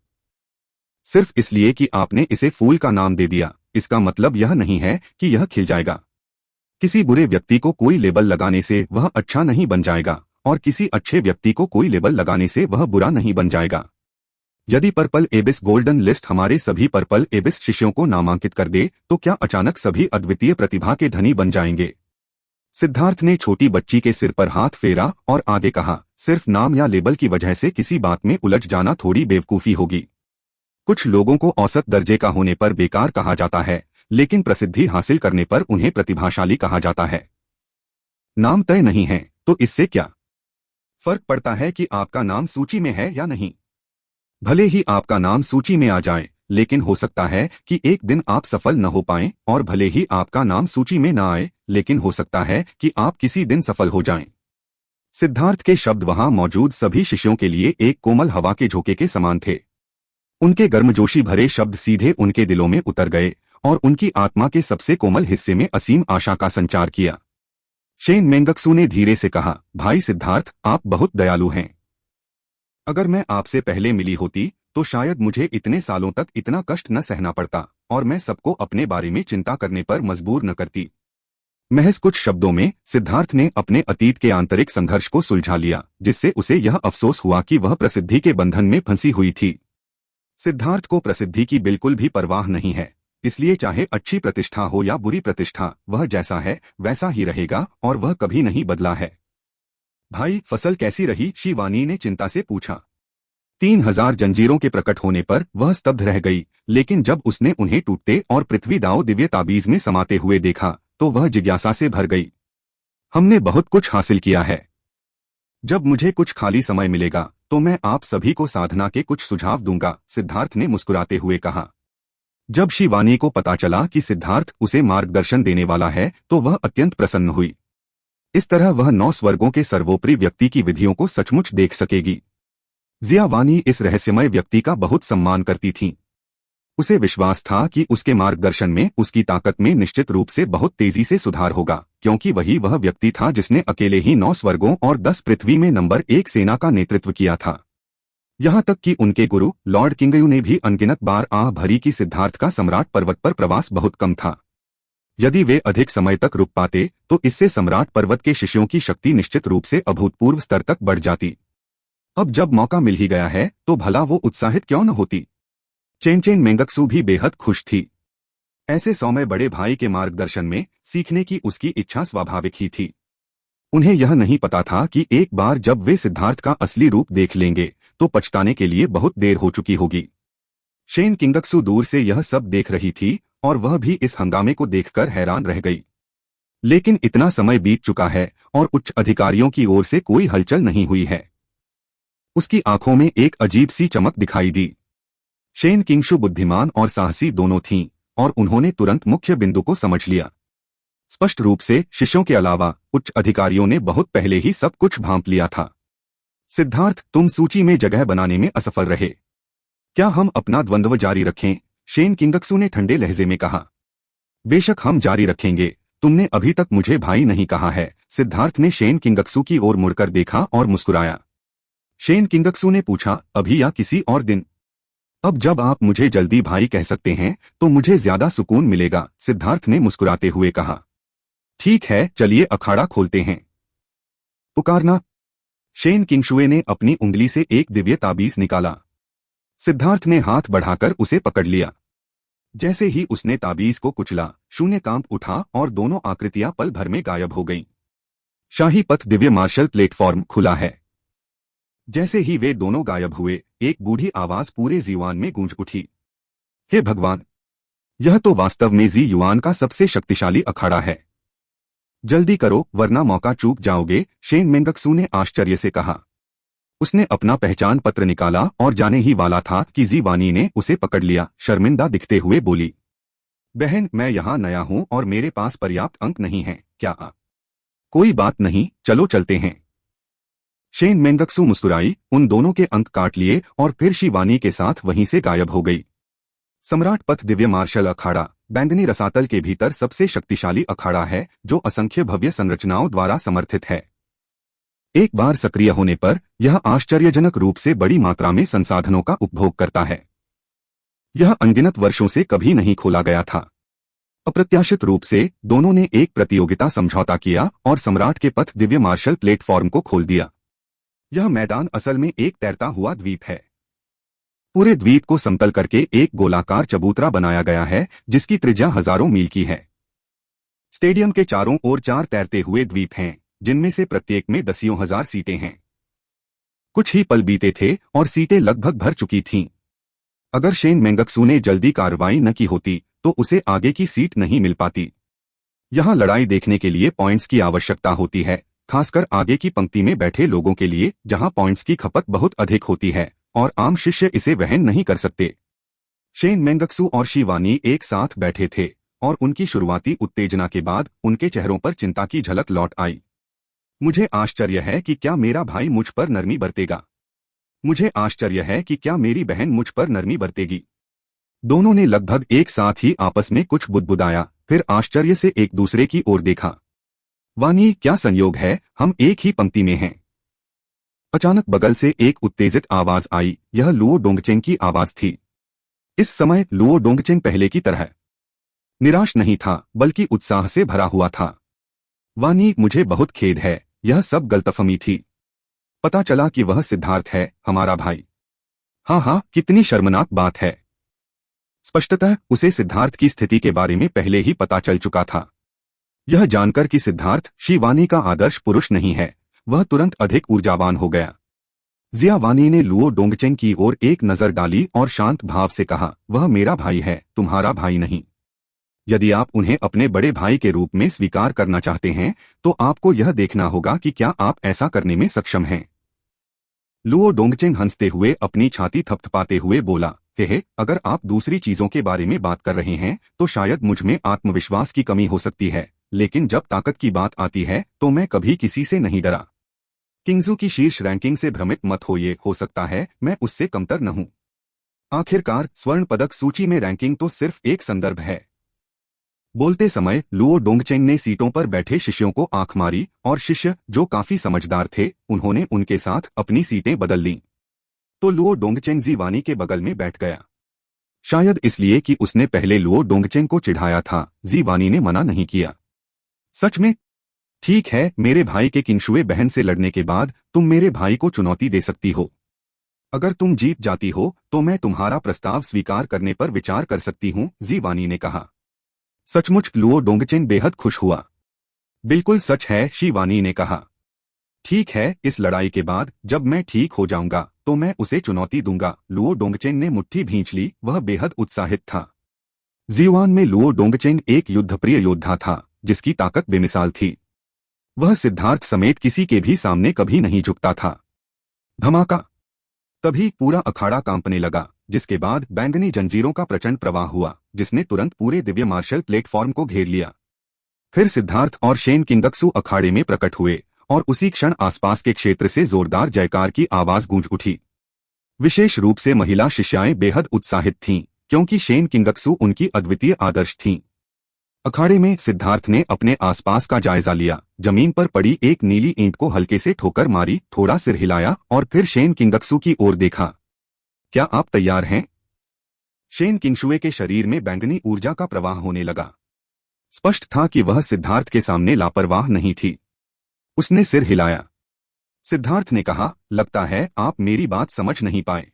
सिर्फ इसलिए कि आपने इसे फूल का नाम दे दिया, इसका मतलब यह नहीं है कि यह खिल जाएगा। किसी बुरे व्यक्ति को कोई लेबल लगाने से वह अच्छा नहीं बन जाएगा, और किसी अच्छे व्यक्ति को कोई लेबल लगाने से वह बुरा नहीं बन जाएगा। यदि पर्पल एबिस गोल्डन लिस्ट हमारे सभी पर्पल एबिस शिष्यों को नामांकित कर दे, तो क्या अचानक सभी अद्वितीय प्रतिभा के धनी बन जाएंगे? सिद्धार्थ ने छोटी बच्ची के सिर पर हाथ फेरा और आगे कहा, सिर्फ नाम या लेबल की वजह से किसी बात में उलझ जाना थोड़ी बेवकूफी होगी। कुछ लोगों को औसत दर्जे का होने पर बेकार कहा जाता है, लेकिन प्रसिद्धि हासिल करने पर उन्हें प्रतिभाशाली कहा जाता है। नाम तय नहीं है, तो इससे क्या फर्क पड़ता है कि आपका नाम सूची में है या नहीं? भले ही आपका नाम सूची में आ जाए, लेकिन हो सकता है कि एक दिन आप सफल न हो पाएं, और भले ही आपका नाम सूची में न आए, लेकिन हो सकता है कि आप किसी दिन सफल हो जाएं। सिद्धार्थ के शब्द वहां मौजूद सभी शिष्यों के लिए एक कोमल हवा के झोंके के समान थे। उनके गर्मजोशी भरे शब्द सीधे उनके दिलों में उतर गए और उनकी आत्मा के सबसे कोमल हिस्से में असीम आशा का संचार किया। शेन मेंगक्सू ने धीरे से कहा, भाई सिद्धार्थ, आप बहुत दयालु हैं। अगर मैं आपसे पहले मिली होती तो शायद मुझे इतने सालों तक इतना कष्ट न सहना पड़ता और मैं सबको अपने बारे में चिंता करने पर मजबूर न करती। महज कुछ शब्दों में सिद्धार्थ ने अपने अतीत के आंतरिक संघर्ष को सुलझा लिया, जिससे उसे यह अफसोस हुआ कि वह प्रसिद्धि के बंधन में फंसी हुई थी। सिद्धार्थ को प्रसिद्धि की बिल्कुल भी परवाह नहीं है, इसलिए चाहे अच्छी प्रतिष्ठा हो या बुरी प्रतिष्ठा, वह जैसा है वैसा ही रहेगा और वह कभी नहीं बदला है। भाई, फसल कैसी रही? शिवानी ने चिंता से पूछा। 3000 जंजीरों के प्रकट होने पर वह स्तब्ध रह गई, लेकिन जब उसने उन्हें टूटते और पृथ्वी दाओ दिव्य ताबीज में समाते हुए देखा, तो वह जिज्ञासा से भर गई। हमने बहुत कुछ हासिल किया है। जब मुझे कुछ खाली समय मिलेगा तो मैं आप सभी को साधना के कुछ सुझाव दूंगा, सिद्धार्थ ने मुस्कुराते हुए कहा। जब शिवानी को पता चला कि सिद्धार्थ उसे मार्गदर्शन देने वाला है, तो वह अत्यंत प्रसन्न हुई। इस तरह वह 9 स्वर्गों के सर्वोपरि व्यक्ति की विधियों को सचमुच देख सकेगी। जियावानी इस रहस्यमय व्यक्ति का बहुत सम्मान करती थीं। उसे विश्वास था कि उसके मार्गदर्शन में उसकी ताकत में निश्चित रूप से बहुत तेजी से सुधार होगा, क्योंकि वही वह व्यक्ति था जिसने अकेले ही 9 स्वर्गों और 10 पृथ्वी में नंबर 1 सेना का नेतृत्व किया था। यहाँ तक कि उनके गुरु लॉर्ड किंगयू ने भी अनगिनत बार आह भरी कि सिद्धार्थ का सम्राट पर्वत पर प्रवास बहुत कम था। यदि वे अधिक समय तक रुक पाते तो इससे सम्राट पर्वत के शिष्यों की शक्ति निश्चित रूप से अभूतपूर्व स्तर तक बढ़ जाती। अब जब मौका मिल ही गया है तो भला वो उत्साहित क्यों न होती? चेन मेंगक्सू भी बेहद खुश थी। ऐसे सौम्य बड़े भाई के मार्गदर्शन में सीखने की उसकी इच्छा स्वाभाविक ही थी। उन्हें यह नहीं पता था कि एक बार जब वे सिद्धार्थ का असली रूप देख लेंगे तो पछताने के लिए बहुत देर हो चुकी होगी। शेन किंगक्सू दूर से यह सब देख रही थी और वह भी इस हंगामे को देखकर हैरान रह गई। लेकिन इतना समय बीत चुका है और उच्च अधिकारियों की ओर से कोई हलचल नहीं हुई है। उसकी आंखों में एक अजीब सी चमक दिखाई दी। शेन किंगशु बुद्धिमान और साहसी दोनों थीं और उन्होंने तुरंत मुख्य बिंदु को समझ लिया। स्पष्ट रूप से शिष्यों के अलावा उच्च अधिकारियों ने बहुत पहले ही सब कुछ भांप लिया था। सिद्धार्थ, तुम सूची में जगह बनाने में असफल रहे। क्या हम अपना द्वंद्व जारी रखें? शेन किंगक्सू ने ठंडे लहजे में कहा। बेशक हम जारी रखेंगे। तुमने अभी तक मुझे भाई नहीं कहा है। सिद्धार्थ ने शेन किंगक्सू की ओर मुड़कर देखा और मुस्कुराया। शेन किंगक्सू ने पूछा, अभी या किसी और दिन? अब जब आप मुझे जल्दी भाई कह सकते हैं तो मुझे ज्यादा सुकून मिलेगा, सिद्धार्थ ने मुस्कुराते हुए कहा। ठीक है, चलिए अखाड़ा खोलते हैं। पुकारना। शेन किंगशुए ने अपनी उंगली से एक दिव्य ताबीज निकाला। सिद्धार्थ ने हाथ बढ़ाकर उसे पकड़ लिया। जैसे ही उसने ताबीज को कुचला, शून्य कांप उठा और दोनों आकृतियां पल भर में गायब हो गईं। शाही पथ दिव्य मार्शल प्लेटफॉर्म खुला है। जैसे ही वे दोनों गायब हुए, एक बूढ़ी आवाज पूरे जीवान में गूंज उठी। हे भगवान! यह तो वास्तव में जी युआन का सबसे शक्तिशाली अखाड़ा है। जल्दी करो वरना मौका चूक जाओगे, शेन मेंगक्सू ने आश्चर्य से कहा। उसने अपना पहचान पत्र निकाला और जाने ही वाला था कि जी वानी ने उसे पकड़ लिया। शर्मिंदा दिखते हुए बोली, बहन, मैं यहाँ नया हूँ और मेरे पास पर्याप्त अंक नहीं हैं। क्या? कोई बात नहीं, चलो चलते हैं। शेन मेंगक्सू मुस्कुराई, उन दोनों के अंक काट लिए और फिर शिवानी के साथ वहीं से गायब हो गई। सम्राट पथ दिव्य मार्शल अखाड़ा बैंगनी रसातल के भीतर सबसे शक्तिशाली अखाड़ा है जो असंख्य भव्य संरचनाओं द्वारा समर्थित है। एक बार सक्रिय होने पर यह आश्चर्यजनक रूप से बड़ी मात्रा में संसाधनों का उपभोग करता है। यह अनगिनत वर्षों से कभी नहीं खोला गया था। अप्रत्याशित रूप से दोनों ने एक प्रतियोगिता समझौता किया और सम्राट के पथ दिव्य मार्शल प्लेटफॉर्म को खोल दिया। यह मैदान असल में एक तैरता हुआ द्वीप है। पूरे द्वीप को समतल करके एक गोलाकार चबूतरा बनाया गया है जिसकी त्रिज्या हजारों मील की है। स्टेडियम के चारों ओर 4 तैरते हुए द्वीप हैं, जिनमें से प्रत्येक में दसियों हजार सीटें हैं। कुछ ही पल बीते थे और सीटें लगभग भर चुकी थीं। अगर शेन मेंगक्सू ने जल्दी कार्रवाई न की होती तो उसे आगे की सीट नहीं मिल पाती। यहां लड़ाई देखने के लिए पॉइंट्स की आवश्यकता होती है, खासकर आगे की पंक्ति में बैठे लोगों के लिए जहां पॉइंट्स की खपत बहुत अधिक होती है और आम शिष्य इसे वहन नहीं कर सकते। शेन मेंगक्सू और शिवानी एक साथ बैठे थे और उनकी शुरुआती उत्तेजना के बाद उनके चेहरों पर चिंता की झलक लौट आई। मुझे आश्चर्य है कि क्या मेरा भाई मुझ पर नरमी बरतेगा। मुझे आश्चर्य है कि क्या मेरी बहन मुझ पर नरमी बरतेगी। दोनों ने लगभग एक साथ ही आपस में कुछ बुदबुदाया, फिर आश्चर्य से एक दूसरे की ओर देखा। वानी, क्या संयोग है, हम एक ही पंक्ति में हैं। अचानक बगल से एक उत्तेजित आवाज आई। यह लुओ डोंगचेंग की आवाज थी। इस समय लुओ डोंगचेंग पहले की तरह निराश नहीं था, बल्कि उत्साह से भरा हुआ था। वानी, मुझे बहुत खेद है, यह सब गलतफहमी थी। पता चला कि वह सिद्धार्थ है, हमारा भाई। हाँ, कितनी शर्मनाक बात है। स्पष्टतः उसे सिद्धार्थ की स्थिति के बारे में पहले ही पता चल चुका था। यह जानकर कि सिद्धार्थ शिवानी का आदर्श पुरुष नहीं है, वह तुरंत अधिक ऊर्जावान हो गया। जिया वानी ने लुओ डोंगचेंग की ओर एक नजर डाली और शांत भाव से कहा, वह मेरा भाई है, तुम्हारा भाई नहीं। यदि आप उन्हें अपने बड़े भाई के रूप में स्वीकार करना चाहते हैं तो आपको यह देखना होगा कि क्या आप ऐसा करने में सक्षम हैं। लुओ डोंगचेंग हंसते हुए अपनी छाती थपथपाते हुए बोला, हे, अगर आप दूसरी चीजों के बारे में बात कर रहे हैं तो शायद मुझ में आत्मविश्वास की कमी हो सकती है, लेकिन जब ताकत की बात आती है तो मैं कभी किसी से नहीं डरा। किंगजू की शीर्ष रैंकिंग से भ्रमित मत होइए, हो सकता है मैं उससे कमतर न हूं। आखिरकार स्वर्ण पदक सूची में रैंकिंग तो सिर्फ एक संदर्भ है। बोलते समय लुओ डोंगचेंग ने सीटों पर बैठे शिष्यों को आंख मारी और शिष्य, जो काफी समझदार थे, उन्होंने उनके साथ अपनी सीटें बदल लीं। तो लुओ डोंगचेंग जी वानी के बगल में बैठ गया। शायद इसलिए कि उसने पहले लुओ डोंगचेंग को चिढ़ाया था, जी वानी ने मना नहीं किया। सच में? ठीक है, मेरे भाई के किंगशुए बहन से लड़ने के बाद तुम मेरे भाई को चुनौती दे सकती हो। अगर तुम जीत जाती हो तो मैं तुम्हारा प्रस्ताव स्वीकार करने पर विचार कर सकती हूँ, जी वानी ने कहा। सचमुच, लुओ डोंगचेन बेहद खुश हुआ। बिल्कुल सच है, शिवानी ने कहा। ठीक है, इस लड़ाई के बाद जब मैं ठीक हो जाऊंगा तो मैं उसे चुनौती दूंगा। लुओ डोंगचेन ने मुट्ठी भींच ली, वह बेहद उत्साहित था। जीवान में लुओ डोंगचेन एक युद्धप्रिय योद्धा था जिसकी ताकत बेमिसाल थी। वह सिद्धार्थ समेत किसी के भी सामने कभी नहीं झुकता था। धमाका! तभी पूरा अखाड़ा कांपने लगा, जिसके बाद बैंगनी जंजीरों का प्रचंड प्रवाह हुआ जिसने तुरंत पूरे दिव्य मार्शल प्लेटफॉर्म को घेर लिया। फिर सिद्धार्थ और शेन किंगक्सू अखाड़े में प्रकट हुए और उसी क्षण आसपास के क्षेत्र से जोरदार जयकार की आवाज गूंज उठी। विशेष रूप से महिला शिष्याएं बेहद उत्साहित थीं, क्योंकि शेन किंगक्सू उनकी अद्वितीय आदर्श थीं। अखाड़े में सिद्धार्थ ने अपने आसपास का जायजा लिया, जमीन पर पड़ी एक नीली ईंट को हल्के से ठोकर मारी, थोड़ा सिर हिलाया और फिर शेन किंगक्सू की ओर देखा। क्या आप तैयार हैं? शेन किंगशुए के शरीर में बैंगनी ऊर्जा का प्रवाह होने लगा। स्पष्ट था कि वह सिद्धार्थ के सामने लापरवाह नहीं थी। उसने सिर हिलाया। सिद्धार्थ ने कहा, लगता है आप मेरी बात समझ नहीं पाए।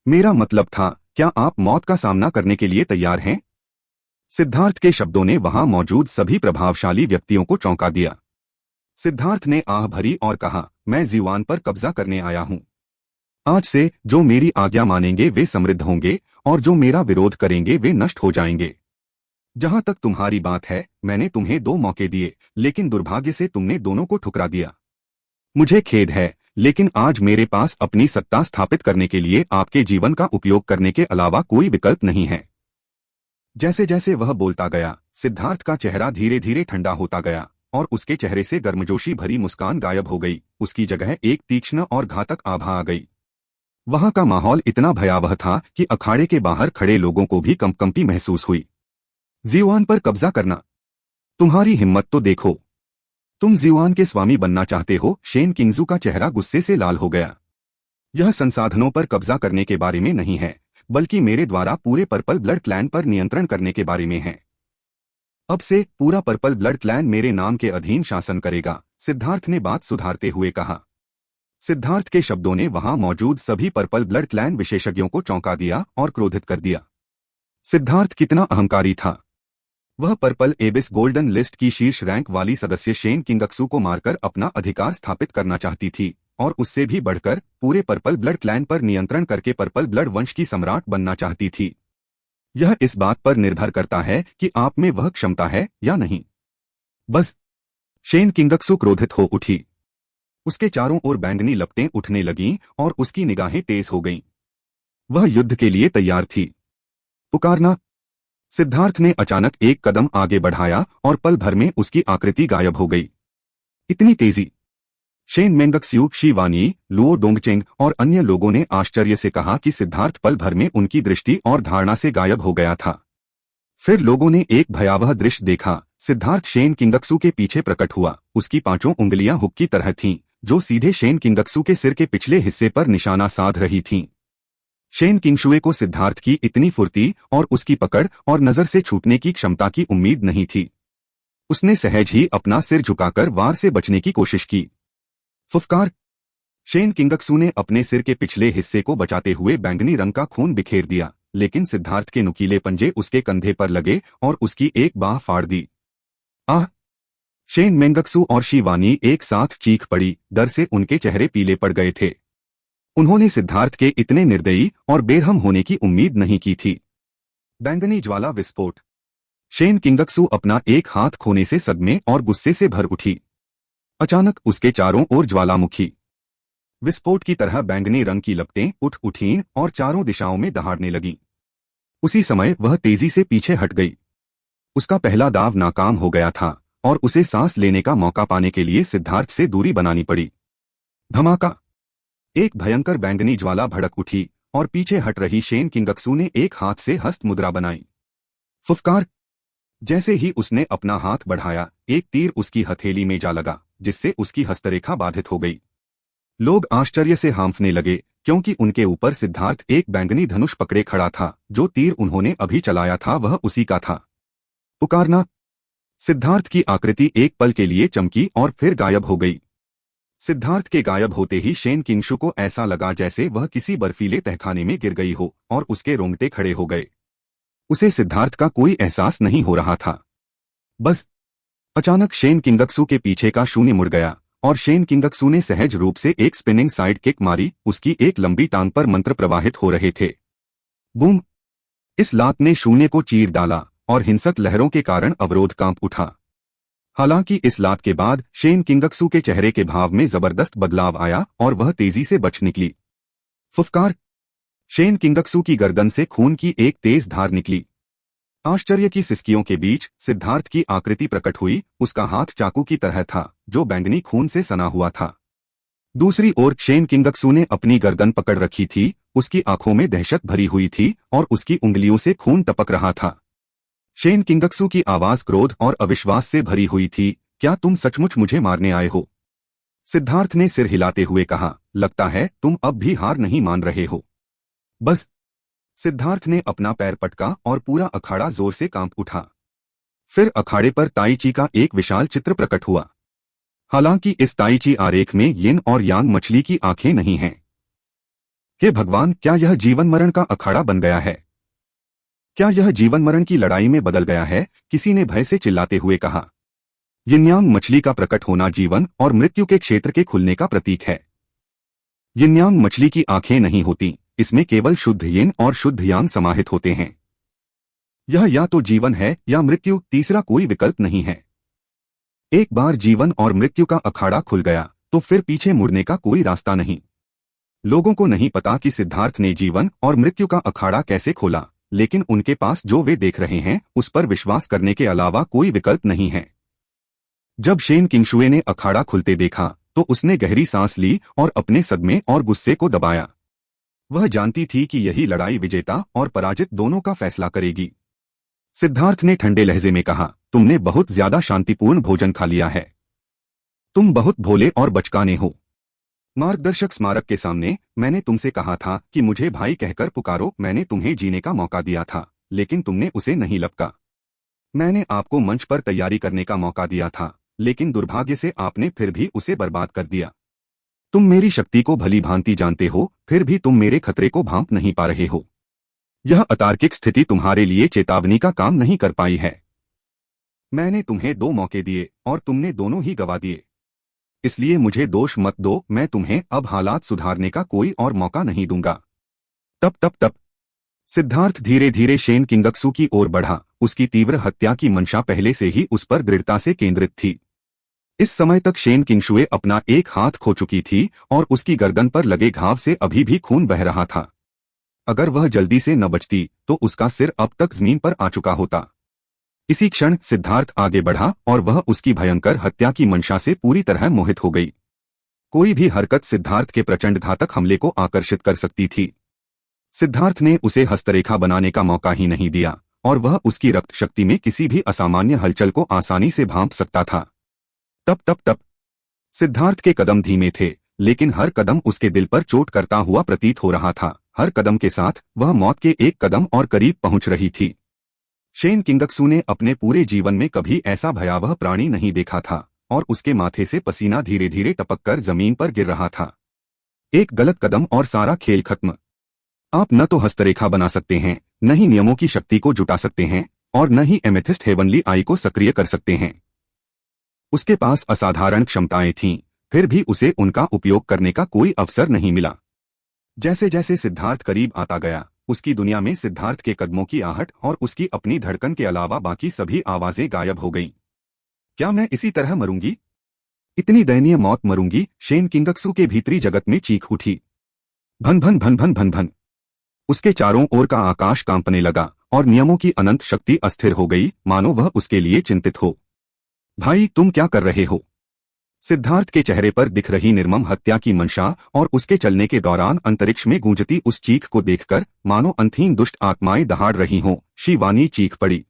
मेरा मतलब था, क्या आप मौत का सामना करने के लिए तैयार हैं? सिद्धार्थ के शब्दों ने वहां मौजूद सभी प्रभावशाली व्यक्तियों को चौंका दिया। सिद्धार्थ ने आह भरी और कहा, मैं जीवान पर कब्जा करने आया हूं। आज से जो मेरी आज्ञा मानेंगे वे समृद्ध होंगे और जो मेरा विरोध करेंगे वे नष्ट हो जाएंगे। जहां तक तुम्हारी बात है, मैंने तुम्हें 2 मौके दिए, लेकिन दुर्भाग्य से तुमने दोनों को ठुकरा दिया। मुझे खेद है, लेकिन आज मेरे पास अपनी सत्ता स्थापित करने के लिए आपके जीवन का उपयोग करने के अलावा कोई विकल्प नहीं है। जैसे जैसे वह बोलता गया, सिद्धार्थ का चेहरा धीरे धीरे ठंडा होता गया और उसके चेहरे से गर्मजोशी भरी मुस्कान गायब हो गई। उसकी जगह एक तीक्ष्ण और घातक आभा आ गई। वहां का माहौल इतना भयावह था कि अखाड़े के बाहर खड़े लोगों को भी कंपकंपी महसूस हुई। जीवान पर कब्जा करना? तुम्हारी हिम्मत तो देखो। तुम जीवान के स्वामी बनना चाहते हो? शेन किंगजू का चेहरा गुस्से से लाल हो गया। यह संसाधनों पर कब्जा करने के बारे में नहीं है, बल्कि मेरे द्वारा पूरे पर्पल ब्लड क्लैन पर नियंत्रण करने के बारे में है। अब से पूरा पर्पल ब्लड क्लैन मेरे नाम के अधीन शासन करेगा, सिद्धार्थ ने बात सुधारते हुए कहा। सिद्धार्थ के शब्दों ने वहां मौजूद सभी पर्पल ब्लड क्लैन विशेषज्ञों को चौंका दिया और क्रोधित कर दिया। सिद्धार्थ कितना अहंकारी था। वह पर्पल एबिस गोल्डन लिस्ट की शीर्ष रैंक वाली सदस्य शेन किंगक्सू को मारकर अपना अधिकार स्थापित करना चाहती थी और उससे भी बढ़कर पूरे पर्पल ब्लड क्लैन पर नियंत्रण करके पर्पल ब्लड वंश की सम्राट बनना चाहती थी। यह इस बात पर निर्भर करता है कि आप में वह क्षमता है या नहीं। बस। शेन किंगक्सू क्रोधित हो उठी। उसके चारों ओर बैंगनी लपटें उठने लगीं और उसकी निगाहें तेज हो गईं। वह युद्ध के लिए तैयार थी। पुकारना। सिद्धार्थ ने अचानक एक कदम आगे बढ़ाया और पल भर में उसकी आकृति गायब हो गई। इतनी तेजी! शेन मेंगक्स्यू, शिवानी, लुओ डोंगचेंग और अन्य लोगों ने आश्चर्य से कहा कि सिद्धार्थ पल भर में उनकी दृष्टि और धारणा से गायब हो गया था। फिर लोगों ने एक भयावह दृश्य देखा। सिद्धार्थ शेन किंगक्सू के पीछे प्रकट हुआ। उसकी 5 उंगलियां हुक की तरह थीं, जो सीधे शेन किंगक्सू के सिर के पिछले हिस्से पर निशाना साध रही थीं। शेन किंगशुए को सिद्धार्थ की इतनी फुर्ती और उसकी पकड़ और नजर से छूटने की क्षमता की उम्मीद नहीं थी। उसने सहज ही अपना सिर झुकाकर वार से बचने की कोशिश की। फुफकार! शेन किंगक्सू ने अपने सिर के पिछले हिस्से को बचाते हुए बैंगनी रंग का खून बिखेर दिया, लेकिन सिद्धार्थ के नुकीले पंजे उसके कंधे पर लगे और उसकी एक बाह फाड़ दी। आह! शेन मेंगक्सू और शिवानी एक साथ चीख पड़ी। डर से उनके चेहरे पीले पड़ गए थे। उन्होंने सिद्धार्थ के इतने निर्दयी और बेरहम होने की उम्मीद नहीं की थी। बैंगनी ज्वाला विस्फोट! शेन किंगक्सू अपना एक हाथ खोने से सदमे और गुस्से से भर उठी। अचानक उसके चारों ओर ज्वालामुखी विस्फोट की तरह बैंगनी रंग की लपटें उठ उठीं और चारों दिशाओं में दहाड़ने लगीं। उसी समय वह तेजी से पीछे हट गई। उसका पहला दाव नाकाम हो गया था और उसे सांस लेने का मौका पाने के लिए सिद्धार्थ से दूरी बनानी पड़ी। धमाका! एक भयंकर बैंगनी ज्वाला भड़क उठी और पीछे हट रही शेन किंगक्सू ने एक हाथ से हस्त मुद्रा बनाई। फुफकार! जैसे ही उसने अपना हाथ बढ़ाया, एक तीर उसकी हथेली में जा लगा, जिससे उसकी हस्तरेखा बाधित हो गई। लोग आश्चर्य से हांफने लगे, क्योंकि उनके ऊपर सिद्धार्थ एक बैंगनी धनुष पकड़े खड़ा था। जो तीर उन्होंने अभी चलाया था वह उसी का था। पुकारना! सिद्धार्थ की आकृति एक पल के लिए चमकी और फिर गायब हो गई। सिद्धार्थ के गायब होते ही शेन किंगशू को ऐसा लगा जैसे वह किसी बर्फीले तहखाने में गिर गई हो और उसके रोंगटे खड़े हो गए। उसे सिद्धार्थ का कोई एहसास नहीं हो रहा था। बस अचानक शेन किंगक्सू के पीछे का शून्य मुड़ गया और शेन किंगक्सू ने सहज रूप से एक स्पिनिंग साइड किक मारी। उसकी एक लंबी टांग पर मंत्र प्रवाहित हो रहे थे। बूम! इस लात ने शून्य को चीर डाला और हिंसक लहरों के कारण अवरोध कांप उठा। हालांकि इस लात के बाद शेन किंगक्सू के चेहरे के भाव में जबरदस्त बदलाव आया और वह तेजी से बच निकली। फुफकार! शेन किंगक्सू की गर्दन से खून की एक तेज धार निकली। आश्चर्य की सिसकियों के बीच सिद्धार्थ की आकृति प्रकट हुई। उसका हाथ चाकू की तरह था जो बैंगनी खून से सना हुआ था। दूसरी ओर शेन किंगक्सू ने अपनी गर्दन पकड़ रखी थी। उसकी आंखों में दहशत भरी हुई थी और उसकी उंगलियों से खून टपक रहा था। शेन किंगक्सू की आवाज क्रोध और अविश्वास से भरी हुई थी। क्या तुम सचमुच मुझे मारने आए हो? सिद्धार्थ ने सिर हिलाते हुए कहा। लगता है तुम अब भी हार नहीं मान रहे हो। बस! सिद्धार्थ ने अपना पैर पटका और पूरा अखाड़ा जोर से कांप उठा। फिर अखाड़े पर ताइची का एक विशाल चित्र प्रकट हुआ। हालांकि इस ताइची आरेख में यिन और यांग मछली की आंखें नहीं हैं। हे भगवान, क्या यह जीवन मरण का अखाड़ा बन गया है? क्या यह जीवन मरण की लड़ाई में बदल गया है? किसी ने भय से चिल्लाते हुए कहा। यिन यांग मछली का प्रकट होना जीवन और मृत्यु के क्षेत्र के खुलने का प्रतीक है। यिन यांग मछली की आंखें नहीं होती, इसमें केवल शुद्ध यिन और शुद्ध यांग समाहित होते हैं। यह या तो जीवन है या मृत्यु, तीसरा कोई विकल्प नहीं है। एक बार जीवन और मृत्यु का अखाड़ा खुल गया तो फिर पीछे मुड़ने का कोई रास्ता नहीं। लोगों को नहीं पता कि सिद्धार्थ ने जीवन और मृत्यु का अखाड़ा कैसे खोला, लेकिन उनके पास जो वे देख रहे हैं उस पर विश्वास करने के अलावा कोई विकल्प नहीं है। जब शेन किंगशुए ने अखाड़ा खुलते देखा तो उसने गहरी सांस ली और अपने सदमे और गुस्से को दबाया। वह जानती थी कि यही लड़ाई विजेता और पराजित दोनों का फैसला करेगी। सिद्धार्थ ने ठंडे लहजे में कहा, तुमने बहुत ज्यादा शांतिपूर्ण भोजन खा लिया है। तुम बहुत भोले और बचकाने हो। मार्गदर्शक स्मारक के सामने मैंने तुमसे कहा था कि मुझे भाई कहकर पुकारो। मैंने तुम्हें जीने का मौका दिया था, लेकिन तुमने उसे नहीं लपका। मैंने आपको मंच पर तैयारी करने का मौका दिया था, लेकिन दुर्भाग्य से आपने फिर भी उसे बर्बाद कर दिया। तुम मेरी शक्ति को भली भांति जानते हो, फिर भी तुम मेरे खतरे को भांप नहीं पा रहे हो। यह अतार्किक स्थिति तुम्हारे लिए चेतावनी का काम नहीं कर पाई है। मैंने तुम्हें 2 मौके दिए और तुमने दोनों ही गवा दिए। इसलिए मुझे दोष मत दो। मैं तुम्हें अब हालात सुधारने का कोई और मौका नहीं दूंगा। टप टप टप! सिद्धार्थ धीरे धीरे शेन किंगक्सू की ओर बढ़ा। उसकी तीव्र हत्या की मंशा पहले से ही उस पर दृढ़ता से केंद्रित थी। इस समय तक शेन किंगशुए अपना एक हाथ खो चुकी थी और उसकी गर्दन पर लगे घाव से अभी भी खून बह रहा था। अगर वह जल्दी से न बचती तो उसका सिर अब तक जमीन पर आ चुका होता। इसी क्षण सिद्धार्थ आगे बढ़ा और वह उसकी भयंकर हत्या की मंशा से पूरी तरह मोहित हो गई। कोई भी हरकत सिद्धार्थ के प्रचंड घातक हमले को आकर्षित कर सकती थी। सिद्धार्थ ने उसे हस्तरेखा बनाने का मौका ही नहीं दिया और वह उसकी रक्त शक्ति में किसी भी असामान्य हलचल को आसानी से भांप सकता था। टप टप टप! सिद्धार्थ के कदम धीमे थे, लेकिन हर कदम उसके दिल पर चोट करता हुआ प्रतीत हो रहा था। हर कदम के साथ वह मौत के एक कदम और करीब पहुंच रही थी। शेन किंगक्सू ने अपने पूरे जीवन में कभी ऐसा भयावह प्राणी नहीं देखा था और उसके माथे से पसीना धीरे धीरे टपककर जमीन पर गिर रहा था। एक गलत कदम और सारा खेल खत्म। आप न तो हस्तरेखा बना सकते हैं, न ही नियमों की शक्ति को जुटा सकते हैं और न ही एमेथिस्ट हेवनली आई को सक्रिय कर सकते हैं। उसके पास असाधारण क्षमताएं थीं, फिर भी उसे उनका उपयोग करने का कोई अवसर नहीं मिला। जैसे जैसे सिद्धार्थ करीब आता गया, उसकी दुनिया में सिद्धार्थ के कदमों की आहट और उसकी अपनी धड़कन के अलावा बाकी सभी आवाजें गायब हो गईं। क्या मैं इसी तरह मरूंगी? इतनी दयनीय मौत मरूंगी? शेन किंगक्सू के भीतरी जगत में चीख उठी। भन भन भन भन भन भन! उसके चारों ओर का आकाश कांपने लगा और नियमों की अनंत शक्ति अस्थिर हो गई, मानो वह उसके लिए चिंतित हो। भाई, तुम क्या कर रहे हो? सिद्धार्थ के चेहरे पर दिख रही निर्मम हत्या की मंशा और उसके चलने के दौरान अंतरिक्ष में गूंजती उस चीख को देखकर मानो अंतहीन दुष्ट आत्माएं दहाड़ रही हों, शिवानी चीख पड़ी।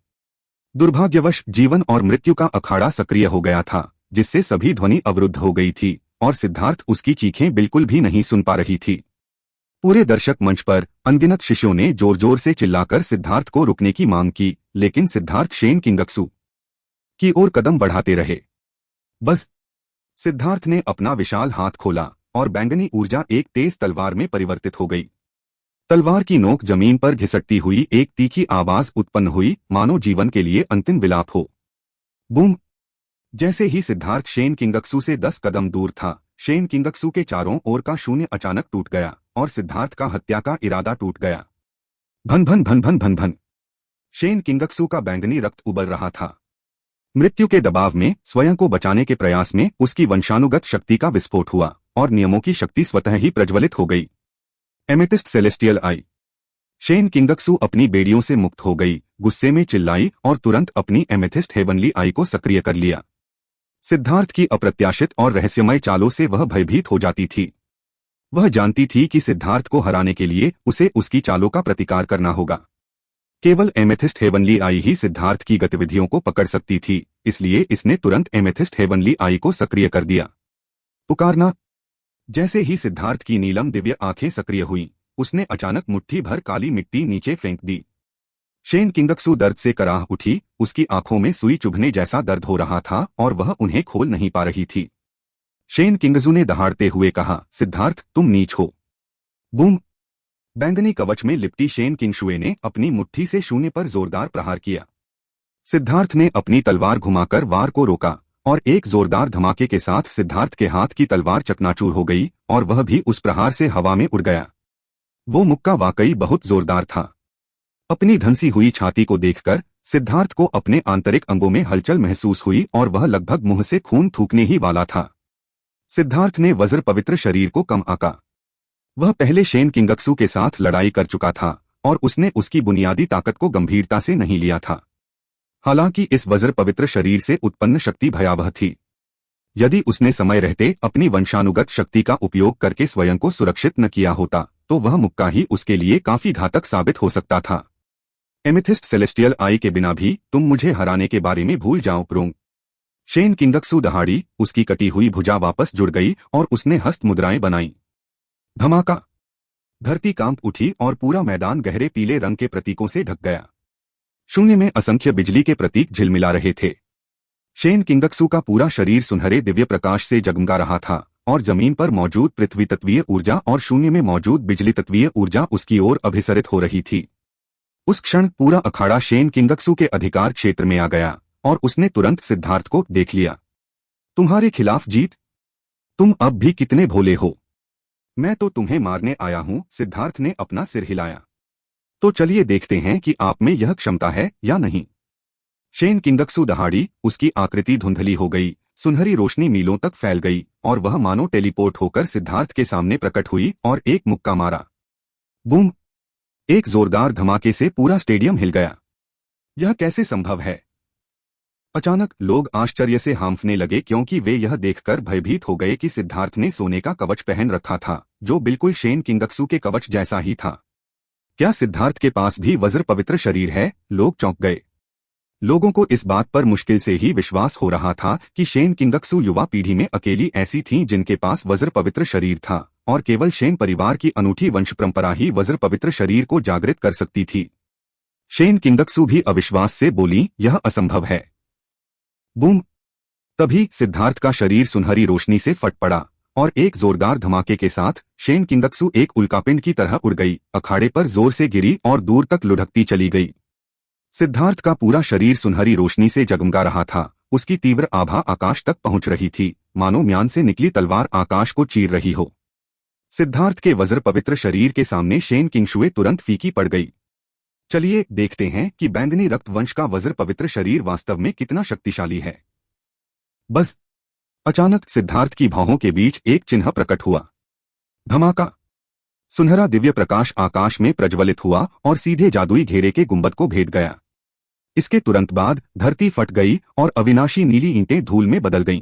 दुर्भाग्यवश जीवन और मृत्यु का अखाड़ा सक्रिय हो गया था, जिससे सभी ध्वनि अवरुद्ध हो गई थी और सिद्धार्थ उसकी चीखें बिल्कुल भी नहीं सुन पा रही थी। पूरे दर्शक मंच पर अनगिनत शिष्यों ने जोर जोर से चिल्लाकर सिद्धार्थ को रुकने की मांग की, लेकिन सिद्धार्थ शेन किंगक्सू की ओर कदम बढ़ाते रहे। बस! सिद्धार्थ ने अपना विशाल हाथ खोला और बैंगनी ऊर्जा एक तेज तलवार में परिवर्तित हो गई। तलवार की नोक जमीन पर घिसटती हुई एक तीखी आवाज उत्पन्न हुई, मानो जीवन के लिए अंतिम विलाप हो। बूम! जैसे ही सिद्धार्थ शेन किंगक्सू से 10 कदम दूर था, शेन किंगक्सू के चारों ओर का शून्य अचानक टूट गया और सिद्धार्थ का हत्या का इरादा टूट गया। भन भन भन भन भन भन। शेन किंगक्सू का बैंगनी रक्त उबल रहा था। मृत्यु के दबाव में स्वयं को बचाने के प्रयास में उसकी वंशानुगत शक्ति का विस्फोट हुआ और नियमों की शक्ति स्वतः ही प्रज्वलित हो गई। एमेथिस्ट सेलेस्टियल आई। शेन किंगक्सू अपनी बेड़ियों से मुक्त हो गई, गुस्से में चिल्लाई और तुरंत अपनी एमेथिस्ट हेवनली आई को सक्रिय कर लिया। सिद्धार्थ की अप्रत्याशित और रहस्यमय चालों से वह भयभीत हो जाती थी। वह जानती थी कि सिद्धार्थ को हराने के लिए उसे उसकी चालों का प्रतिकार करना होगा। केवल एमेथिस्ट हेवनली आई ही सिद्धार्थ की गतिविधियों को पकड़ सकती थी, इसलिए इसने तुरंत एमेथिस्ट हेवनली आई को सक्रिय कर दिया। पुकारना। जैसे ही सिद्धार्थ की नीलम दिव्य आंखें सक्रिय हुईं, उसने अचानक मुट्ठी भर काली मिट्टी नीचे फेंक दी। शेन किंगक्सू दर्द से कराह उठी, उसकी आंखों में सुई चुभने जैसा दर्द हो रहा था और वह उन्हें खोल नहीं पा रही थी। शेन किंगक्सू ने दहाड़ते हुए कहा, सिद्धार्थ, तुम नीच हो। बूम! बैंगनी कवच में लिपटी शेन किंगशुए ने अपनी मुट्ठी से शून्य पर जोरदार प्रहार किया। सिद्धार्थ ने अपनी तलवार घुमाकर वार को रोका और एक जोरदार धमाके के साथ सिद्धार्थ के हाथ की तलवार चकनाचूर हो गई और वह भी उस प्रहार से हवा में उड़ गया। वो मुक्का वाकई बहुत जोरदार था। अपनी धंसी हुई छाती को देखकर सिद्धार्थ को अपने आंतरिक अंगों में हलचल महसूस हुई और वह लगभग मुंह से खून थूकने ही वाला था। सिद्धार्थ ने वज्र पवित्र शरीर को कम आंका। वह पहले शेन किंगक्सू के साथ लड़ाई कर चुका था और उसने उसकी बुनियादी ताकत को गंभीरता से नहीं लिया था। हालांकि इस वज्र पवित्र शरीर से उत्पन्न शक्ति भयावह थी। यदि उसने समय रहते अपनी वंशानुगत शक्ति का उपयोग करके स्वयं को सुरक्षित न किया होता, तो वह मुक्का ही उसके लिए काफी घातक साबित हो सकता था। एमेथिस्ट सेलेस्टियल आई के बिना भी तुम मुझे हराने के बारे में भूल जाओ प्रोंग। शेन किंगक्सू दहाड़ी, उसकी कटी हुई भुजा वापस जुड़ गई और उसने हस्त मुद्राएं बनाई। धमाका! धरती कांप उठी और पूरा मैदान गहरे पीले रंग के प्रतीकों से ढक गया। शून्य में असंख्य बिजली के प्रतीक झिलमिला रहे थे। शेन किंगक्सू का पूरा शरीर सुनहरे दिव्य प्रकाश से जगमगा रहा था और जमीन पर मौजूद पृथ्वी तत्वीय ऊर्जा और शून्य में मौजूद बिजली तत्वीय ऊर्जा उसकी ओर अभिसरित हो रही थी। उस क्षण पूरा अखाड़ा शेन किंगक्सू के अधिकार क्षेत्र में आ गया और उसने तुरंत सिद्धार्थ को देख लिया। तुम्हारे खिलाफ जीत? तुम अब भी कितने भोले हो। मैं तो तुम्हें मारने आया हूं। सिद्धार्थ ने अपना सिर हिलाया। तो चलिए देखते हैं कि आप में यह क्षमता है या नहीं। शेन किंगक्सू दहाड़ी, उसकी आकृति धुंधली हो गई, सुनहरी रोशनी मीलों तक फैल गई और वह मानो टेलीपोर्ट होकर सिद्धार्थ के सामने प्रकट हुई और एक मुक्का मारा। बूम! एक जोरदार धमाके से पूरा स्टेडियम हिल गया। यह कैसे संभव है? अचानक लोग आश्चर्य से हांफने लगे क्योंकि वे यह देखकर भयभीत हो गए कि सिद्धार्थ ने सोने का कवच पहन रखा था, जो बिल्कुल शेन किंगक्सू के कवच जैसा ही था। क्या सिद्धार्थ के पास भी वज्र पवित्र शरीर है? लोग चौंक गए। लोगों को इस बात पर मुश्किल से ही विश्वास हो रहा था कि शेन किंगक्सू युवा पीढ़ी में अकेली ऐसी थीं जिनके पास वज्र पवित्र शरीर था और केवल शेन परिवार की अनूठी वंश परंपरा ही वज्र पवित्र शरीर को जागृत कर सकती थी। शेन किंगक्सू भी अविश्वास से बोली, यह असंभव है। बूम! तभी सिद्धार्थ का शरीर सुनहरी रोशनी से फट पड़ा और एक जोरदार धमाके के साथ शेन किंगक्सू एक उल्कापिंड की तरह उड़ गई, अखाड़े पर जोर से गिरी और दूर तक लुढ़कती चली गई। सिद्धार्थ का पूरा शरीर सुनहरी रोशनी से जगमगा रहा था। उसकी तीव्र आभा आकाश तक पहुंच रही थी, मानो म्यान से निकली तलवार आकाश को चीर रही हो। सिद्धार्थ के वज्र पवित्र शरीर के सामने शेन किंगशुए तुरंत फीकी पड़ गई। चलिए देखते हैं कि बैंगनी रक्त वंश का वज्र पवित्र शरीर वास्तव में कितना शक्तिशाली है। बस अचानक सिद्धार्थ की भौहों के बीच एक चिन्ह प्रकट हुआ। धमाका! सुनहरा दिव्य प्रकाश आकाश में प्रज्वलित हुआ और सीधे जादुई घेरे के गुंबद को भेद गया। इसके तुरंत बाद धरती फट गई और अविनाशी नीली ईंटें धूल में बदल गईं।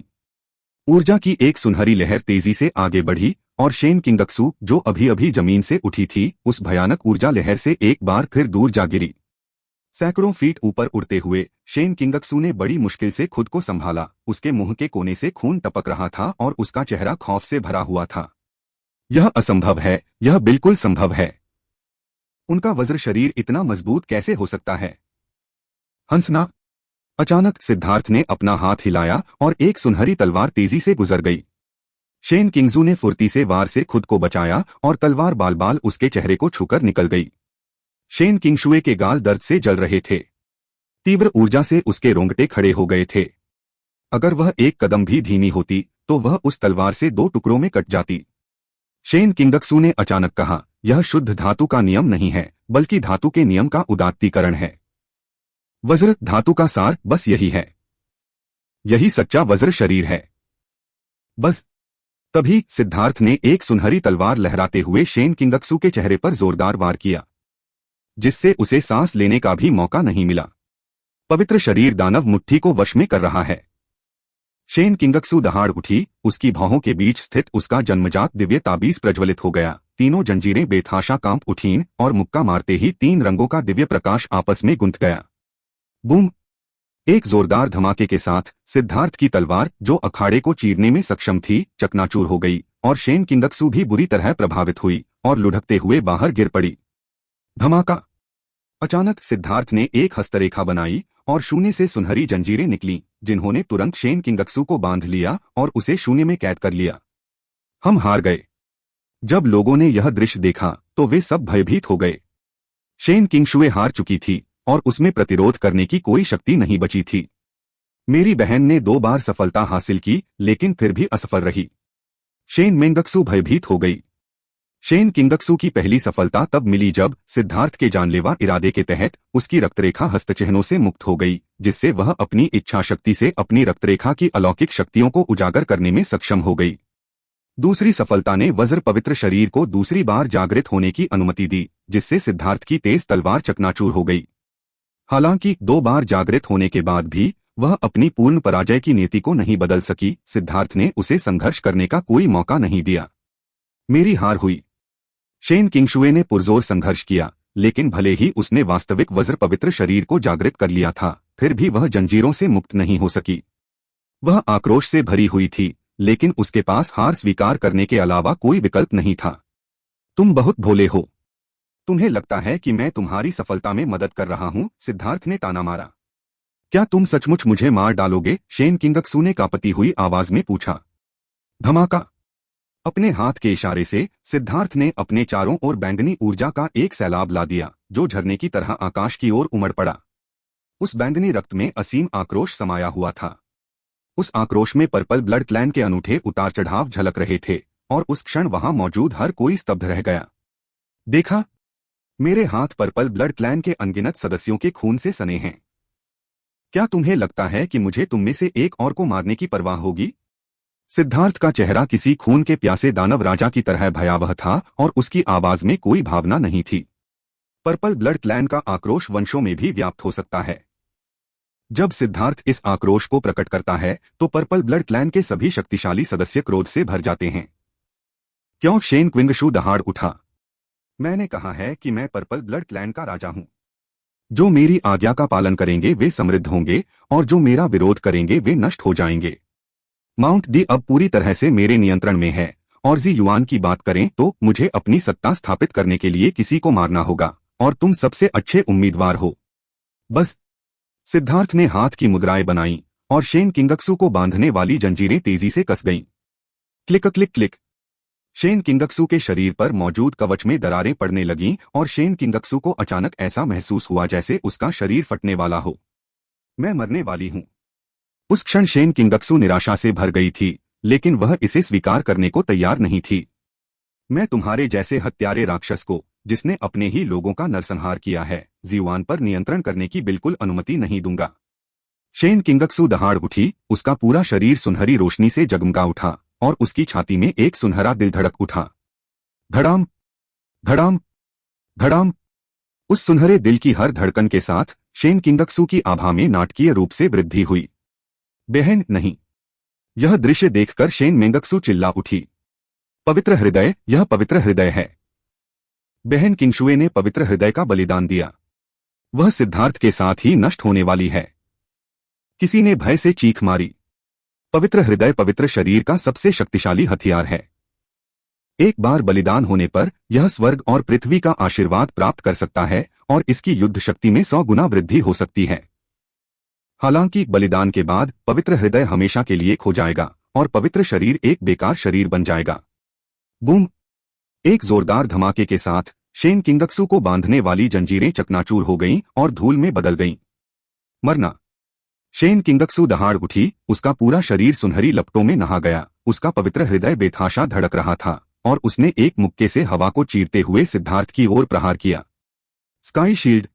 ऊर्जा की एक सुनहरी लहर तेजी से आगे बढ़ी और शेन किंगक्सू, जो अभी अभी जमीन से उठी थी, उस भयानक ऊर्जा लहर से एक बार फिर दूर जा गिरी। सैकड़ों फीट ऊपर उड़ते हुए शेन किंगक्सू ने बड़ी मुश्किल से खुद को संभाला। उसके मुंह के कोने से खून टपक रहा था और उसका चेहरा खौफ से भरा हुआ था। यह असंभव है, यह बिल्कुल संभव है। उनका वज्र शरीर इतना मजबूत कैसे हो सकता है? हंसना! अचानक सिद्धार्थ ने अपना हाथ हिलाया और एक सुनहरी तलवार तेजी से गुजर गई। शेन किंगजू ने फुर्ती से वार से खुद को बचाया और तलवार बाल बाल उसके चेहरे को छूकर निकल गई। शेन किंगशुए के गाल दर्द से जल रहे थे। तीव्र ऊर्जा से उसके रोंगटे खड़े हो गए थे। अगर वह एक कदम भी धीमी होती तो वह उस तलवार से 2 टुकड़ों में कट जाती। शेन किंगक्सू ने अचानक कहा, यह शुद्ध धातु का नियम नहीं है, बल्कि धातु के नियम का उदात्तीकरण है। वज्र धातु का सार बस यही है। यही सच्चा वज्र शरीर है। बस तभी सिद्धार्थ ने एक सुनहरी तलवार लहराते हुए शेन किंगक्सू के चेहरे पर जोरदार वार किया, जिससे उसे सांस लेने का भी मौका नहीं मिला। पवित्र शरीर दानव मुट्ठी को वश में कर रहा है। शेन किंगक्सू दहाड़ उठी, उसकी भौहों के बीच स्थित उसका जन्मजात दिव्य ताबीज प्रज्वलित हो गया। तीनों जंजीरें बेतहाशा कांप उठीं और मुक्का मारते ही 3 रंगों का दिव्य प्रकाश आपस में गुंथ गया। बूम! एक जोरदार धमाके के साथ सिद्धार्थ की तलवार, जो अखाड़े को चीरने में सक्षम थी, चकनाचूर हो गई और शेन किंगक्सू भी बुरी तरह प्रभावित हुई और लुढ़कते हुए बाहर गिर पड़ी। धमाका! अचानक सिद्धार्थ ने एक हस्तरेखा बनाई और शून्य से सुनहरी जंजीरें निकलीं, जिन्होंने तुरंत शेन किंगक्सू को बांध लिया और उसे शून्य में कैद कर लिया। हम हार गए। जब लोगों ने यह दृश्य देखा तो वे सब भयभीत हो गए। शेन किंगशुए हार चुकी थी और उसमें प्रतिरोध करने की कोई शक्ति नहीं बची थी। मेरी बहन ने 2 बार सफलता हासिल की, लेकिन फिर भी असफल रही। शेन मेंगक्सू भयभीत हो गई। शेन किंगक्सू की पहली सफलता तब मिली जब सिद्धार्थ के जानलेवा इरादे के तहत उसकी रक्तरेखा हस्तचिह्नों से मुक्त हो गई, जिससे वह अपनी इच्छा शक्ति से अपनी रक्तरेखा की अलौकिक शक्तियों को उजागर करने में सक्षम हो गई। दूसरी सफलता ने वज्र पवित्र शरीर को दूसरी बार जागृत होने की अनुमति दी, जिससे सिद्धार्थ की तेज तलवार चकनाचूर हो गई। हालांकि 2 बार जागृत होने के बाद भी वह अपनी पूर्ण पराजय की नीति को नहीं बदल सकी। सिद्धार्थ ने उसे संघर्ष करने का कोई मौका नहीं दिया। मेरी हार हुई। शेन किंगशुए ने पुरजोर संघर्ष किया, लेकिन भले ही उसने वास्तविक वज्र पवित्र शरीर को जागृत कर लिया था, फिर भी वह जंजीरों से मुक्त नहीं हो सकी। वह आक्रोश से भरी हुई थी, लेकिन उसके पास हार स्वीकार करने के अलावा कोई विकल्प नहीं था। तुम बहुत भोले हो। तुम्हें लगता है कि मैं तुम्हारी सफलता में मदद कर रहा हूं, सिद्धार्थ ने ताना मारा। क्या तुम सचमुच मुझे मार डालोगे? शेन किंगक्सू ने कांपती हुई आवाज में पूछा। धमाका! अपने हाथ के इशारे से सिद्धार्थ ने अपने चारों ओर बैंगनी ऊर्जा का एक सैलाब ला दिया, जो झरने की तरह आकाश की ओर उमड़ पड़ा। उस बैंगनी रक्त में असीम आक्रोश समाया हुआ था। उस आक्रोश में पर्पल ब्लड क्लैन के अनूठे उतार चढ़ाव झलक रहे थे और उस क्षण वहां मौजूद हर कोई स्तब्ध रह गया। देखा, मेरे हाथ पर्पल ब्लड क्लैन के अनगिनत सदस्यों के खून से सने हैं। क्या तुम्हें लगता है कि मुझे तुम में से एक और को मारने की परवाह होगी? सिद्धार्थ का चेहरा किसी खून के प्यासे दानव राजा की तरह भयावह था और उसकी आवाज में कोई भावना नहीं थी। पर्पल ब्लड क्लैन का आक्रोश वंशों में भी व्याप्त हो सकता है। जब सिद्धार्थ इस आक्रोश को प्रकट करता है तो पर्पल ब्लड क्लैन के सभी शक्तिशाली सदस्य क्रोध से भर जाते हैं। क्यों? शेन किंगशू दहाड़ उठा। मैंने कहा है कि मैं पर्पल ब्लड क्लैन का राजा हूं। जो मेरी आज्ञा का पालन करेंगे वे समृद्ध होंगे और जो मेरा विरोध करेंगे वे नष्ट हो जाएंगे। माउंट डी अब पूरी तरह से मेरे नियंत्रण में है और जी युआन की बात करें तो मुझे अपनी सत्ता स्थापित करने के लिए किसी को मारना होगा और तुम सबसे अच्छे उम्मीदवार हो। बस। सिद्धार्थ ने हाथ की मुद्राएं बनाई और शेन किंगक्सू को बांधने वाली जंजीरें तेजी से कस गईं। Click click click. शेन किंगक्सू के शरीर पर मौजूद कवच में दरारें पड़ने लगीं और शेन किंगक्सू को अचानक ऐसा महसूस हुआ जैसे उसका शरीर फटने वाला हो। मैं मरने वाली हूं। उस क्षण शेन किंगक्सू निराशा से भर गई थी, लेकिन वह इसे स्वीकार करने को तैयार नहीं थी। मैं तुम्हारे जैसे हत्यारे राक्षस को, जिसने अपने ही लोगों का नरसंहार किया है, जीवान पर नियंत्रण करने की बिल्कुल अनुमति नहीं दूंगा। शेन किंगक्सू दहाड़ उठी, उसका पूरा शरीर सुनहरी रोशनी से जगमगा उठा और उसकी छाती में एक सुनहरा दिल धड़क उठा। धड़ाम धड़ाम धड़ाम। उस सुनहरे दिल की हर धड़कन के साथ शेन किंगक्सू की आभा में नाटकीय रूप से वृद्धि हुई। बहन नहीं। यह दृश्य देखकर शेन मेंगक्सू चिल्ला उठी। पवित्र हृदय, यह पवित्र हृदय है। बहन किंगशुए ने पवित्र हृदय का बलिदान दिया। वह सिद्धार्थ के साथ ही नष्ट होने वाली है। किसी ने भय से चीख मारी। पवित्र हृदय पवित्र शरीर का सबसे शक्तिशाली हथियार है। एक बार बलिदान होने पर यह स्वर्ग और पृथ्वी का आशीर्वाद प्राप्त कर सकता है और इसकी युद्ध शक्ति में 100 गुना वृद्धि हो सकती है। हालांकि बलिदान के बाद पवित्र हृदय हमेशा के लिए खो जाएगा और पवित्र शरीर एक बेकार शरीर बन जाएगा। बूम! एक जोरदार धमाके के साथ शेन किंगक्सू को बांधने वाली जंजीरें चकनाचूर हो गईं और धूल में बदल गईं। मरना! शेन किंगक्सू दहाड़ उठी, उसका पूरा शरीर सुनहरी लपटों में नहा गया, उसका पवित्र हृदय बेतहाशा धड़क रहा था और उसने एक मुक्के से हवा को चीरते हुए सिद्धार्थ की ओर प्रहार किया। Sky shield!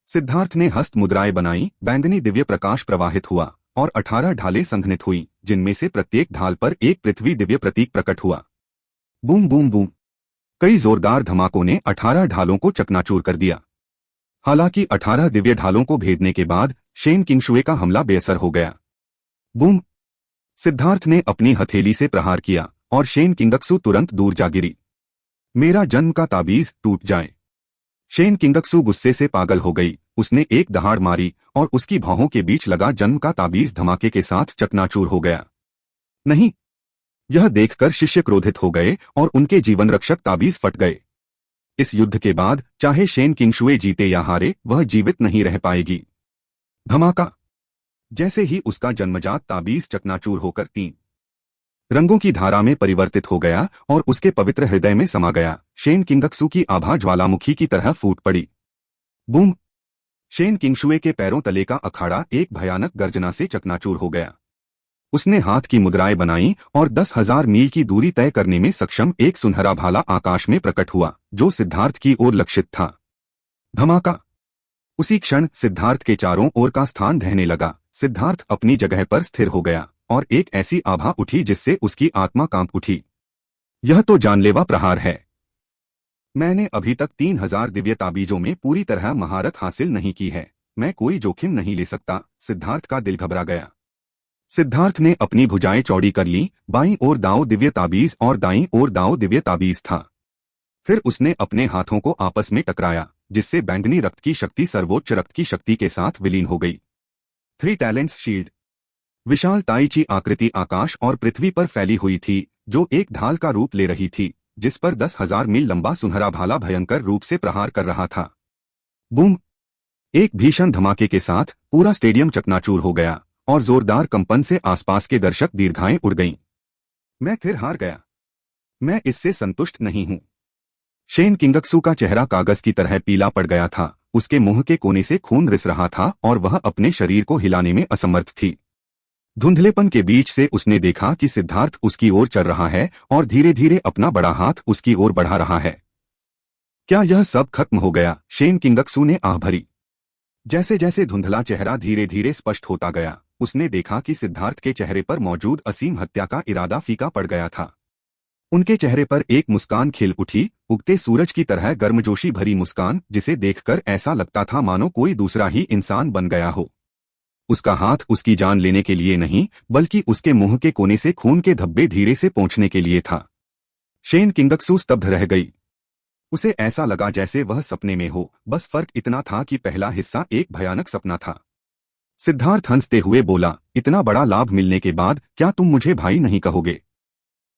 सिद्धार्थ ने हस्त मुद्राएं बनाई, बैंगनी दिव्य प्रकाश प्रवाहित हुआ और 18 ढालें संघनित हुई, जिनमें से प्रत्येक ढाल पर एक पृथ्वी दिव्य प्रतीक प्रकट हुआ। Boom boom boom! कई जोरदार धमाकों ने 18 ढालों को चकनाचूर कर दिया। हालांकि 18 दिव्य ढालों को भेदने के बाद शेन किंगशुए का हमला बेअसर हो गया। बूम! सिद्धार्थ ने अपनी हथेली से प्रहार किया और शेन किंगक्सू तुरंत दूर जा गिरी। मेरा जन्म का ताबीज टूट जाए! शेन किंगक्सू गुस्से से पागल हो गई, उसने एक दहाड़ मारी और उसकी भौहों के बीच लगा जन्म का ताबीज धमाके के साथ चकनाचूर हो गया। नहीं! यह देखकर शिष्य क्रोधित हो गए और उनके जीवन रक्षक ताबीज फट गए। इस युद्ध के बाद चाहे शेन किंगशुए जीते या हारे, वह जीवित नहीं रह पाएगी। धमाका! जैसे ही उसका जन्मजात ताबीज चकनाचूर होकर 3 रंगों की धारा में परिवर्तित हो गया और उसके पवित्र हृदय में समा गया, शेन किंगक्सू की आभा ज्वालामुखी की तरह फूट पड़ी। बूम! शेन किंगशुए के पैरों तले का अखाड़ा एक भयानक गर्जना से चकनाचूर हो गया। उसने हाथ की मुद्राएं बनाई और 10,000 मील की दूरी तय करने में सक्षम एक सुनहरा भाला आकाश में प्रकट हुआ, जो सिद्धार्थ की ओर लक्षित था। धमाका! उसी क्षण सिद्धार्थ के चारों ओर का स्थान ढहने लगा। सिद्धार्थ अपनी जगह पर स्थिर हो गया और एक ऐसी आभा उठी जिससे उसकी आत्मा कांप उठी। यह तो जानलेवा प्रहार है। मैंने अभी तक 3000 दिव्य ताबीजों में पूरी तरह महारत हासिल नहीं की है। मैं कोई जोखिम नहीं ले सकता। सिद्धार्थ का दिल घबरा गया। सिद्धार्थ ने अपनी भुजाएं चौड़ी कर लीं, बाईं ओर दाओ दिव्य ताबीज और दाईं ओर दाओ दिव्य ताबीज था। फिर उसने अपने हाथों को आपस में टकराया, जिससे बैंगनी रक्त की शक्ति सर्वोच्च रक्त की शक्ति के साथ विलीन हो गई। 3 टैलेंट्स शील्ड! विशाल ताइची आकृति आकाश और पृथ्वी पर फैली हुई थी, जो एक ढाल का रूप ले रही थी, जिस पर 10,000 मील लंबा सुनहरा भाला भयंकर रूप से प्रहार कर रहा था। बूम! एक भीषण धमाके के साथ पूरा स्टेडियम चकनाचूर हो गया और जोरदार कंपन से आसपास के दर्शक दीर्घाएं उड़ गईं। मैं फिर हार गया। मैं इससे संतुष्ट नहीं हूं। शेन किंगक्सू का चेहरा कागज की तरह पीला पड़ गया था, उसके मुंह के कोने से खून रिस रहा था और वह अपने शरीर को हिलाने में असमर्थ थी। धुंधलेपन के बीच से उसने देखा कि सिद्धार्थ उसकी ओर चल रहा है और धीरे धीरे अपना बड़ा हाथ उसकी ओर बढ़ा रहा है। क्या यह सब खत्म हो गया? शेन किंगक्सू ने आह भरी। जैसे जैसे धुंधला चेहरा धीरे धीरे स्पष्ट होता गया, उसने देखा कि सिद्धार्थ के चेहरे पर मौजूद असीम हत्या का इरादा फीका पड़ गया था। उनके चेहरे पर एक मुस्कान खिल उठी, उगते सूरज की तरह गर्मजोशी भरी मुस्कान, जिसे देखकर ऐसा लगता था मानो कोई दूसरा ही इंसान बन गया हो। उसका हाथ उसकी जान लेने के लिए नहीं, बल्कि उसके मुंह के कोने से खून के धब्बे धीरे से पोंछने के लिए था। शेन किंगक्सू स्तब्ध रह गई। उसे ऐसा लगा जैसे वह सपने में हो, बस फर्क इतना था कि पहला हिस्सा एक भयानक सपना था। सिद्धार्थ हंसते हुए बोला, इतना बड़ा लाभ मिलने के बाद क्या तुम मुझे भाई नहीं कहोगे?